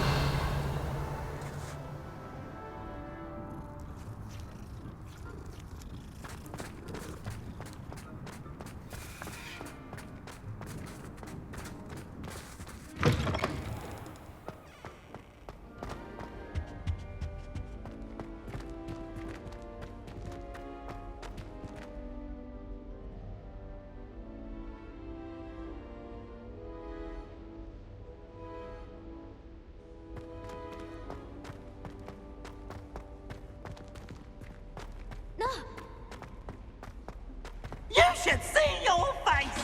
You should see your face!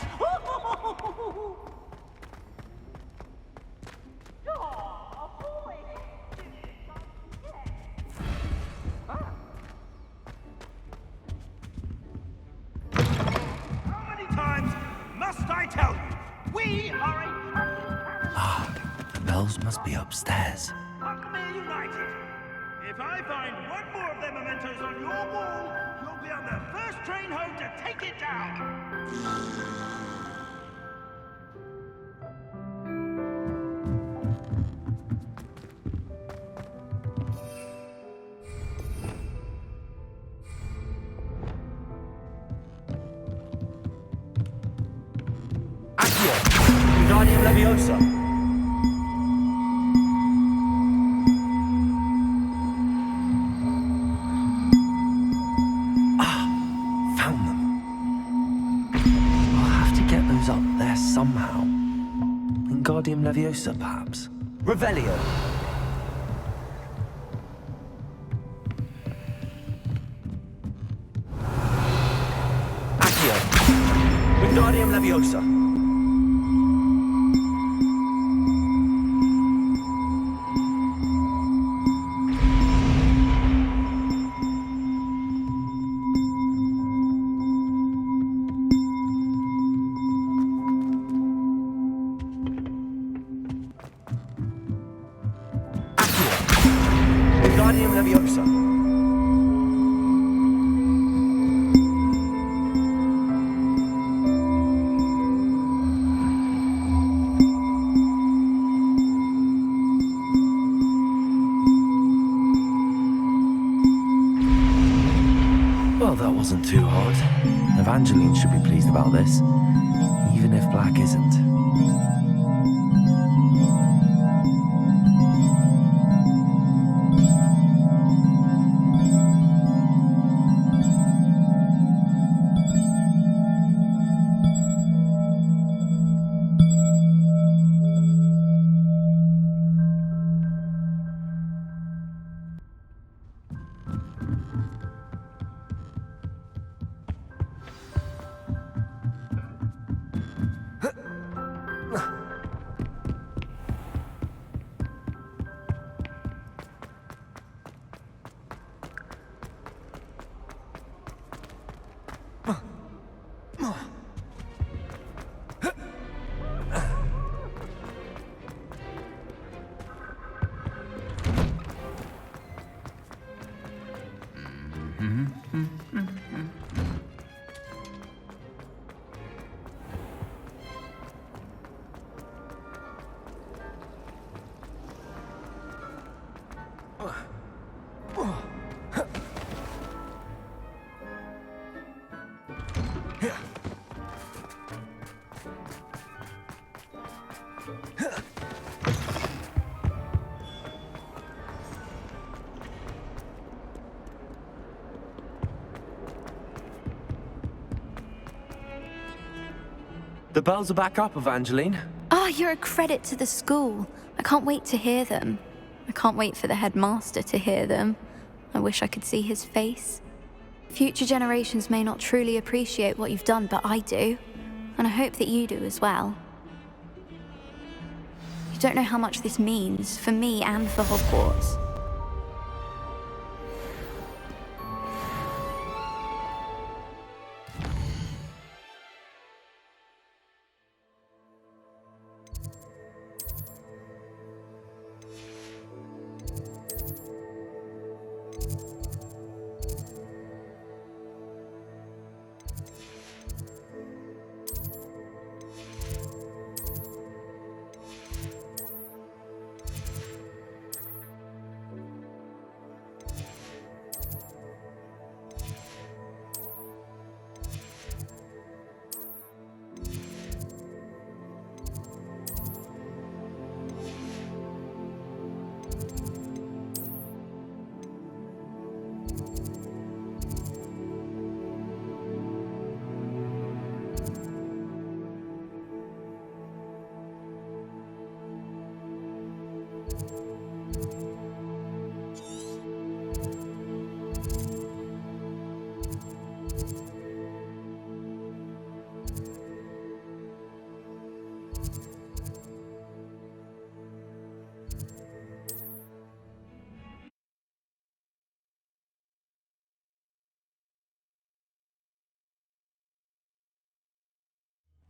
How many times must I tell you? We are a The bells must be upstairs. Buckmere United. If I find one more of their mementos on your wall, you'll be on the first train home to take it down. Accio! Wingardium Leviosa! Found them. I'll have to get those up there somehow. Wingardium Leviosa, perhaps? Revelio! Accio! Wingardium Leviosa! Wingardium Leviosa. Well, that wasn't too hard. Evangeline should be pleased about this, even if Black isn't. The bells are back up, Evangeline. Oh, you're a credit to the school. I can't wait to hear them. I can't wait for the headmaster to hear them. I wish I could see his face. Future generations may not truly appreciate what you've done, but I do. And I hope that you do as well. You don't know how much this means for me and for Hogwarts.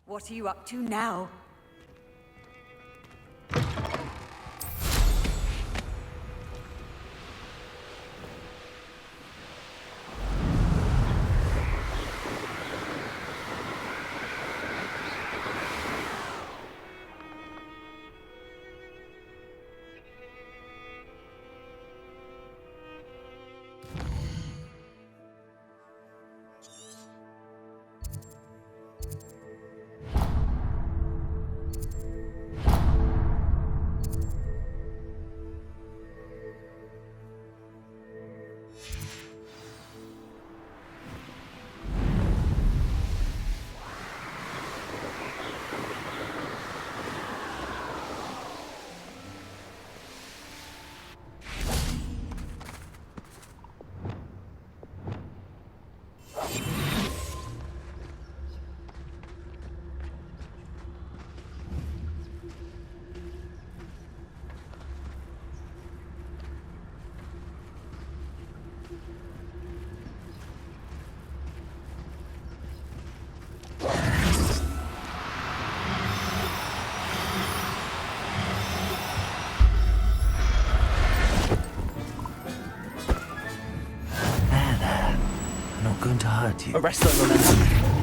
What are you up to now? Going to hurt you. Arrest them, remember.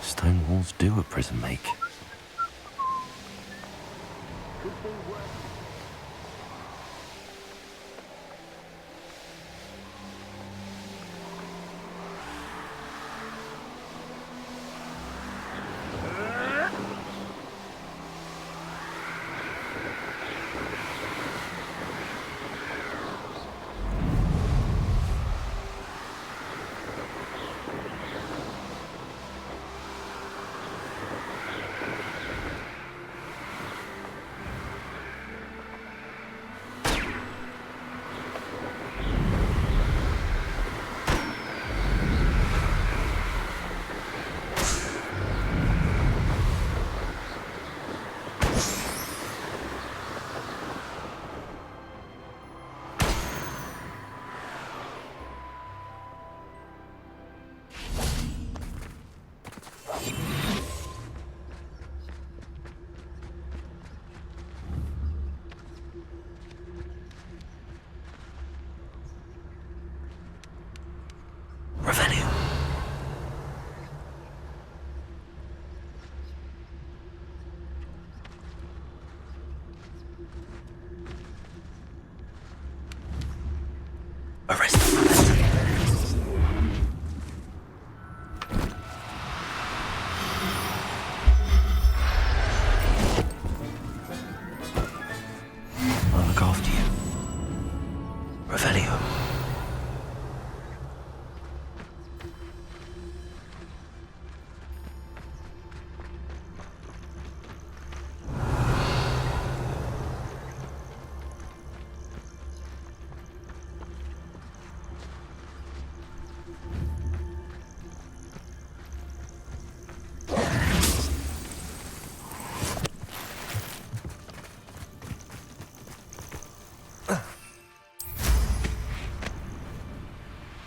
Stone walls do a prison make.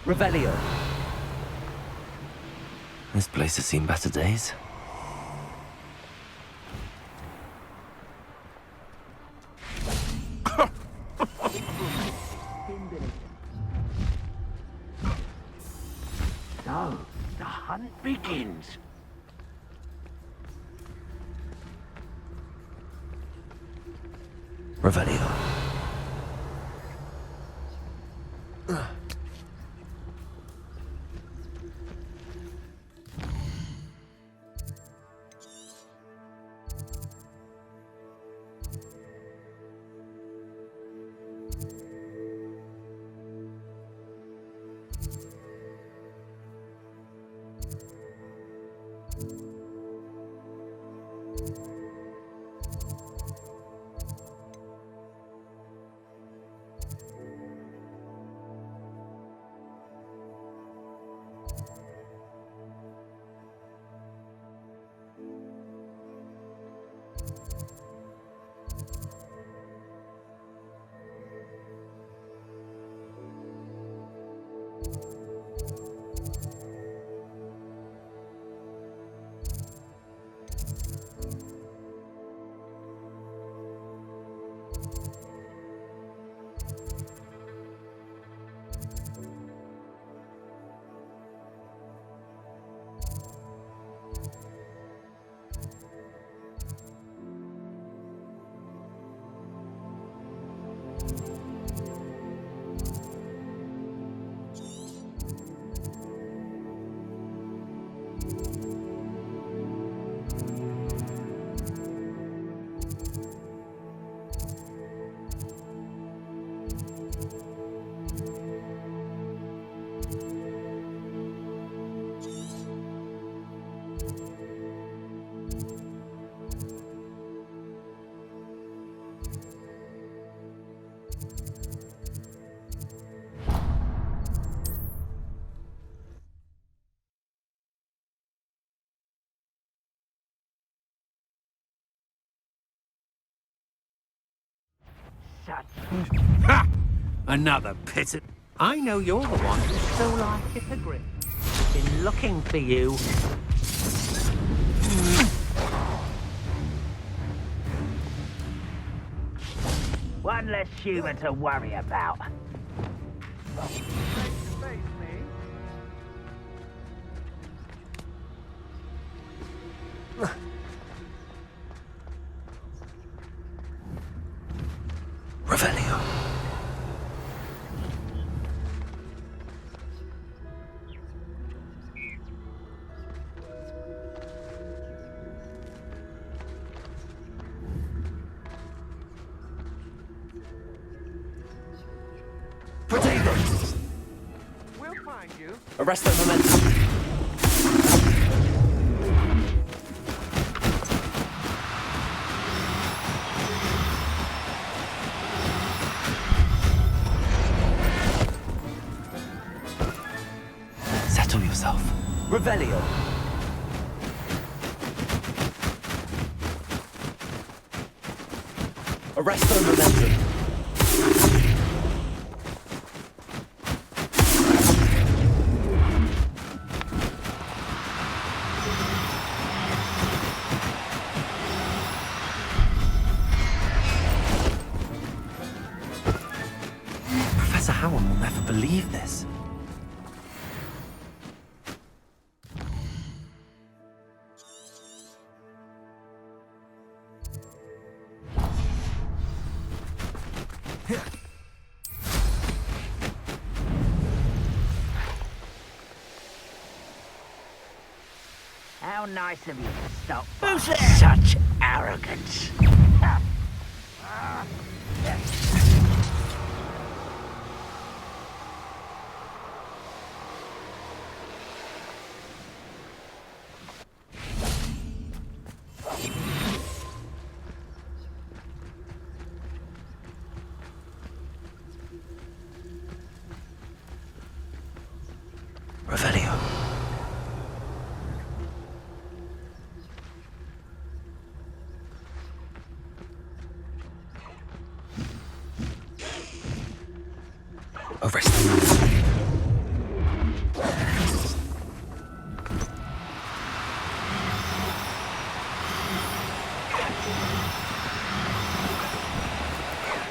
Revelio. This place has seen better days. So, the hunt begins. Revelio. Ha! Another pit. I know you're the one who stole our hippogriff. I've been looking for you. One less human to worry about. Revelio. Potatoes! We'll find you. Arrest the momentum. Settle yourself. Revelio. Arrest the momentum. Professor Howard will never believe this. How nice of you to stop. Who's there? Such arrogance. Revelio. Arrest the momentum.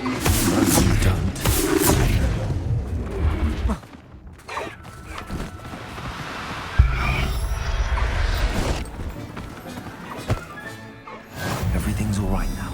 No, you don't. Everything's all right now.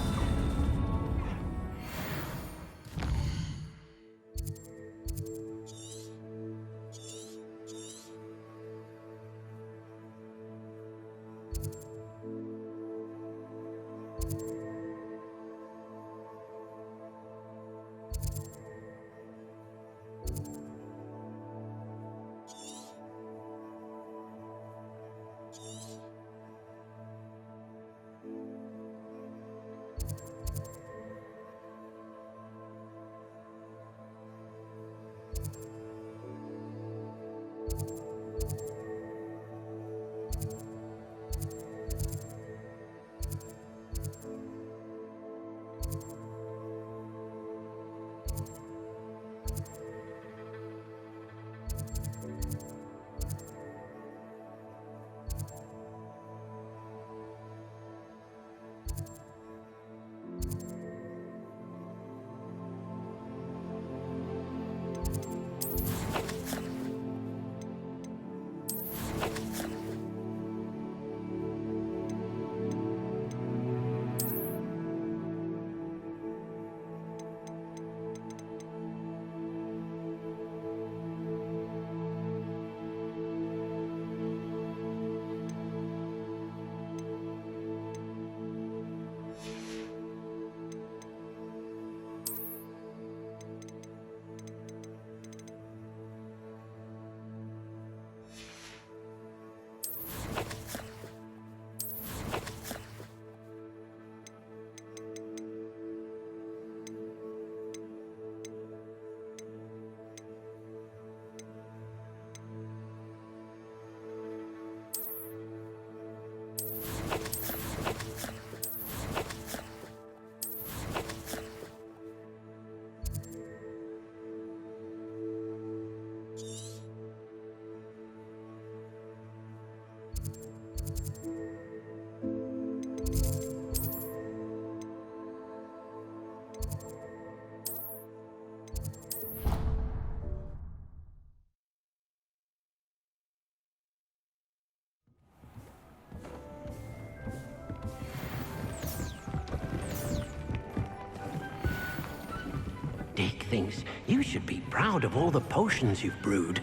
Dick thinks you should be proud of all the potions you've brewed.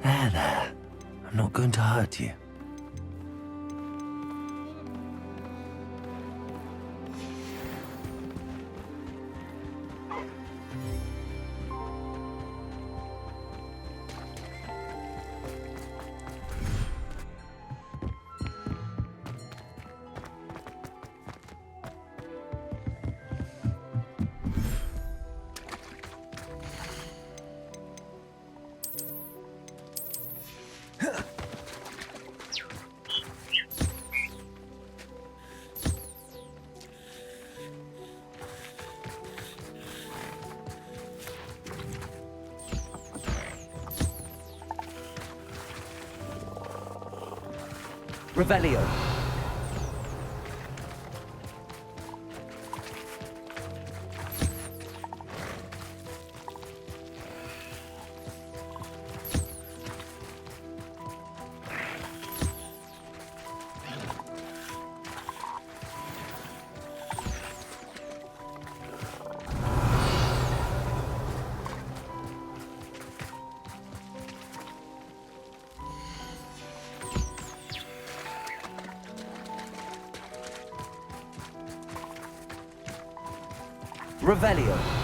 There. I'm not going to hurt you. Revelio. Revelio.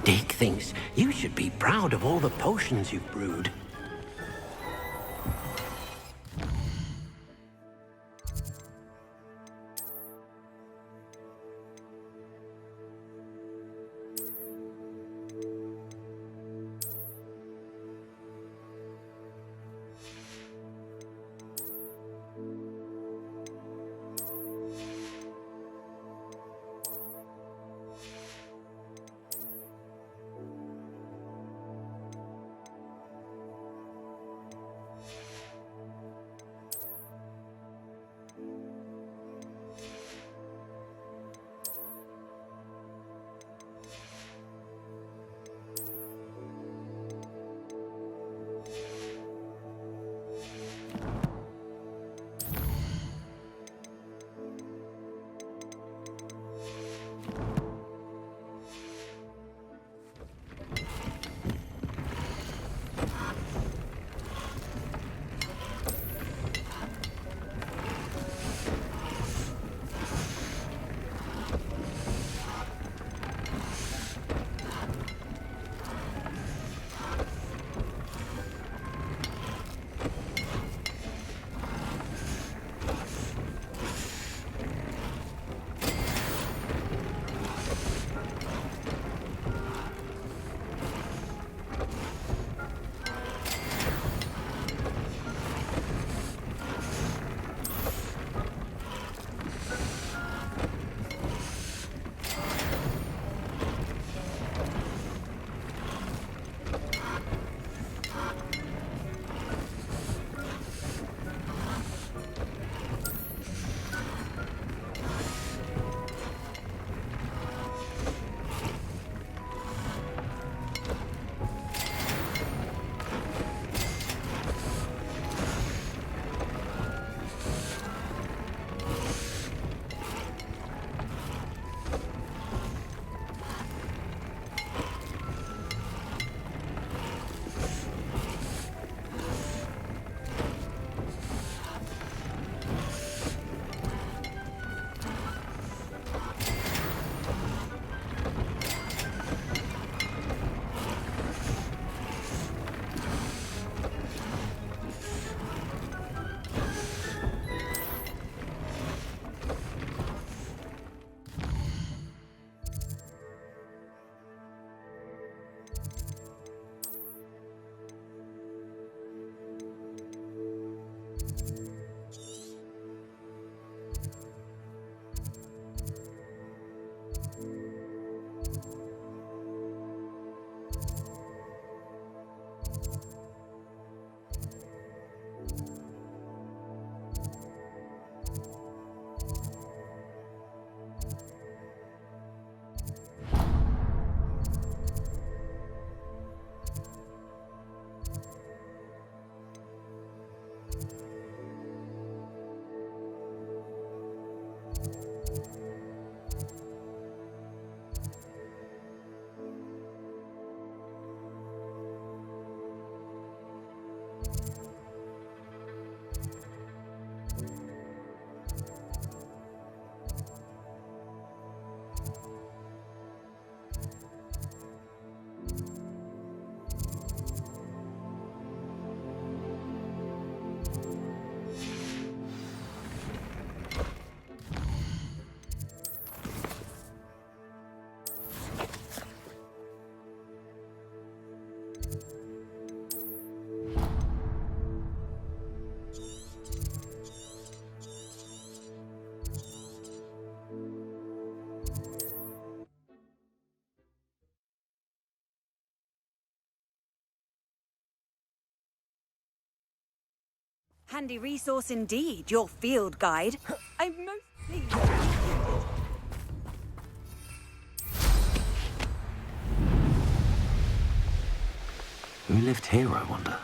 Dick thinks you should be proud of all the potions you've brewed. Handy resource indeed, your field guide. I'm most pleased. Who lived here, I wonder?